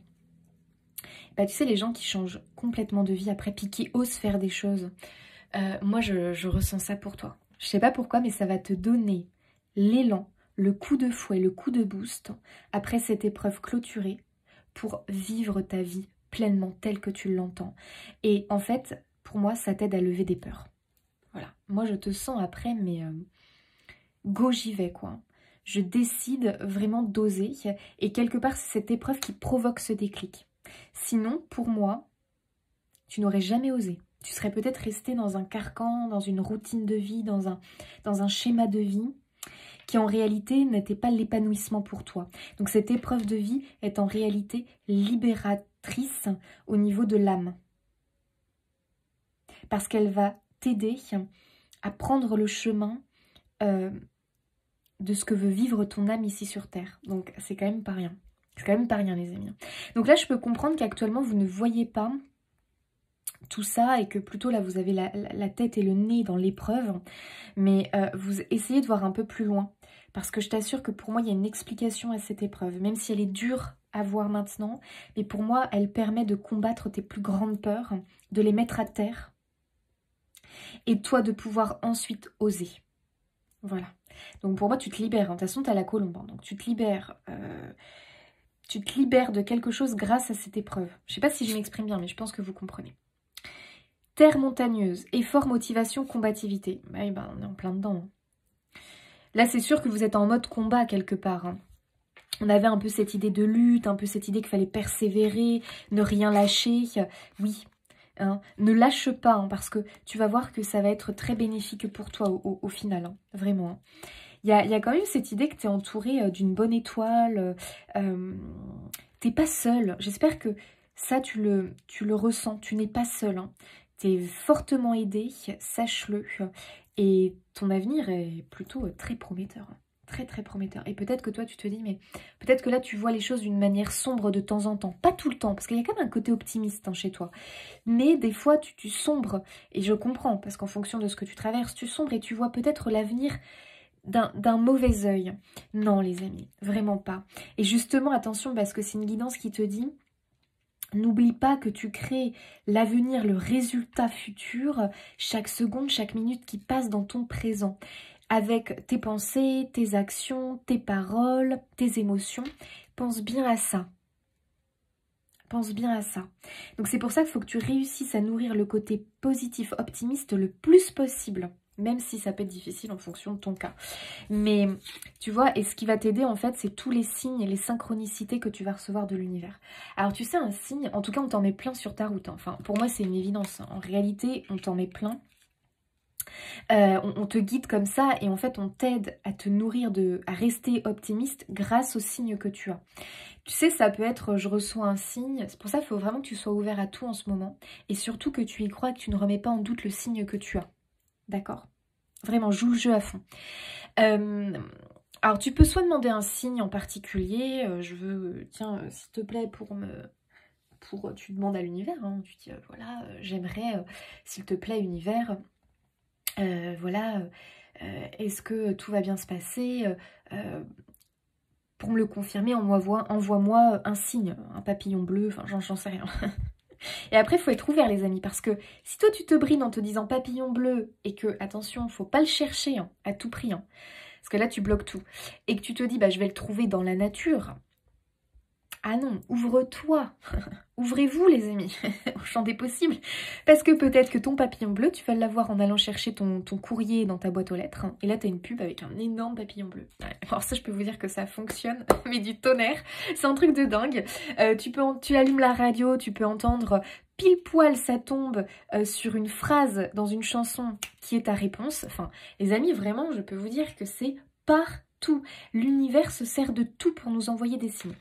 Bah, tu sais, les gens qui changent complètement de vie après, puis qui osent faire des choses. Moi, je ressens ça pour toi. Je sais pas pourquoi, mais ça va te donner l'élan, le coup de fouet, le coup de boost après cette épreuve clôturée pour vivre ta vie pleinement telle que tu l'entends. Et en fait, pour moi, ça t'aide à lever des peurs. Voilà. Moi, je te sens après, mais go, j'y vais, quoi. Je décide vraiment d'oser. Et quelque part, c'est cette épreuve qui provoque ce déclic. Sinon, pour moi, tu n'aurais jamais osé. Tu serais peut-être resté dans un carcan, dans une routine de vie, dans un schéma de vie qui en réalité n'était pas l'épanouissement pour toi. Donc cette épreuve de vie est en réalité libératrice au niveau de l'âme. Parce qu'elle va t'aider à prendre le chemin de ce que veut vivre ton âme ici sur Terre. Donc c'est quand même pas rien. C'est quand même pas rien, les amis. Donc là, je peux comprendre qu'actuellement, vous ne voyez pas tout ça et que plutôt là, vous avez la tête et le nez dans l'épreuve. Mais vous essayez de voir un peu plus loin. Parce que je t'assure que pour moi, il y a une explication à cette épreuve. Même si elle est dure à voir maintenant. Mais pour moi, elle permet de combattre tes plus grandes peurs, de les mettre à terre. Et toi, de pouvoir ensuite oser. Voilà. Donc pour moi, tu te libères. De toute façon, tu as la colombe. Hein, donc tu te libères... Tu te libères de quelque chose grâce à cette épreuve. Je ne sais pas si je m'exprime bien, mais je pense que vous comprenez. Terre montagneuse, effort, motivation, combativité. Bah, on est en plein dedans. Hein. Là, c'est sûr que vous êtes en mode combat quelque part. Hein. On avait un peu cette idée de lutte, un peu cette idée qu'il fallait persévérer, ne rien lâcher. Oui, hein, ne lâche pas, hein, parce que tu vas voir que ça va être très bénéfique pour toi au final, hein, vraiment. Hein. Il y a quand même cette idée que tu es entouré d'une bonne étoile, t'es pas seul. J'espère que ça, tu le ressens, tu n'es pas seul. Hein. Tu es fortement aidé, sache-le. Et ton avenir est plutôt très prometteur. Hein. Très très prometteur. Et peut-être que toi tu te dis, mais peut-être que là tu vois les choses d'une manière sombre de temps en temps. Pas tout le temps, parce qu'il y a quand même un côté optimiste, hein, chez toi. Mais des fois tu sombres, et je comprends, parce qu'en fonction de ce que tu traverses, tu sombres et tu vois peut-être l'avenir d'un mauvais œil. Non les amis, vraiment pas. Et justement attention, parce que c'est une guidance qui te dit, n'oublie pas que tu crées l'avenir, le résultat futur, chaque seconde, chaque minute qui passe dans ton présent. Avec tes pensées, tes actions, tes paroles, tes émotions. Pense bien à ça. Pense bien à ça. Donc c'est pour ça qu'il faut que tu réussisses à nourrir le côté positif, optimiste le plus possible. Même si ça peut être difficile en fonction de ton cas. Mais tu vois, et ce qui va t'aider en fait, c'est tous les signes et les synchronicités que tu vas recevoir de l'univers. Alors tu sais, un signe, en tout cas on t'en met plein sur ta route. Hein. Enfin, pour moi c'est une évidence. Hein. En réalité, on t'en met plein. On te guide comme ça et en fait on t'aide à te nourrir, à rester optimiste grâce aux signes que tu as. Tu sais, ça peut être, je reçois un signe, c'est pour ça qu'il faut vraiment que tu sois ouvert à tout en ce moment et surtout que tu y crois, que tu ne remets pas en doute le signe que tu as. D'accord? Vraiment, joue le jeu à fond. Alors tu peux soit demander un signe en particulier, je veux, tiens, s'il te plaît, tu demandes à l'univers, hein, tu dis, voilà, j'aimerais, s'il te plaît, univers, voilà, est-ce que tout va bien se passer pour me le confirmer, envoie-moi un signe, un papillon bleu, enfin j'en sais rien. Et après, il faut être ouvert les amis, parce que si toi tu te brides en te disant papillon bleu, et que, attention, faut pas le chercher hein, à tout prix, hein, parce que là tu bloques tout, et que tu te dis, bah je vais le trouver dans la nature, ah non, ouvre-toi. Ouvrez-vous les amis, au champ des possibles. Parce que peut-être que ton papillon bleu, tu vas l'avoir en allant chercher ton courrier dans ta boîte aux lettres. Hein, et là, tu as une pub avec un énorme papillon bleu. Ouais, alors ça, je peux vous dire que ça fonctionne, mais du tonnerre. C'est un truc de dingue. Tu allumes la radio, tu peux entendre pile poil, ça tombe sur une phrase dans une chanson qui est ta réponse. Enfin, les amis, vraiment, je peux vous dire que c'est partout. L'univers se sert de tout pour nous envoyer des signes.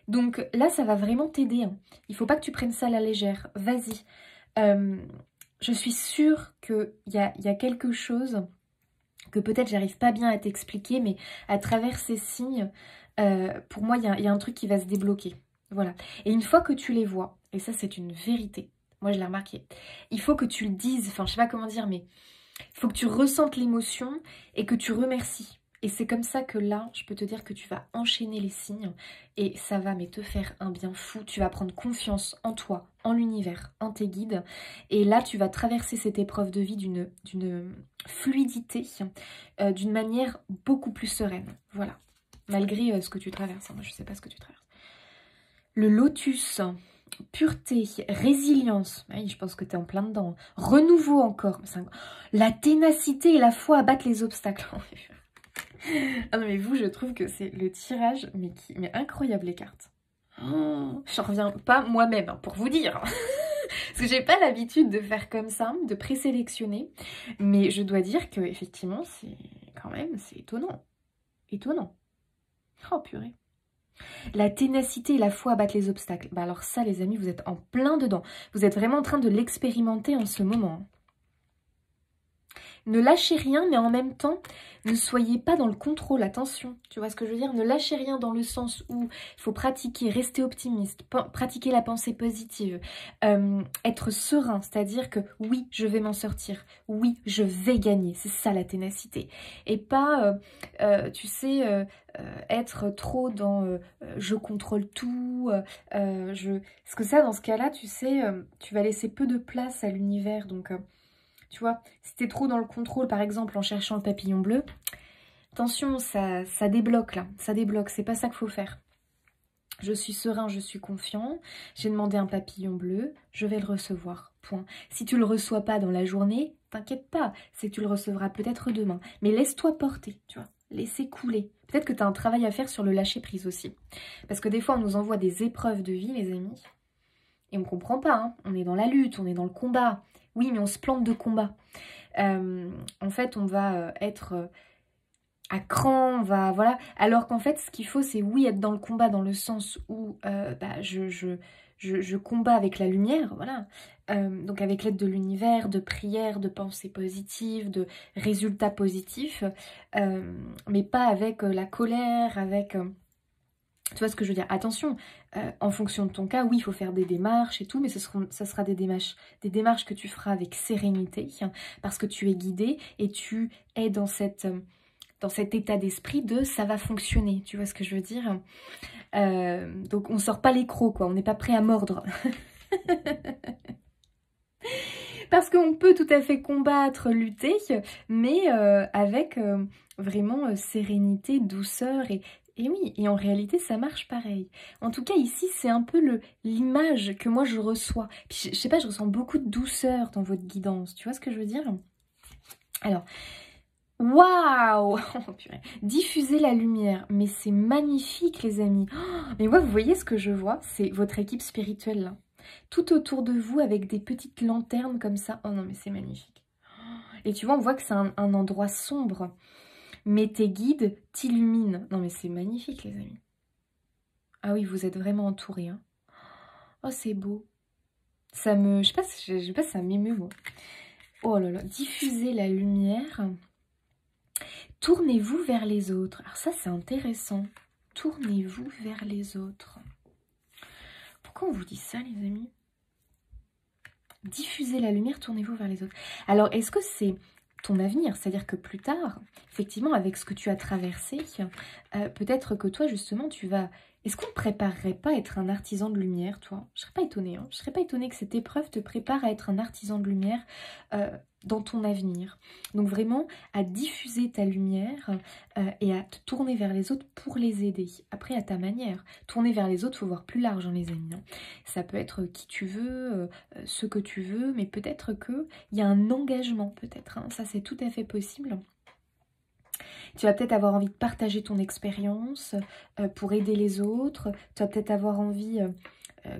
Donc là, ça va vraiment t'aider. Hein. Il ne faut pas que tu prennes ça à la légère. Vas-y. Je suis sûre qu'il y a quelque chose que peut-être j'arrive pas bien à t'expliquer, mais à travers ces signes, pour moi, il y a un truc qui va se débloquer. Voilà. Et une fois que tu les vois, et ça c'est une vérité, moi je l'ai remarqué, il faut que tu le dises, enfin je sais pas comment dire, mais il faut que tu ressentes l'émotion et que tu remercies. Et c'est comme ça que là, je peux te dire que tu vas enchaîner les signes et ça va te faire un bien fou. Tu vas prendre confiance en toi, en l'univers, en tes guides. Et là, tu vas traverser cette épreuve de vie d'une fluidité, d'une manière beaucoup plus sereine. Voilà, malgré ce que tu traverses. Moi, je ne sais pas ce que tu traverses. Le lotus, pureté, résilience, oui, je pense que tu es en plein dedans. Renouveau encore, la ténacité et la foi à battre les obstacles. Ah non mais vous, je trouve que c'est le tirage, mais incroyable les cartes. Oh, j'en reviens pas moi-même, hein, pour vous dire. Parce que j'ai pas l'habitude de faire comme ça, de présélectionner. Mais je dois dire que effectivement, c'est étonnant. Étonnant. Oh purée. La ténacité et la foi à battre les obstacles. Bah alors ça les amis, vous êtes en plein dedans. Vous êtes vraiment en train de l'expérimenter en ce moment. Ne lâchez rien, mais en même temps, ne soyez pas dans le contrôle, attention. Tu vois ce que je veux dire? Ne lâchez rien dans le sens où il faut pratiquer, rester optimiste, pratiquer la pensée positive, être serein, c'est-à-dire que oui, je vais m'en sortir, oui, je vais gagner, c'est ça la ténacité. Et pas, tu sais, être trop dans je contrôle tout, parce que ça, dans ce cas-là, tu sais, tu vas laisser peu de place à l'univers, donc... Tu vois, si t'es trop dans le contrôle, par exemple, en cherchant le papillon bleu, attention, ça débloque là, ça débloque, c'est pas ça qu'il faut faire. Je suis serein, je suis confiant, j'ai demandé un papillon bleu, je vais le recevoir, point. Si tu le reçois pas dans la journée, t'inquiète pas, c'est que tu le recevras peut-être demain. Mais laisse-toi porter, tu vois, laisser couler. Peut-être que tu as un travail à faire sur le lâcher-prise aussi. Parce que des fois, on nous envoie des épreuves de vie, les amis, et on ne comprend pas. Hein. On est dans la lutte, on est dans le combat. Oui, mais on se plante de combat. En fait, on va être à cran, on va... Voilà. Alors qu'en fait, ce qu'il faut, c'est oui, être dans le combat dans le sens où je combats avec la lumière, voilà. Donc avec l'aide de l'univers, de prières, de pensées positives, de résultats positifs, mais pas avec la colère, avec... tu vois ce que je veux dire? Attention, en fonction de ton cas, oui, il faut faire des démarches et tout, mais ça sera des démarches que tu feras avec sérénité, hein, parce que tu es guidé et tu es dans cet état d'esprit de ça va fonctionner, tu vois ce que je veux dire? Donc on sort pas les crocs, quoi, on n'est pas prêt à mordre. Parce qu'on peut tout à fait combattre, lutter, mais avec vraiment sérénité, douceur et oui, et en réalité, ça marche pareil. En tout cas, ici, c'est un peu l'image que moi, je reçois. Puis, je sais pas, je ressens beaucoup de douceur dans votre guidance. Tu vois ce que je veux dire? Alors, waouh! Oh, purée. Diffuser la lumière. Mais c'est magnifique, les amis. Oh, mais moi, vous voyez ce que je vois? C'est votre équipe spirituelle, là. Tout autour de vous, avec des petites lanternes comme ça. Oh non, mais c'est magnifique. Et tu vois, on voit que c'est un endroit sombre. Mais tes guides t'illuminent. Non, mais c'est magnifique, les amis. Ah oui, vous êtes vraiment entourés. Hein. Oh, c'est beau. Ça me... Je sais pas si ça m'émeut, moi. Oh là là. Diffuser la lumière. Tournez-vous vers les autres. Alors ça, c'est intéressant. Tournez-vous vers les autres. Pourquoi on vous dit ça, les amis? Diffuser la lumière, tournez-vous vers les autres. Alors, est-ce que c'est ton avenir? C'est-à-dire que plus tard, effectivement, avec ce que tu as traversé, peut-être que toi, justement, tu vas... Est-ce qu'on ne préparerait pas à être un artisan de lumière, toi? Je ne serais pas étonnée. Hein. Je ne serais pas étonnée que cette épreuve te prépare à être un artisan de lumière dans ton avenir. Donc vraiment, à diffuser ta lumière et à te tourner vers les autres pour les aider. Après, à ta manière. Tourner vers les autres, il faut voir plus large, hein, les amis. Hein. Ça peut être qui tu veux, ce que tu veux, mais peut-être qu'il y a un engagement, peut-être. Hein. Ça, c'est tout à fait possible. Tu vas peut-être avoir envie de partager ton expérience pour aider les autres. Tu vas peut-être avoir envie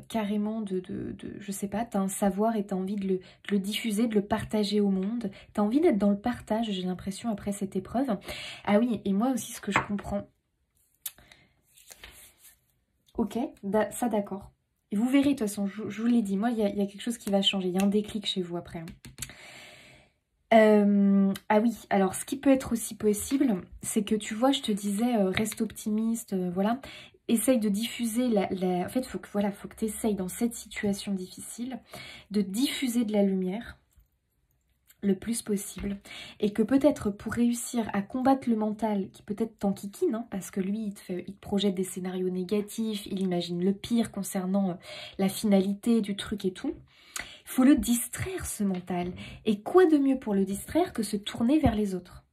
carrément je sais pas, tu as un savoir et tu as envie de le diffuser, de le partager au monde. Tu as envie d'être dans le partage, j'ai l'impression, après cette épreuve. Ah oui, et moi aussi, ce que je comprends. Ok, ça d'accord. Et vous verrez, de toute façon, je vous l'ai dit, moi, il y a quelque chose qui va changer. Il y a un déclic chez vous après. Hein. Ah oui, alors ce qui peut être aussi possible, c'est que tu vois, je te disais, reste optimiste, voilà. Essaye de diffuser En fait, faut que tu essayes dans cette situation difficile de diffuser de la lumière le plus possible. Et que peut-être pour réussir à combattre le mental, qui peut-être t'enquiquine, hein, parce que lui, il te projette des scénarios négatifs, il imagine le pire concernant la finalité du truc et tout. Il faut le distraire, ce mental. Et quoi de mieux pour le distraire que se tourner vers les autres?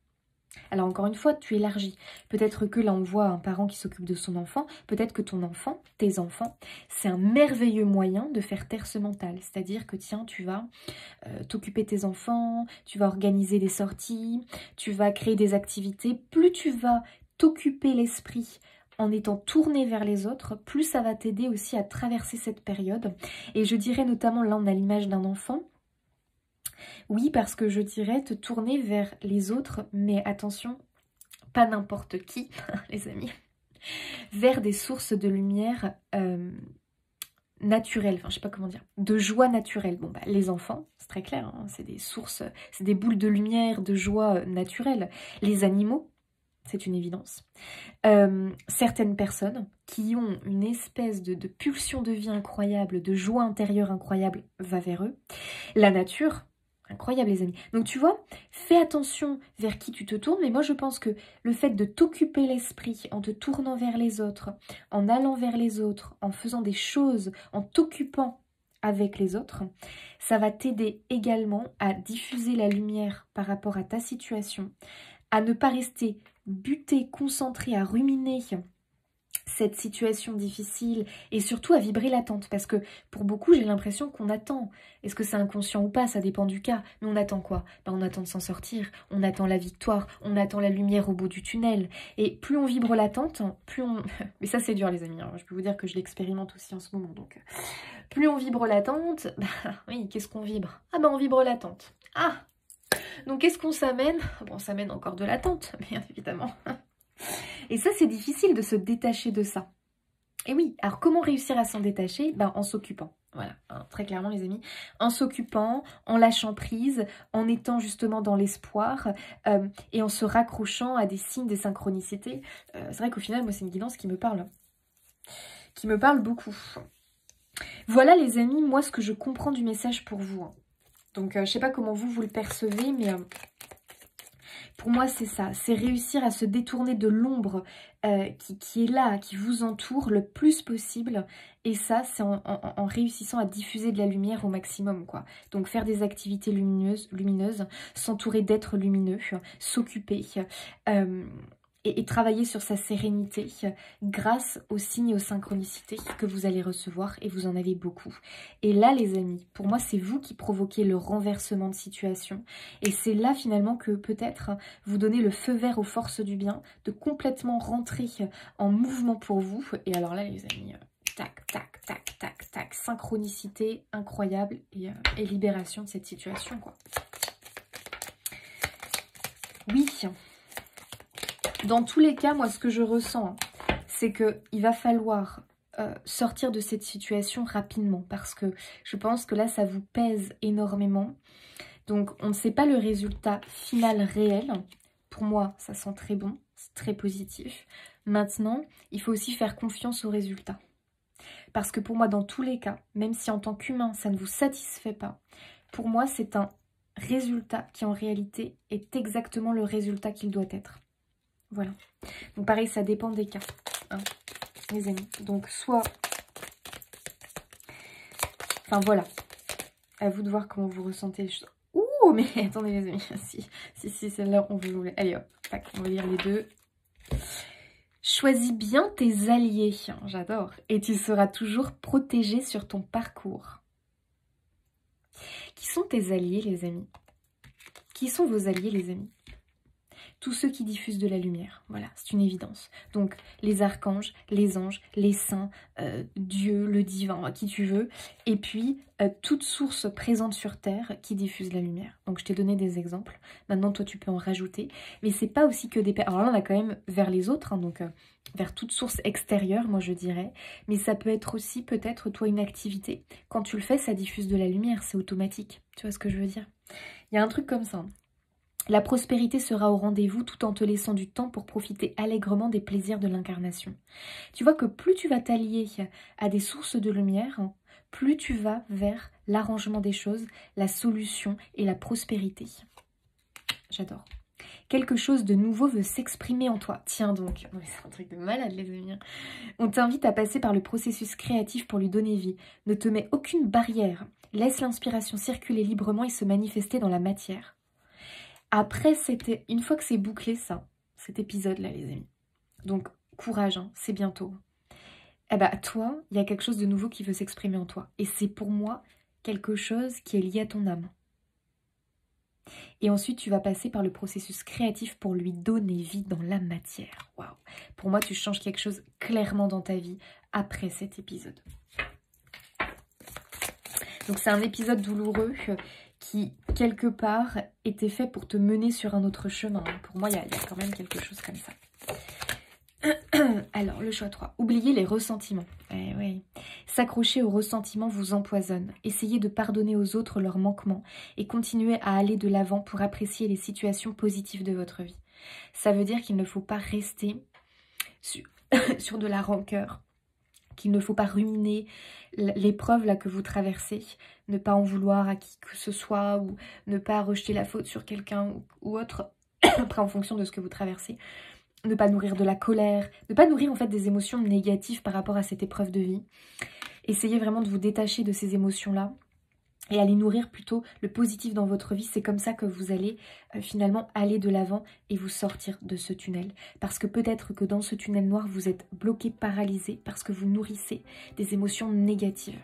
Alors encore une fois, tu élargis. Peut-être que là, on voit un parent qui s'occupe de son enfant. Peut-être que ton enfant, tes enfants, c'est un merveilleux moyen de faire taire ce mental. C'est-à-dire que tiens, tu vas t'occuper de tes enfants, tu vas organiser des sorties, tu vas créer des activités. Plus tu vas t'occuper l'esprit en étant tourné vers les autres, plus ça va t'aider aussi à traverser cette période. Et je dirais notamment, là on a l'image d'un enfant. Oui, parce que je dirais te tourner vers les autres, mais attention, pas n'importe qui, les amis, vers des sources de lumière naturelles, enfin je sais pas comment dire, de joie naturelle. Bon bah les enfants, c'est très clair, hein, c'est des sources, c'est des boules de lumière, de joie naturelle. Les animaux, c'est une évidence. Certaines personnes qui ont une espèce de pulsion de vie incroyable, de joie intérieure incroyable, va vers eux. La nature, incroyable les amis. Donc tu vois, fais attention vers qui tu te tournes, mais moi je pense que le fait de t'occuper l'esprit en te tournant vers les autres, en allant vers les autres, en faisant des choses, en t'occupant avec les autres, ça va t'aider également à diffuser la lumière par rapport à ta situation, à ne pas rester buté, concentré, à ruminer cette situation difficile et surtout à vibrer l'attente parce que pour beaucoup j'ai l'impression qu'on attend. Est-ce que c'est inconscient ou pas, ça dépend du cas, mais on attend quoi? Ben, on attend de s'en sortir, on attend la victoire, on attend la lumière au bout du tunnel et plus on vibre l'attente, plus on... mais ça c'est dur les amis, hein. Je peux vous dire que je l'expérimente aussi en ce moment donc plus on vibre l'attente, bah oui, qu'est-ce qu'on vibre? Ah ben on vibre l'attente. Ah, donc qu'est-ce qu'on s'amène? Bon, on s'amène encore de l'attente, bien évidemment. Et ça, c'est difficile de se détacher de ça. Et oui, alors comment réussir à s'en détacher? Ben, en s'occupant. Voilà, hein, très clairement les amis. En s'occupant, en lâchant prise, en étant justement dans l'espoir et en se raccrochant à des signes, des synchronicités. C'est vrai qu'au final, moi, c'est une guidance qui me parle. Qui me parle beaucoup. Voilà les amis, moi, ce que je comprends du message pour vous. Hein. Donc, je ne sais pas comment vous le percevez, mais... pour moi, c'est ça, c'est réussir à se détourner de l'ombre qui est là, qui vous entoure le plus possible. Et ça, c'est en réussissant à diffuser de la lumière au maximum, quoi. Donc, faire des activités lumineuses, s'entourer d'êtres lumineux, s'occuper et travailler sur sa sérénité grâce aux signes et aux synchronicités que vous allez recevoir et vous en avez beaucoup. Et là les amis, pour moi c'est vous qui provoquez le renversement de situation et c'est là finalement que peut-être vous donnez le feu vert aux forces du bien de complètement rentrer en mouvement pour vous. Et alors là les amis, tac, tac, tac, tac, tac, synchronicité incroyable et libération de cette situation quoi. Oui. Dans tous les cas, moi, ce que je ressens, c'est qu'il va falloir sortir de cette situation rapidement parce que je pense que là, ça vous pèse énormément. Donc, on ne sait pas le résultat final réel. Pour moi, ça sent très bon, c'est très positif. Maintenant, il faut aussi faire confiance au résultat. Parce que pour moi, dans tous les cas, même si en tant qu'humain, ça ne vous satisfait pas, pour moi, c'est un résultat qui, en réalité, est exactement le résultat qu'il doit être. Voilà. Donc pareil, ça dépend des cas, hein, les amis. Donc soit... Enfin voilà. À vous de voir comment vous ressentez les choses. Ouh, mais attendez les amis. Si celle-là, on veut jouer. Allez hop, tac, on va lire les deux. Choisis bien tes alliés. J'adore. Et tu seras toujours protégé sur ton parcours. Qui sont tes alliés, les amis? Qui sont vos alliés, les amis? Tous ceux qui diffusent de la lumière, voilà, c'est une évidence. Donc, les archanges, les anges, les saints, Dieu, le divin, qui tu veux. Et puis, toute source présente sur Terre qui diffuse la lumière. Donc, je t'ai donné des exemples. Maintenant, toi, tu peux en rajouter. Mais c'est pas aussi que des... Alors là, on a quand même vers les autres, hein, donc vers toute source extérieure, moi, je dirais. Mais ça peut être aussi, peut-être, toi, une activité. Quand tu le fais, ça diffuse de la lumière, c'est automatique. Tu vois ce que je veux dire? Il y a un truc comme ça. La prospérité sera au rendez-vous tout en te laissant du temps pour profiter allègrement des plaisirs de l'incarnation. Tu vois que plus tu vas t'allier à des sources de lumière, plus tu vas vers l'arrangement des choses, la solution et la prospérité. J'adore. Quelque chose de nouveau veut s'exprimer en toi. Tiens donc, c'est un truc de malade les amis. On t'invite à passer par le processus créatif pour lui donner vie. Ne te mets aucune barrière. Laisse l'inspiration circuler librement et se manifester dans la matière. Après, une fois que c'est bouclé ça, cet épisode-là, les amis. Donc, courage, hein, c'est bientôt. Eh ben, toi, il y a quelque chose de nouveau qui veut s'exprimer en toi. Et c'est pour moi quelque chose qui est lié à ton âme. Et ensuite, tu vas passer par le processus créatif pour lui donner vie dans la matière. Waouh! Pour moi, tu changes quelque chose clairement dans ta vie après cet épisode. Donc, c'est un épisode douloureux qui, quelque part, était fait pour te mener sur un autre chemin. Pour moi, il y a quand même quelque chose comme ça. Alors, le choix 3. Oubliez les ressentiments. Oui. S'accrocher aux ressentiments vous empoisonne. Essayez de pardonner aux autres leurs manquements et continuez à aller de l'avant pour apprécier les situations positives de votre vie. Ça veut dire qu'il ne faut pas rester sur de la rancœur, qu'il ne faut pas ruminer l'épreuve là que vous traversez, ne pas en vouloir à qui que ce soit ou ne pas rejeter la faute sur quelqu'un ou autre, après en fonction de ce que vous traversez. Ne pas nourrir de la colère, ne pas nourrir en fait des émotions négatives par rapport à cette épreuve de vie. Essayez vraiment de vous détacher de ces émotions-là et allez nourrir plutôt le positif dans votre vie. C'est comme ça que vous allez finalement aller de l'avant et vous sortir de ce tunnel. Parce que peut-être que dans ce tunnel noir, vous êtes bloqué, paralysé, parce que vous nourrissez des émotions négatives.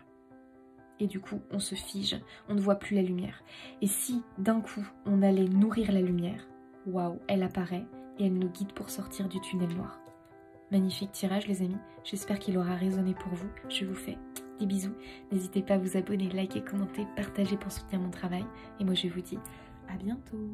Et du coup, on se fige, on ne voit plus la lumière. Et si d'un coup, on allait nourrir la lumière, waouh, elle apparaît et elle nous guide pour sortir du tunnel noir. Magnifique tirage les amis, j'espère qu'il aura résonné pour vous. Je vous fais des bisous, n'hésitez pas à vous abonner, liker, commenter, partager pour soutenir mon travail. Et moi je vous dis à bientôt.